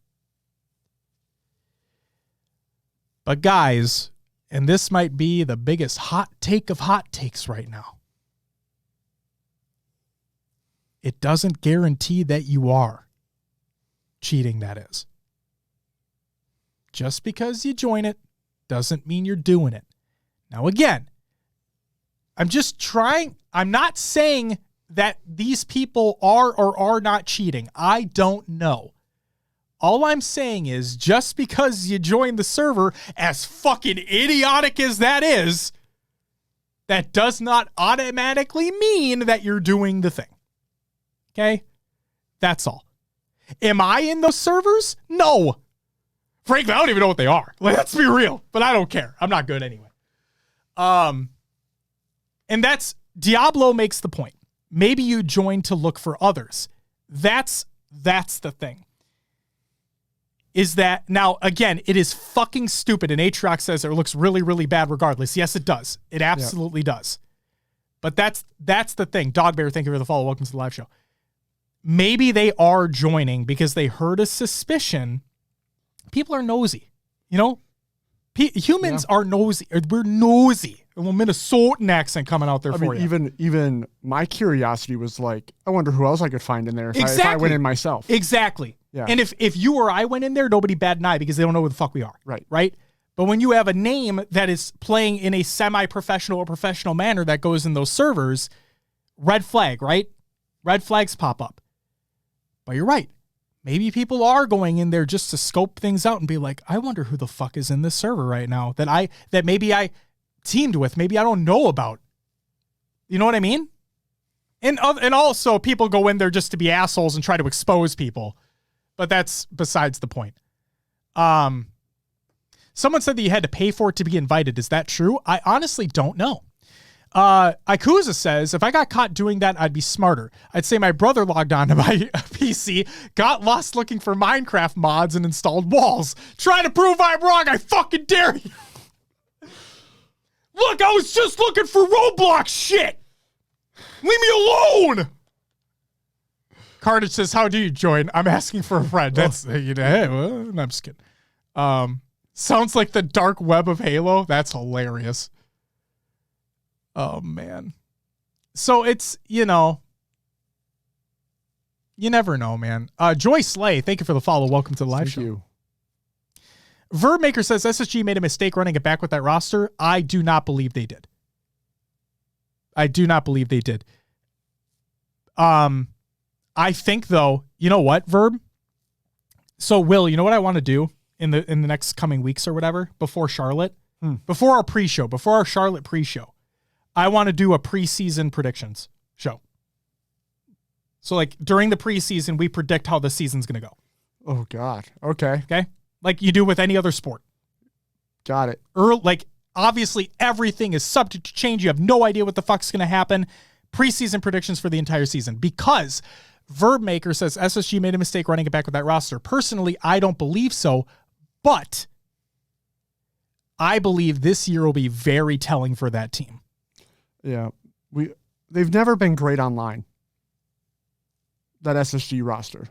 But guys, and this might be the biggest hot take of hot takes right now, it doesn't guarantee that you are cheating, that is. Just because you join it doesn't mean you're doing it. Now, again, I'm not saying that these people are or are not cheating. I don't know. All I'm saying is just because you join the server, as fucking idiotic as that is, that does not automatically mean that you're doing the thing. Okay? That's all. Am I in those servers? No. Frankly, I don't even know what they are. Let's be real. But I don't care. I'm not good anyway. And that's, Diablo makes the point. Maybe you join to look for others. That's the thing. Is that, now, again, it is fucking stupid, and Aatrox says it looks really, really bad regardless. Yes, it does. It absolutely does. But that's the thing. Dogbear, thank you for the follow. Welcome to the live show. Maybe they are joining because they heard a suspicion. People are nosy. You know? Humans are nosy. We're nosy. A little Minnesotan accent coming out there for you. Even my curiosity was like, I wonder who else I could find in there if I went in myself. Exactly. Yeah. And if you or I went in there, nobody bat an eye because they don't know who the fuck we are. Right? But when you have a name that is playing in a semi-professional or professional manner that goes in those servers, red flag, right? Red flags pop up. But you're right. Maybe people are going in there just to scope things out and be like, I wonder who the fuck is in this server right now that maybe I teamed with, maybe I don't know about. You know what I mean? And also people go in there just to be assholes and try to expose people. But that's besides the point. Someone said that you had to pay for it to be invited. Is that true? I honestly don't know. Ikuza says, if I got caught doing that, I'd be smarter. I'd say my brother logged on to my PC, got lost looking for Minecraft mods, and installed walls. Try to prove I'm wrong. I fucking dare you. Look, I was just looking for Roblox shit. Leave me alone. Carnage says, how do you join? I'm asking for a friend. That's, hey, well, no, I'm just kidding. Sounds like the dark web of Halo. That's hilarious. Oh, man. So it's, you never know, man. Joy Slay, thank you for the follow. Welcome to the live show. Thank you. Verbmaker says SSG made a mistake running it back with that roster. I do not believe they did. I think though, you know what, Verb? So Will, you know what I want to do in the next coming weeks or whatever before Charlotte? Before our pre-show, before our Charlotte pre-show, I want to do a preseason predictions show. So like during the preseason, we predict how the season's going to go. Oh God. Okay. Okay? Like you do with any other sport. Got it. Like obviously everything is subject to change. You have no idea what the fuck's going to happen. Preseason predictions for the entire season, because Verb Maker says SSG made a mistake running it back with that roster. Personally, I don't believe so, but I believe this year will be very telling for that team. Yeah. They've never been great online. That SSG roster.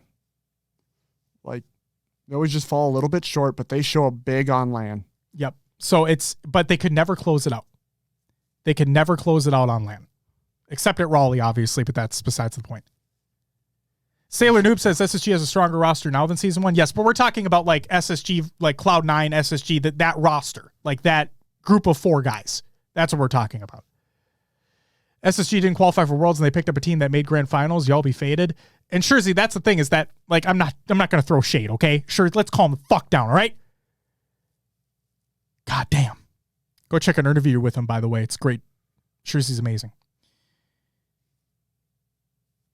Like, they always just fall a little bit short, but they show up big on LAN. Yep. So but they could never close it out. They could never close it out on LAN. Except at Raleigh, obviously, but that's besides the point. Sailor Noob says SSG has a stronger roster now than Season 1. Yes, but we're talking about like SSG, like Cloud9, SSG, that roster, like that group of 4 guys. That's what we're talking about. SSG didn't qualify for Worlds and they picked up a team that made Grand Finals. Y'all be faded. And Shurzy, that's the thing, is that like I'm not going to throw shade, okay? Sure, let's calm the fuck down, all right? God damn. Go check an interview with him, by the way. It's great. Shurzy's amazing.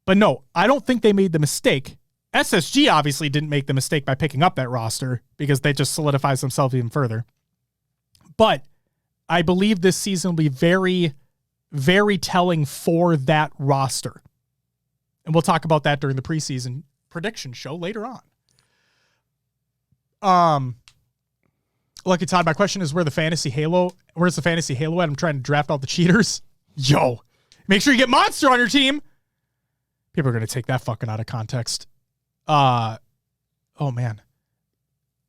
But no, I don't think they made the mistake. SSG obviously didn't make the mistake by picking up that roster because they just solidifies themselves even further. But I believe this season will be very, very telling for that roster. And we'll talk about that during the preseason prediction show later on. Lucky Todd, my question is where's the fantasy Halo at? I'm trying to draft all the cheaters. Yo, make sure you get Monster on your team. People are going to take that fucking out of context. Oh man.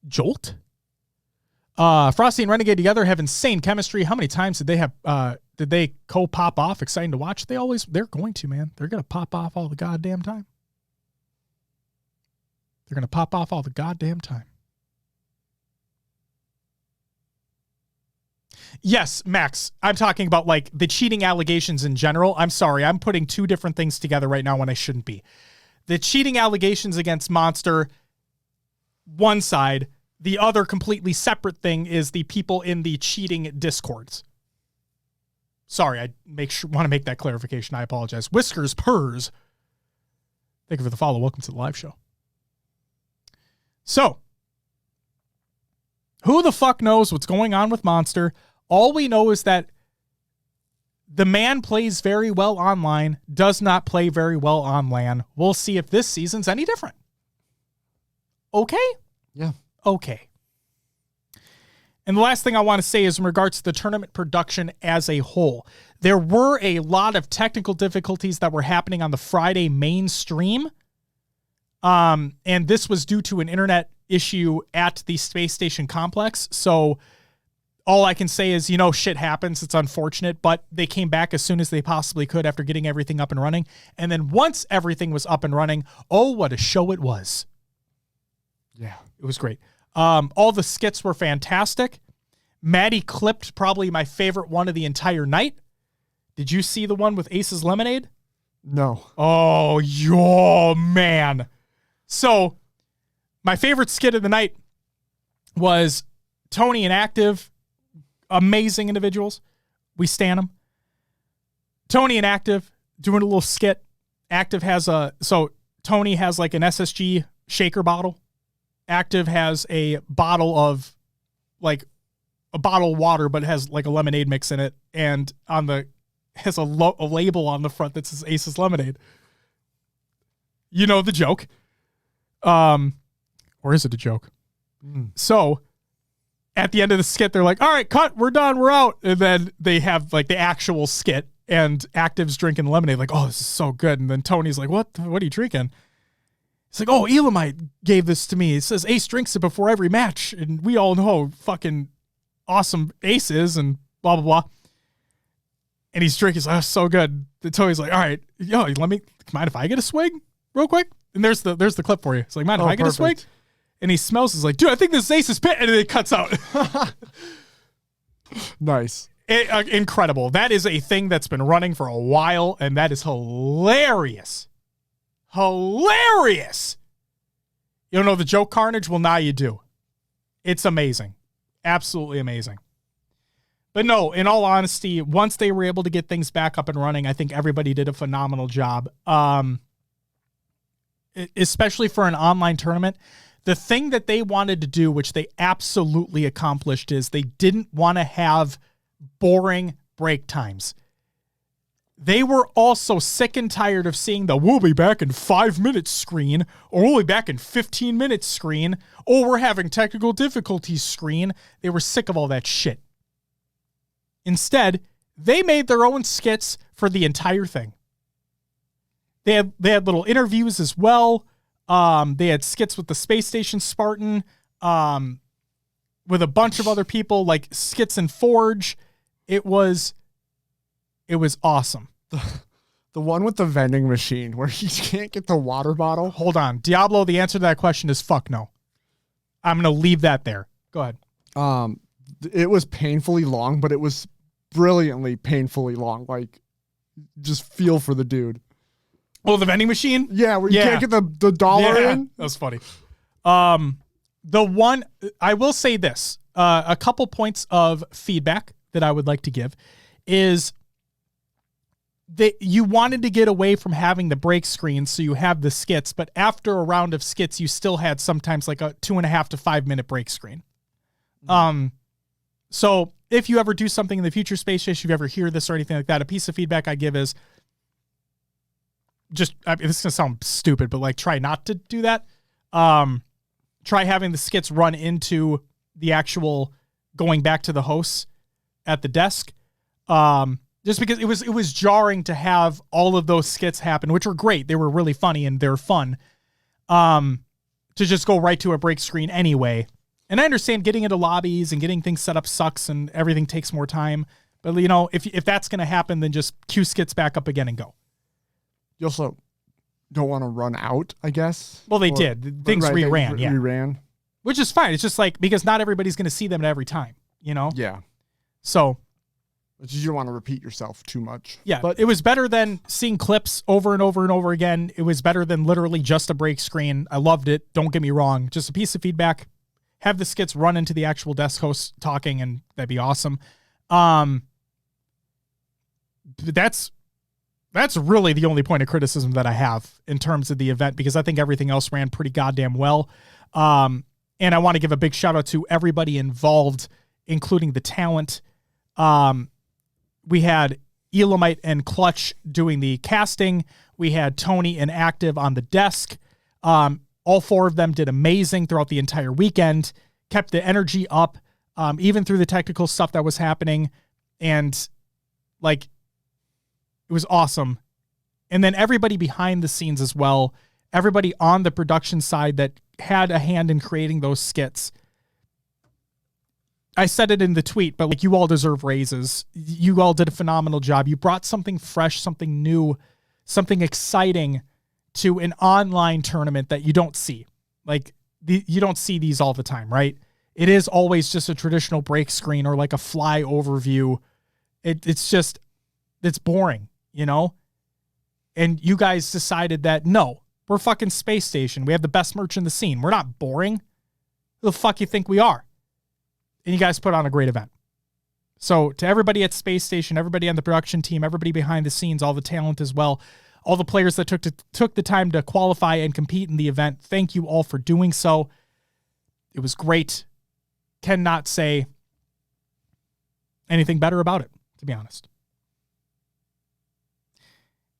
Jolt? Frosty and Renegade together have insane chemistry. How many times did they pop off? Exciting to watch. They're going to, man. They're going to pop off all the goddamn time. They're going to pop off all the goddamn time. Yes, Max, I'm talking about like the cheating allegations in general. I'm sorry, I'm putting 2 different things together right now when I shouldn't be. The cheating allegations against Monster, one side. The other completely separate thing is the people in the cheating discords. Sorry, I want to make that clarification. I apologize. Whiskers Purrs. Thank you for the follow. Welcome to the live show. So, who the fuck knows what's going on with Monster? All we know is that the man plays very well online, does not play very well on LAN. We'll see if this season's any different. Okay? Yeah. Okay. And the last thing I want to say is in regards to the tournament production as a whole. There were a lot of technical difficulties that were happening on the Friday main stream. And this was due to an internet issue at the space station complex. So all I can say is, shit happens. It's unfortunate, but they came back as soon as they possibly could after getting everything up and running. And then once everything was up and running, oh, what a show it was. Yeah, it was great. All the skits were fantastic. Maddie clipped probably my favorite one of the entire night. Did you see the one with Ace's Lemonade? No. Oh, man. So my favorite skit of the night was Tony and Active. Amazing individuals. We stan them. Tony and Active doing a little skit. Active has Tony has like an SSG shaker bottle. Active has a bottle of water, but it has like a lemonade mix in it. And has a label on the front that says Ace's Lemonade. You know the joke. Or is it a joke? So at the end of the skit, they're like, all right, cut, we're done, we're out. And then they have like the actual skit and Active's drinking lemonade, like, oh, this is so good. And then Tony's like, what are you drinking? It's like, oh, Elamite gave this to me. It says Ace drinks it before every match. And we all know fucking awesome Ace is and blah, blah, blah. And he's drinking. He's like, oh, so good. And Tony's like, all right, yo, mind if I get a swig real quick? And there's the clip for you. It's like, mind if I get a swig? And he smells. He's like, dude, I think this is Ace's pit. And then it cuts out. Nice. Incredible. That is a thing that's been running for a while. And that is hilarious. hilarious. You don't know the joke Carnage? Well, now you do. It's amazing. Absolutely amazing. But no, in all honesty, once they were able to get things back up and running, I think everybody did a phenomenal job. Especially for an online tournament. The thing that they wanted to do, which they absolutely accomplished, is they didn't want to have boring break times. They were also sick and tired of seeing the "we'll be back in 5 minutes" screen, or "we'll be back in 15 minutes" screen, or "we're having technical difficulties" screen. They were sick of all that shit. Instead, they made their own skits for the entire thing. They had little interviews as well. They had skits with the Space Station Spartan, with a bunch of other people, like skits in Forge. It was awesome. The one with the vending machine where you can't get the water bottle. Hold on. Diablo, the answer to that question is fuck no. I'm going to leave that there. Go ahead. It was painfully long, but it was brilliantly painfully long. Like, just feel for the dude. Oh, the vending machine? Yeah, where you can't get the dollar in. That was funny. The one, I will say this, a couple points of feedback that I would like to give is that you wanted to get away from having the break screen, so you have the skits, but after a round of skits, you still had sometimes like a 2.5 to 5 minute break screen. So if you ever do something in the future, Space Station, if you ever hear this or anything like that, a piece of feedback I give is just, I mean, this is going to sound stupid, but like try not to do that. Try having the skits run into the actual going back to the hosts at the desk. Just because it was jarring to have all of those skits happen, which were great. They were really funny and they're fun. To just go right to a break screen anyway. And I understand getting into lobbies and getting things set up sucks and everything takes more time. But you know, if that's going to happen, then just cue skits back up again and go. You also don't want to run out, I guess. Well, they did. Things reran, yeah. Reran. Which is fine. It's just like, because not everybody's going to see them at every time, you know? Yeah. So. But you don't want to repeat yourself too much. Yeah, but it was better than seeing clips over and over and over again. It was better than literally just a break screen. I loved it. Don't get me wrong. Just a piece of feedback. Have the skits run into the actual desk host talking, and that'd be awesome. That's really the only point of criticism that I have in terms of the event, because I think everything else ran pretty goddamn well. And I want to give a big shout out to everybody involved, including the talent. We had Elamite and Clutch doing the casting. We had Tony and Active on the desk. All four of them did amazing throughout the entire weekend, kept the energy up, even through the technical stuff that was happening. And like, it was awesome. And then everybody behind the scenes as well, everybody on the production side that had a hand in creating those skits. I said it in the tweet, but like, you all deserve raises. You all did a phenomenal job. You brought something fresh, something new, something exciting to an online tournament that you don't see. Like, you don't see these all the time, right? It is always just a traditional break screen or like a fly overview. It's boring, you know? And you guys decided that, no, we're fucking Space Station. We have the best merch in the scene. We're not boring. Who the fuck you think we are? And you guys put on a great event. So to everybody at Space Station, everybody on the production team, everybody behind the scenes, all the talent as well, all the players that took the time to qualify and compete in the event, thank you all for doing so. It was great. Cannot say anything better about it, to be honest.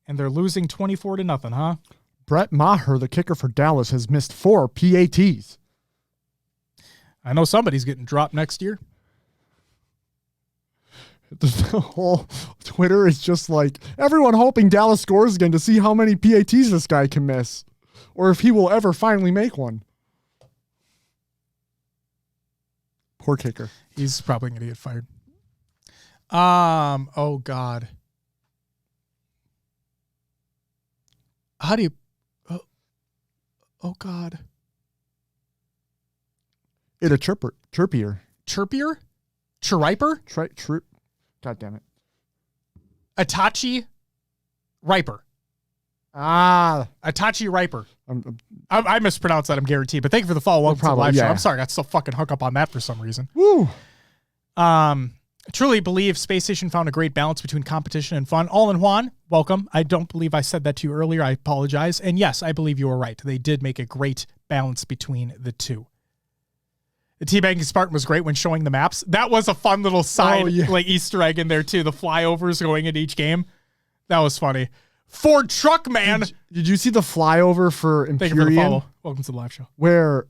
And they're losing 24-0, huh? Brett Maher, the kicker for Dallas, has missed 4 PATs. I know somebody's getting dropped next year. The whole Twitter is just like, everyone hoping Dallas scores again to see how many PATs this guy can miss, or if he will ever finally make one. Poor kicker. He's probably going to get fired. Oh God. How do you? Oh God. It a chirpier. Chirpier? Chiriper? God damn it. Itachi Riper. Itachi Riper. I'm I mispronounced that, I'm guaranteed. But thank you for the follow. Welcome to the live show. yeah. I'm sorry, I got so fucking hung up on that for some reason. woo. Truly believe Space Station found a great balance between competition and fun. All in Juan, welcome. I don't believe I said that to you earlier. I apologize. And yes, I believe you were right. They did make a great balance between the two. The teabagging Spartan was great when showing the maps. That was a fun little side like Easter egg in there too. The flyovers going into each game. That was funny. Ford Truck Man. Did you see the flyover for Thank you for the Empyrean? follow. Welcome to the live show. Where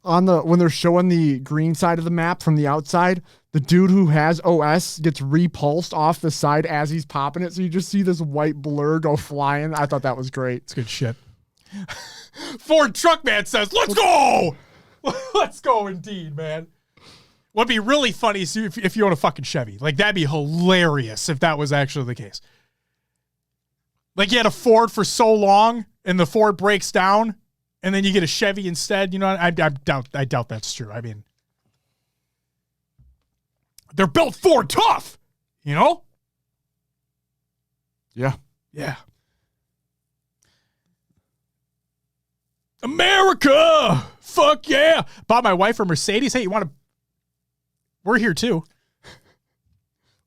when they're showing the green side of the map from the outside, the dude who has OS gets repulsed off the side as he's popping it. So you just see this white blur go flying. I thought that was great. It's good shit. Ford Truckman says, let's go! Let's go indeed, man. What'd be really funny is if you own a fucking Chevy. Like, that'd be hilarious if that was actually the case. Like, you had a Ford for so long, and the Ford breaks down, and then you get a Chevy instead. You know, I doubt that's true. I mean, they're built Ford tough, you know? Yeah. Yeah. America! Fuck yeah! Bought my wife a Mercedes. Hey, you want to... We're here too.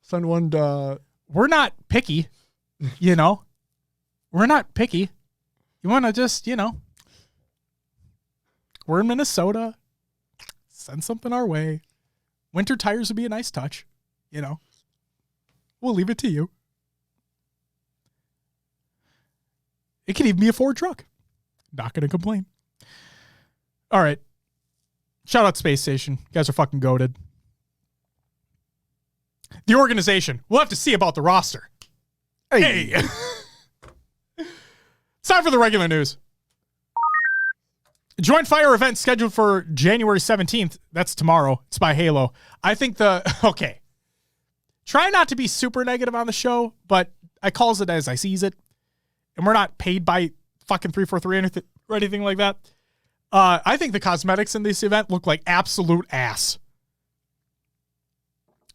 Send one to... We're not picky, you know? We're not picky. You want to just, you know... We're in Minnesota. Send something our way. Winter tires would be a nice touch, you know? We'll leave it to you. It could even be a Ford truck. Not going to complain. All right. Shout out Space Station. You guys are fucking goated. The organization. We'll have to see about the roster. Hey. It's time for the regular news. Joint Fire event scheduled for January 17th. That's tomorrow. It's by Halo. I think okay. Try not to be super negative on the show, but I calls it as I sees it. And we're not paid by fucking 343 or anything like that. I think the cosmetics in this event look like absolute ass.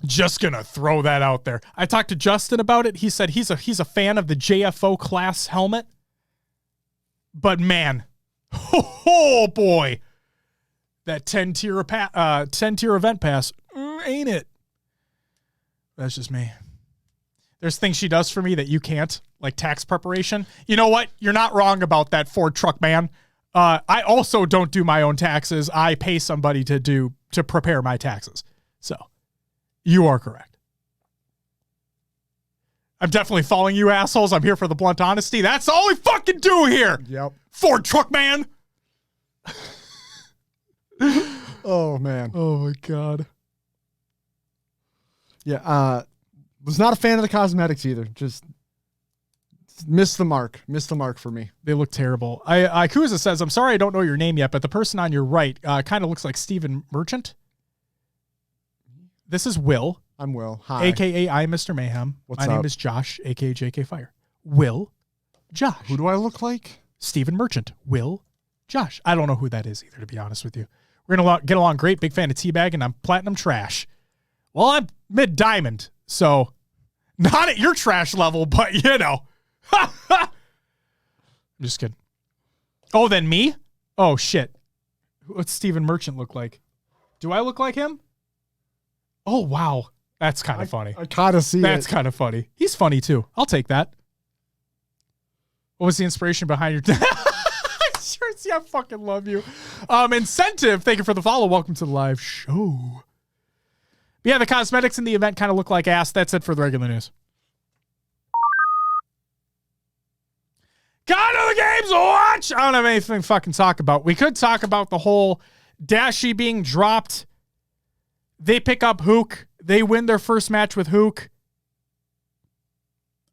Just gonna throw that out there. I talked to Justin about it. He said he's a fan of the JFO class helmet. But man, oh boy, that 10-tier event pass, ain't it? That's just me. There's things she does for me that you can't, like tax preparation. You know what? You're not wrong about that, Ford truck man. I also don't do my own taxes. I pay somebody to prepare my taxes. So you are correct. I'm definitely following you assholes. I'm here for the blunt honesty. That's all we fucking do here. Yep. Ford truck man. Oh, man. Oh my God. Yeah. Was not a fan of the cosmetics either. Just missed the mark. Missed the mark for me. They look terrible. Kuza says, I'm sorry I don't know your name yet, but the person on your right kind of looks like Stephen Merchant. This is Will. I'm Will. Hi. AKA I'm Mr. Mayhem. What's My name up? is Josh, AKA JK Fire. Will, Josh. Who do I look like? Stephen Merchant. Will, Josh. I don't know who that is either, to be honest with you. We're going to get along great. Big fan of Teabag, and I'm platinum trash. Well, I'm mid-diamond, so not at your trash level, but you know. I'm just kidding. Oh, then me? Oh, shit. What's Stephen Merchant look like? Do I look like him? Oh, wow. That's kind of funny. I kind of see That's it. kind of funny. He's funny, too. I'll take that. What was the inspiration behind your... Sure, see, I fucking love you. Incentive, thank you for the follow. Welcome to the live show. But yeah, the cosmetics in the event kind of look like ass. That's it for the regular news. Got other games to watch. I don't have anything to fucking talk about. We could talk about the whole Dashie being dropped. They pick up Hook. They win their first match with Hook.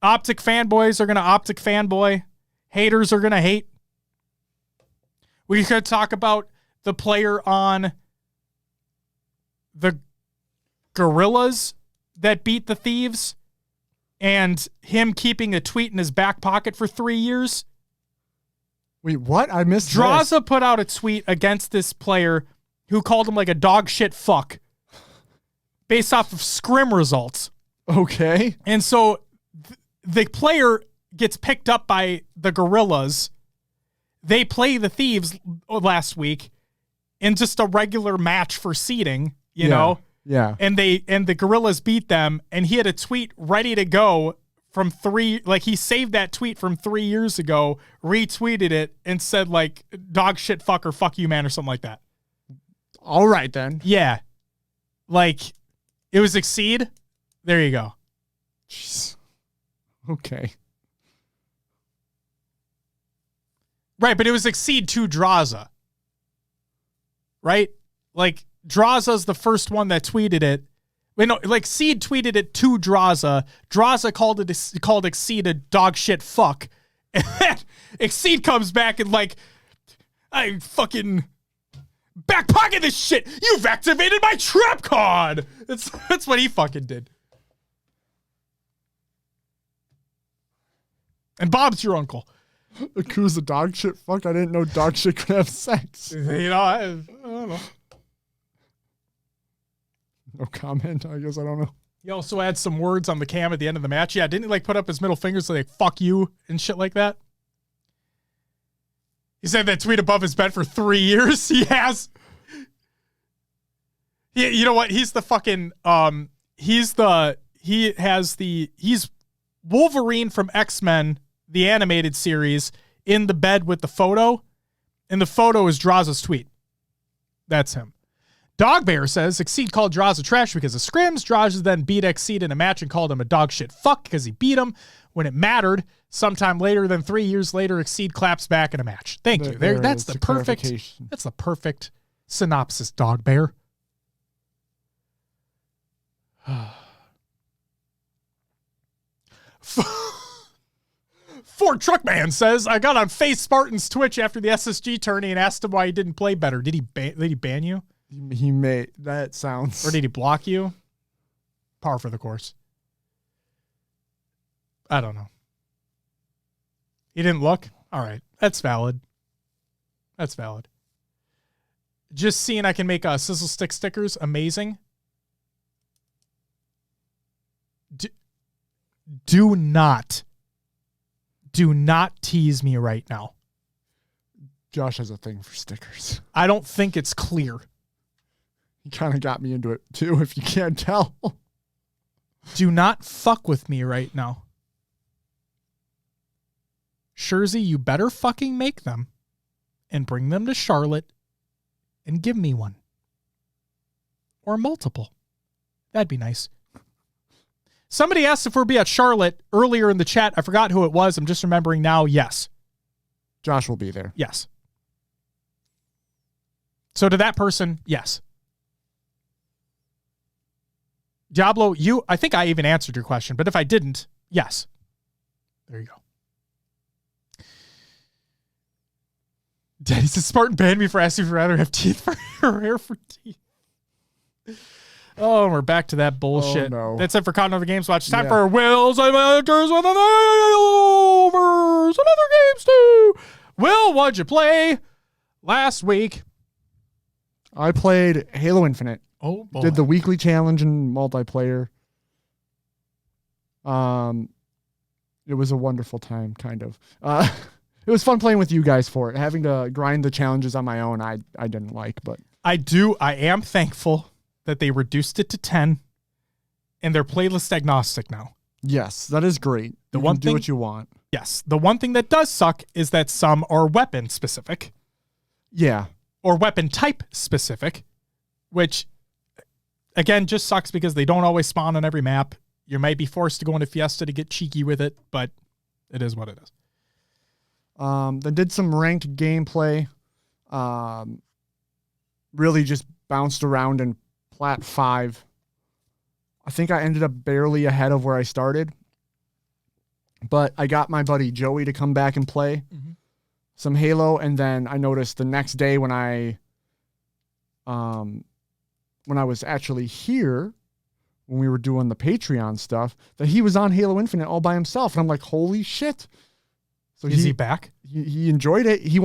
Optic fanboys are going to Optic fanboy. Haters are going to hate. We could talk about the player on the Gorillas that beat the Thieves and him keeping a tweet in his back pocket for 3 years. Wait, what? I missed this. Draza put out a tweet against this player who called him like a dog shit fuck based off of scrim results. Okay. And so the player gets picked up by the Gorillas. They play the Thieves last week in just a regular match for seeding, you know? Yeah. And the Gorillas beat them, and he had a tweet ready to go from he saved that tweet from 3 years ago, retweeted it, and said like, dog shit fucker, fuck you, man, or something like that. All right, then. Yeah. Like, it was Exceed. There you go. Jeez. Okay. Right, but it was Exceed to Draza. Right? Like, Draza's the first one that tweeted it. Wait, no, like Seed tweeted it to Draza. Draza called Exceed a dog shit fuck. And then Exceed comes back and like, I fucking back pocket this shit. You've activated my trap card. That's what he fucking did. And Bob's your uncle. Aku's a dog shit fuck. I didn't know dog shit could have sex. You know, I don't know. No comment. I guess I don't know. He also had some words on the cam at the end of the match. Yeah, didn't he like put up his middle fingers like fuck you and shit like that? He said that tweet above his bed for 3 years. He has. You know what? He's the fucking he's Wolverine from X-Men, the animated series, in the bed with the photo. And the photo is Draza's tweet. That's him. Dog Bear says Exceed called Draza trash because of scrims. Draza then beat Exceed in a match and called him a dog shit fuck because he beat him when it mattered. Sometime later than 3 years later, Exceed claps back in a match. Thank you. That's the perfect synopsis, Dog Bear. Ford Truckman says, I got on Face Spartan's Twitch after the SSG tourney and asked him why he didn't play better. Did he ban you? He may. That sounds. Or did he block you? Par for the course. I don't know. He didn't look? All right. That's valid. That's valid. Just seeing I can make sizzle stick stickers. Amazing. Do not tease me right now. Josh has a thing for stickers. I don't think it's clear. He kind of got me into it too, if you can't tell. Do not fuck with me right now. Shurzy, you better fucking make them and bring them to Charlotte and give me one. Or multiple. That'd be nice. Somebody asked if we'll be at Charlotte earlier in the chat. I forgot who it was. I'm just remembering now. Yes. Josh will be there. Yes. So to that person, yes. Diablo, I think I even answered your question, but if I didn't, yes. There you go. Daddy says Spartan banned me for asking if I'd rather have teeth or hair for teeth. Oh, we're back to that bullshit. Oh, no. That's it for Cotton Over Games Watch. Time for Will's Adventures with the Overs and other games too. Will, what'd you play last week? I played Halo Infinite. Oh, boy. Did the weekly challenge and multiplayer. It was a wonderful time, kind of. It was fun playing with you guys for it. Having to grind the challenges on my own, I didn't like, but I am thankful that they reduced it to 10 and they're playlist agnostic now. yes, that is great. You can do what you want. Yes. The one thing that does suck is that some are weapon specific. Yeah. Or weapon type specific, which again just sucks because they don't always spawn on every map. You might be forced to go into Fiesta to get cheeky with it, but it is what it is. Then did some ranked gameplay. Really just bounced around in Plat 5. I think I ended up barely ahead of where I started. But I got my buddy Joey to come back and play some Halo, and then I noticed the next day when I was actually here, when we were doing the Patreon stuff, that he was on Halo Infinite all by himself. And I'm like, holy shit. So Is he back? He enjoyed it. He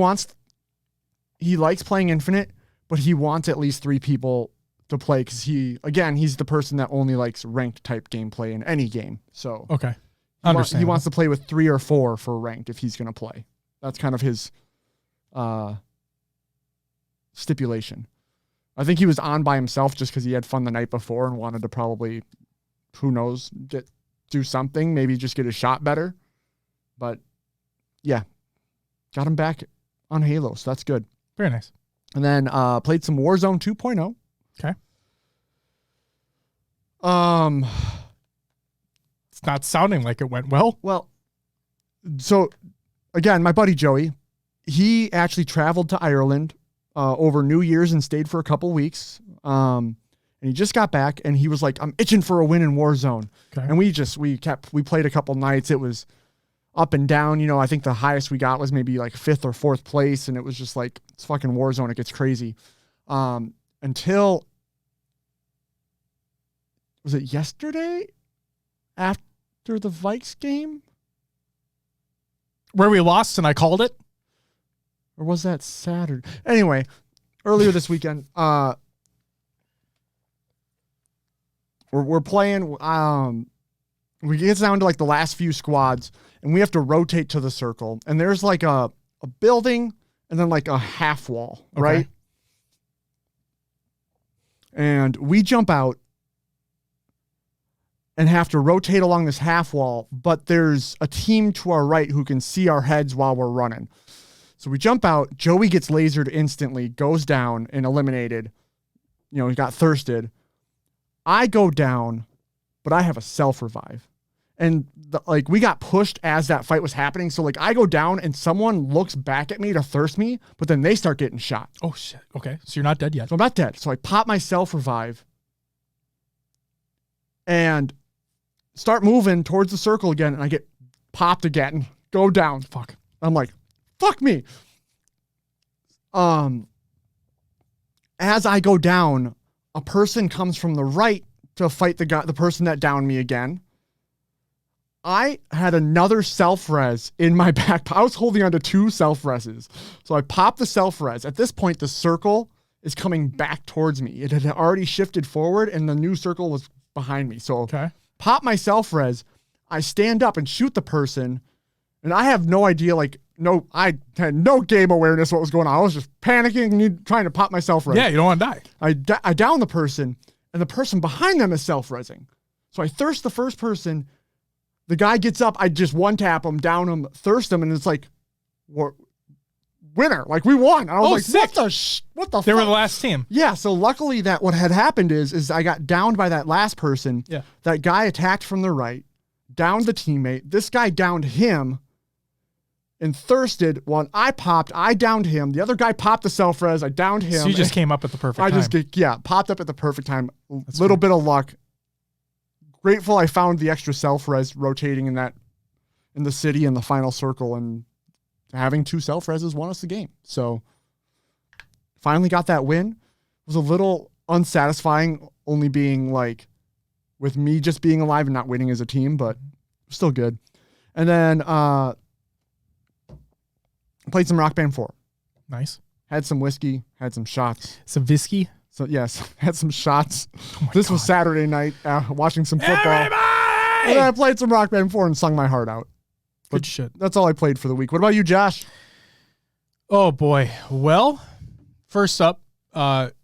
likes playing Infinite, but he wants at least 3 people to play because he's the person that only likes ranked type gameplay in any game. So Okay. He Understandable. wants to play with 3 or 4 for ranked if he's going to play. That's kind of his stipulation. I think he was on by himself just because he had fun the night before and wanted to probably, who knows, do something, maybe just get his shot better. But yeah, got him back on Halo, so that's good. Very nice. And then played some Warzone 2.0. Okay. It's not sounding like it went well. Well, so again, my buddy Joey, he actually traveled to Ireland over New Year's and stayed for a couple weeks. And he just got back and he was like, I'm itching for a win in Warzone. Okay. And we played a couple nights. It was up and down. I think the highest we got was maybe like 5th or 4th place. And it was just like, it's fucking Warzone. It gets crazy. Until, was it yesterday after the Vikes game? Where we lost and I called it. Or was that Saturday? Anyway, earlier this weekend, we're playing. We get down to like the last few squads, and we have to rotate to the circle. And there's like a building, and then like a half wall, Okay. right? And we jump out and have to rotate along this half wall, but there's a team to our right who can see our heads while we're running. So we jump out, Joey gets lasered instantly, goes down and eliminated. He got thirsted. I go down, but I have a self-revive. And we got pushed as that fight was happening. So I go down and someone looks back at me to thirst me, but then they start getting shot. Oh, shit. Okay. So you're not dead yet. So I'm not dead. So I pop my self-revive and start moving towards the circle again. And I get popped again, go down. Fuck. I'm like, fuck me. As I go down, a person comes from the right to fight the person that downed me again. I had another self-res in my back. I was holding onto 2 self-reses. So I popped the self-res. At this point, the circle is coming back towards me. It had already shifted forward and the new circle was behind me. So Okay. pop my self-res. I stand up and shoot the person. And I have no idea, I had no game awareness what was going on. I was just panicking and trying to pop myself res. Yeah, you don't want to die. I down the person, and the person behind them is self-resing. So I thirst the first person. The guy gets up. I just one-tap him, down him, thirst him, and it's like, winner. We won. I was like, sick. what the They were fuck? the last team. Yeah, so luckily that what had happened is I got downed by that last person. Yeah. That guy attacked from the right, downed the teammate. This guy downed him and thirsted. When I popped, I downed him. The other guy popped the self-res. I downed him. So you just came up at the perfect I time. just popped up at the perfect time. That's Little great. bit of luck. Grateful I found the extra self-res rotating in the city in the final circle, and having 2 self-reses won us the game. So finally got that win. It was a little unsatisfying, only being with me just being alive and not winning as a team, but still good. And then played some Rock Band 4. Nice. Had some whiskey, had some shots. Some whiskey. So yes, had some shots. Oh This was Saturday night, watching some football. And then Everybody! I played some Rock Band 4 and sung my heart out. Good shit. That's all I played for the week. What about you, Josh? Oh, boy. Well, first up,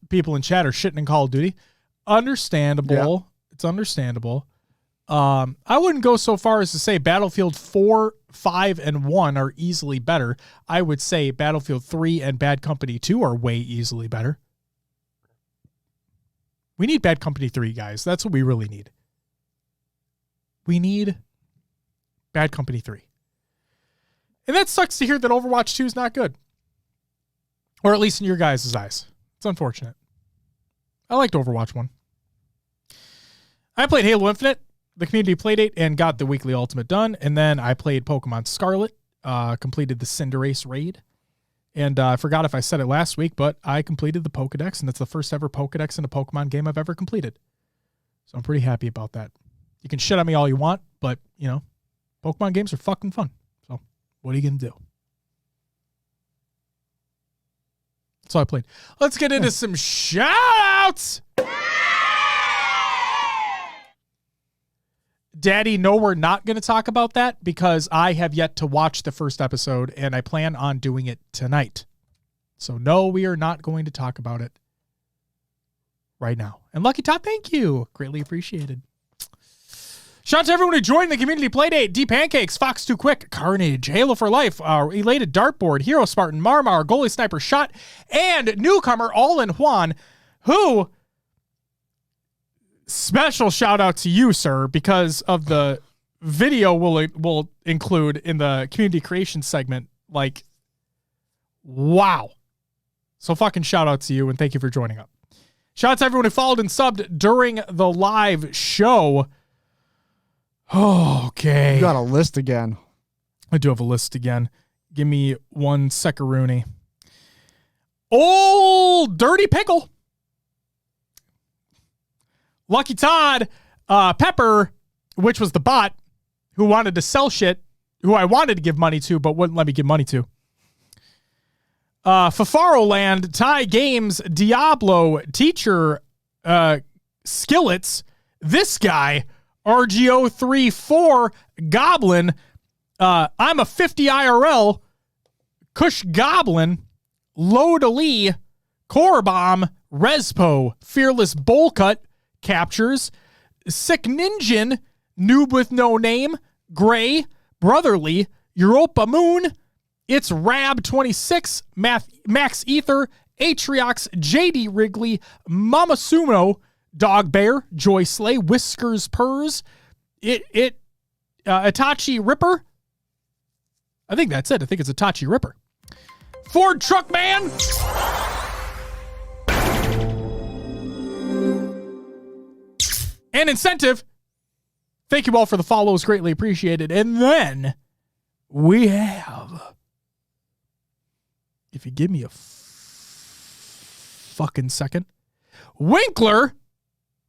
people in chat are shitting in Call of Duty. Understandable. Yeah. It's understandable. I wouldn't go so far as to say Battlefield 4, 5, and 1 are easily better. I would say Battlefield 3 and Bad Company 2 are way easily better. We need Bad Company 3, guys. That's what we really need. We need Bad Company 3. And that sucks to hear that Overwatch 2 is not good. Or at least in your guys' eyes. It's unfortunate. I liked Overwatch 1. I played Halo Infinite, the community playdate, and got the weekly ultimate done. And then I played Pokemon Scarlet, completed the Cinderace raid. And I forgot if I said it last week, but I completed the Pokedex, and it's the first ever Pokedex in a Pokemon game I've ever completed. So I'm pretty happy about that. You can shit on me all you want, but, Pokemon games are fucking fun. So what are you going to do? That's all I played. Let's get into some shout-outs. Daddy, no, we're not going to talk about that because I have yet to watch the first episode and I plan on doing it tonight. So no, we are not going to talk about it right now. And Lucky Todd, thank you. Greatly appreciated. Shout out to everyone who joined the community playdate. D Pancakes, Fox Too Quick, Carnage, Halo for Life, Elated Dartboard, Hero Spartan, Marmar, Goalie Sniper Shot, and newcomer All in Juan, who, special shout out to you, sir, because of the video we'll include in the community creation segment. Like, wow. So fucking shout out to you and thank you for joining up. Shout out to everyone who followed and subbed during the live show. Okay. You got a list again. I do have a list again. Give me 1 second. Old Dirty Pickle. Lucky Todd. Pepper, which was the bot who wanted to sell shit, who I wanted to give money to, but wouldn't let me give money to. Fafaro Land, Thai Games, Diablo, Teacher, Skillets, this guy, RGO34, Goblin, I'm a 50 IRL, Kush Goblin, Load Ali, Core Bomb, Respo, Fearless Bowl Cut, Captures, Sick Ninjin, Noob with No Name, Gray, Brotherly, Europa Moon, It's Rab26, Max Ether, Atriox, JD Wrigley, Mama Sumo, Dog Bear, Joy Slay, Whiskers Purrs, Itachi Ripper. I think that's it. I think it's Itachi Ripper. Ford Truck Man. And Incentive. Thank you all for the follows. Greatly appreciated. And then we have, if you give me a fucking second, Winkler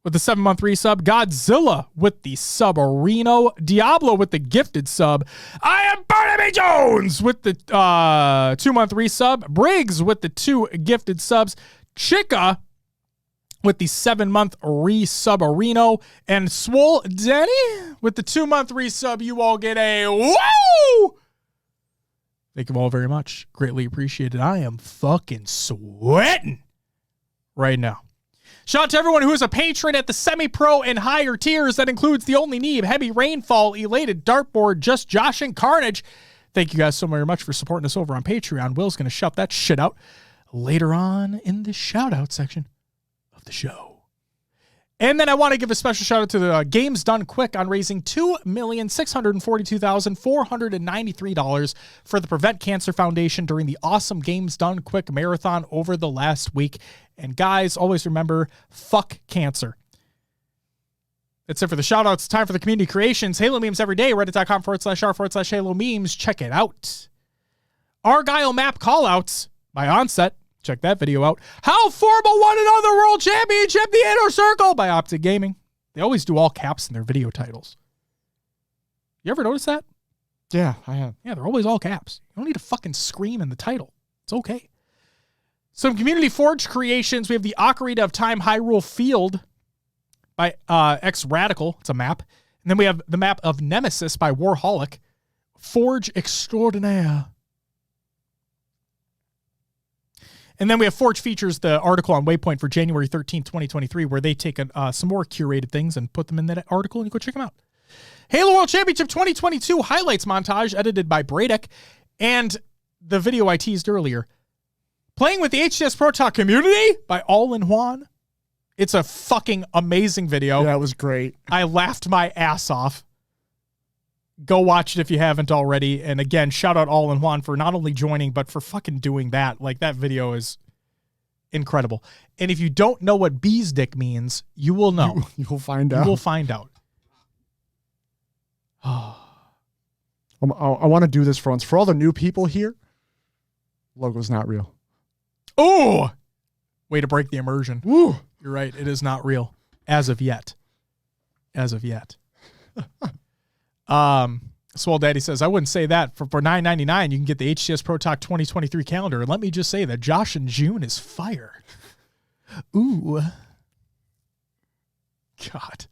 with the 7-month resub, Godzilla with the sub-areno, Diablo with the gifted sub, I am Barnaby Jones with the 2-month resub, Briggs with the 2 gifted subs, Chica with the 7-month resub-areno, and Swole Denny with the 2-month resub. You all get a woo! Thank you all very much. Greatly appreciated. I am fucking sweating right now. Shout out to everyone who is a patron at the semi-pro and higher tiers. That includes The Only Neeb, Heavy Rainfall, Elated Dartboard, Just Josh, and Carnage. Thank you guys so very much for supporting us over on Patreon. Will's going to shout that shit out later on in the shout-out section of the show. And then I want to give a special shout out to the Games Done Quick on raising $2,642,493 for the Prevent Cancer Foundation during the awesome Games Done Quick marathon over the last week. And guys, always remember, fuck cancer. That's it for the shout outs. Time for the community creations. Halo memes every day. Reddit.com/r/Halo memes. Check it out. Argyle map callouts by Onset. Check that video out. How Formal won another World Championship, the Inner Circle by Optic Gaming. They always do all caps in their video titles. You ever notice that? Yeah, I have. Yeah, they're always all caps. You don't need to fucking scream in the title. It's okay. Some Community Forge creations. We have the Ocarina of Time Hyrule Field by X Radical. It's a map. And then we have the map of Nemesis by Warholic. Forge Extraordinaire. And then we have Forge Features, the article on Waypoint for January 13th, 2023, where they take some more curated things and put them in that article, and you go check them out. Halo World Championship 2022 highlights montage edited by Bradek, and the video I teased earlier. Playing with the HCS Pro Talk community by All in Juan. It's a fucking amazing video. Yeah, it was great. I laughed my ass off. Go watch it if you haven't already. And again, shout out All in Juan for not only joining, but for fucking doing that. Like, that video is incredible. And if you don't know what bee's dick means, you will know. You'll find out. You will find out. I want to do this for once. For all the new people here, logo's not real. Oh! Way to break the immersion. Woo! You're right. It is not real. As of yet. As of yet. Swole Daddy says, I wouldn't say that. For $9.99, you can get the HCS Pro Talk 2023 calendar. And let me just say that Josh and June is fire. Ooh. God.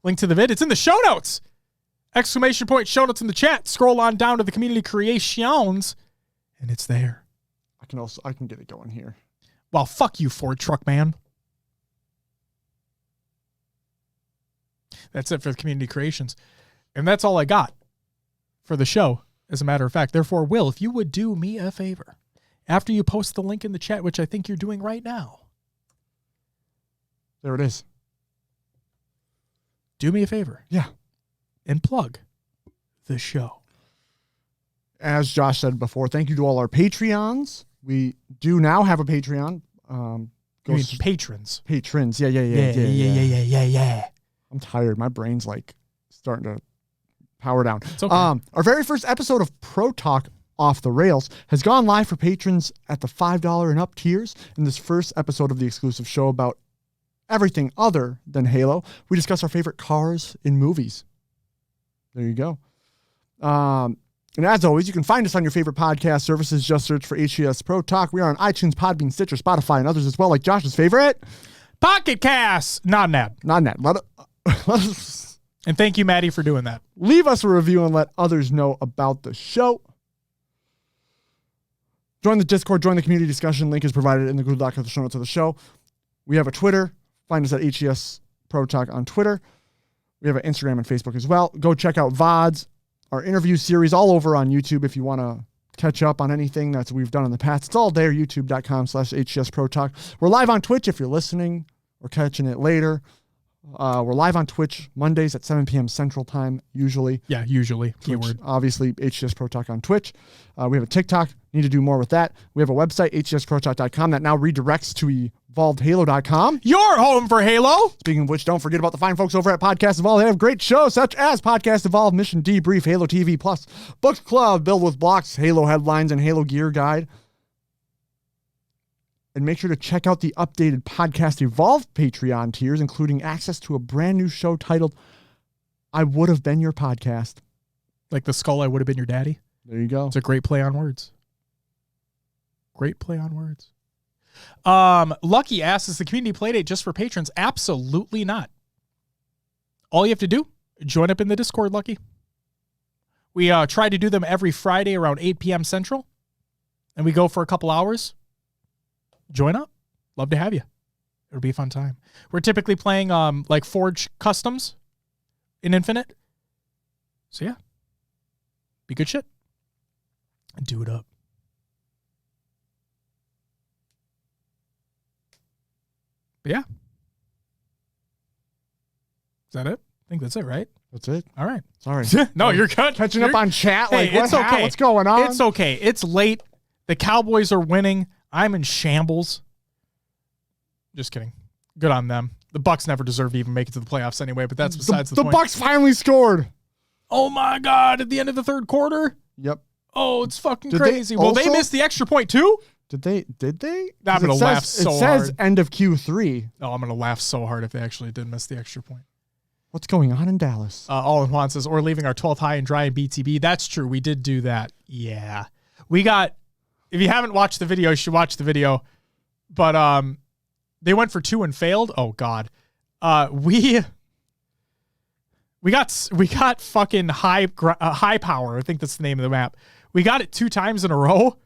Link to the vid. It's in the show notes. Exclamation point show notes in the chat. Scroll on down to the community creations, and it's there. I can get it going here. Well, fuck you, Ford Truck Man. That's it for the community creations. And that's all I got for the show, as a matter of fact. Therefore, Will, if you would do me a favor, after you post the link in the chat, which I think you're doing right now. There it is. Do me a favor. Yeah. And plug the show. As Josh said before, thank you to all our Patreons. We do now have a Patreon. You mean patrons. Patrons. Yeah. I'm tired. My brain's like starting to power down. It's okay. Our very first episode of Pro Talk Off the Rails has gone live for patrons at the $5 and up tiers. In this first episode of the exclusive show about everything other than Halo, we discuss our favorite cars in movies. There you go. And as always, you can find us on your favorite podcast services. Just search for HCS Pro Talk. We are on iTunes, Podbean, Stitcher, Spotify, and others as well, like Josh's favorite Pocket Cast. Not an ad. Not an ad. Let us And thank you, Maddie, for doing that. leave us a review and let others know about the show. Join the Discord, join the community discussion. Link is provided in the Google Doc of the show notes of the show. We have a Twitter. Find us at HCS Pro Talk on Twitter. We have an Instagram and Facebook as well. Go check out VODs, our interview series, all over on YouTube if you want to catch up on anything that we've done in the past. It's all there, youtube.com/HCS Pro Talk. We're live on Twitch if you're listening or catching it later. We're live on Twitch Mondays at 7 p.m. Central Time, usually. Yeah, usually. Twitch, Keyword. obviously, HCS Pro Talk on Twitch. We have a TikTok. Need to do more with that. We have a website, hcsprotalk.com, that now redirects to evolvedhalo.com. Your home for Halo. Speaking of which, don't forget about the fine folks over at Podcast Evolve. They have great shows such as Podcast Evolve, Mission Debrief, Halo TV Plus, Book Club, Build with Blocks, Halo Headlines, and Halo Gear Guide. And make sure to check out the updated Podcast Evolve Patreon tiers, including access to a brand new show titled I Would Have Been Your Podcast. Like the skull, I would have been your daddy. There you go. It's a great play on words. Great play on words. Lucky asks, is the community playdate just for patrons? Absolutely not. All you have to do, join up in the Discord, Lucky. We try to do them every Friday around 8 p.m. Central, and we go for a couple hours. Join up. Love to have you. It'll be a fun time. We're typically playing like Forge Customs in Infinite. So yeah, be good shit. Do it up. But yeah. Is that it? I think that's it, right? That's it. All right. Sorry. No, you're good. Catching up on chat. Hey, Like, it's okay. What's going on? It's okay. It's late. The Cowboys are winning. I'm in shambles. Just kidding. Good on them. The Bucks never deserved to even make it to the playoffs anyway, but that's besides the point. The Bucks finally scored. Oh my God, at the end of the third quarter? Yep. Oh, it's fucking Did crazy. they Well, they also- missed the extra point too? Did they? 'Cause I'm going it to laugh says- so It says hard. end of Q3. Oh, I'm going to laugh so hard if they actually did miss the extra point. What's going on in Dallas? All in Juan says, or leaving our 12th high and dry in BTB. That's true. We did do that. Yeah. We got, if you haven't watched the video, you should watch the video. But they went for 2 and failed. Oh God. We got fucking high power. I think that's the name of the map. We got it 2 times in a row.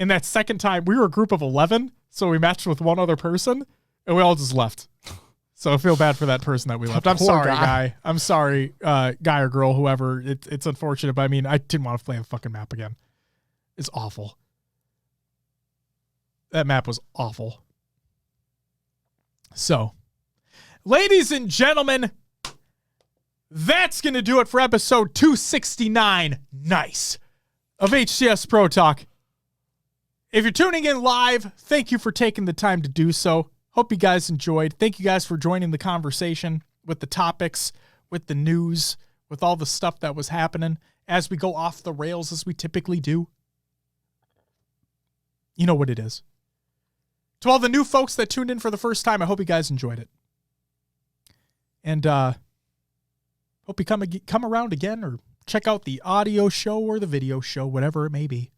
And that second time we were a group of 11. So we matched with one other person and we all just left. So I feel bad for that person that we left. I'm Poor sorry, guy. guy. I'm sorry, guy or girl, whoever. It's unfortunate, but I mean, I didn't want to play the fucking map again. It's awful. That map was awful. So, ladies and gentlemen, that's going to do it for episode 269. Nice. Of HCS Pro Talk. If you're tuning in live, thank you for taking the time to do so. Hope you guys enjoyed. Thank you guys for joining the conversation with the topics, with the news, with all the stuff that was happening as we go off the rails as we typically do. You know what it is. To all the new folks that tuned in for the first time, I hope you guys enjoyed it. And hope you come around again or check out the audio show or the video show, whatever it may be.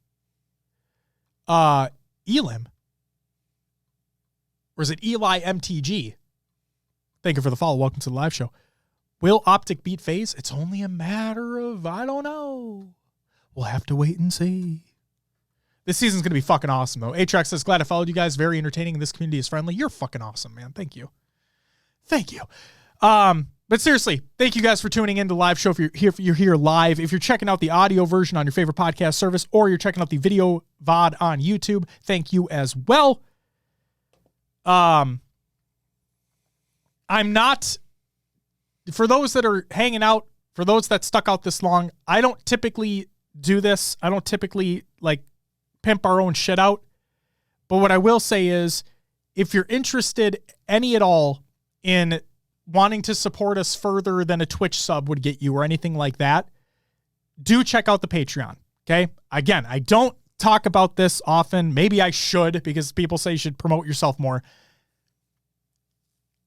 Elim. Or is it Eli MTG? Thank you for the follow. Welcome to the live show. Will Optic beat FaZe? It's only a matter of, I don't know. We'll have to wait and see. This season's going to be fucking awesome, though. Atrax says, glad I followed you guys. Very entertaining. This community is friendly. You're fucking awesome, man. Thank you. Thank you. But seriously, thank you guys for tuning in to the live show. If you're here live, if you're checking out the audio version on your favorite podcast service, or you're checking out the video VOD on YouTube, thank you as well. I'm not, for those that are hanging out, for those that stuck out this long, I don't typically do this. I don't typically like pimp our own shit out. But what I will say is, if you're interested any at all in wanting to support us further than a Twitch sub would get you or anything like that, do check out the Patreon. Okay. Again, I don't talk about this often. Maybe I should, because people say you should promote yourself more.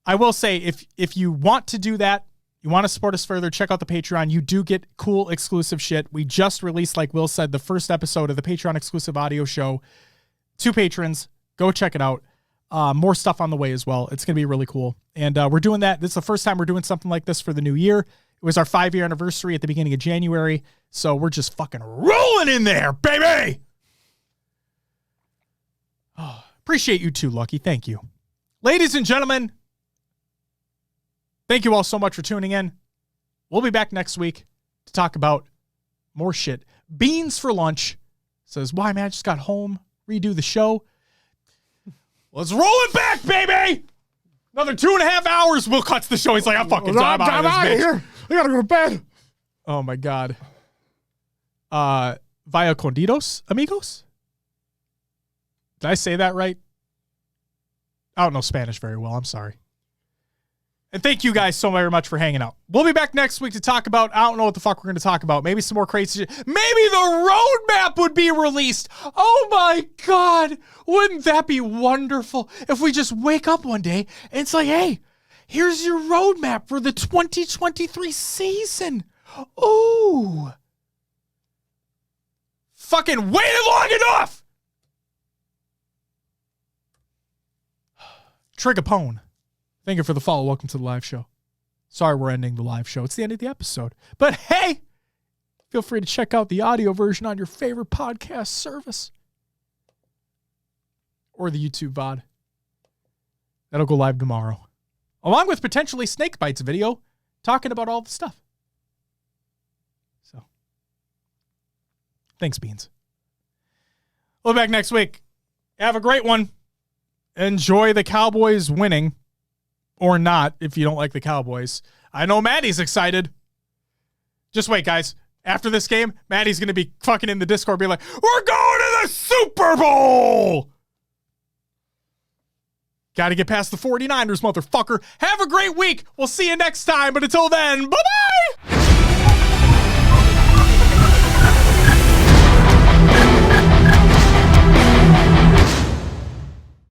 I will say, if you want to do that, you want to support us further, check out the Patreon. You do get cool exclusive shit. We just released, like Will said, the first episode of the Patreon exclusive audio show to patrons. Go check it out. More stuff on the way as well. It's going to be really cool. And we're doing that. This is the first time we're doing something like this for the new year. It was our 5-year anniversary at the beginning of January. So we're just fucking rolling in there, baby. Oh, appreciate you too, Lucky. Thank you. Ladies and gentlemen, thank you all so much for tuning in. We'll be back next week to talk about more shit. Beans for lunch says, why, man? I just got home, redo the show. Let's roll it back, baby! Another 2.5 hours, Will cuts the show. He's like, I'm fucking I'm out out of here. I gotta go to bed. Oh my God. Vaya condidos, amigos? Did I say that right? I don't know Spanish very well. I'm sorry. And thank you guys so very much for hanging out. We'll be back next week to talk about, I don't know what the fuck we're going to talk about. Maybe some more crazy shit. Maybe the roadmap would be released. Oh my God. Wouldn't that be wonderful if we just wake up one day and it's like, hey, here's your roadmap for the 2023 season. Ooh. Fucking waited long enough. Trigapone. Thank you for the follow. Welcome to the live show. Sorry we're ending the live show. It's the end of the episode. But hey, feel free to check out the audio version on your favorite podcast service. Or the YouTube VOD. That'll go live tomorrow. Along with potentially Snake Bites video talking about all the stuff. So, thanks, Beans. We'll be back next week. Have a great one. Enjoy the Cowboys winning. Or not, if you don't like the Cowboys. I know Maddie's excited. Just wait, guys. After this game, Maddie's going to be fucking in the Discord being like, we're going to the Super Bowl! Got to get past the 49ers, motherfucker. Have a great week. We'll see you next time. But until then, bye-bye!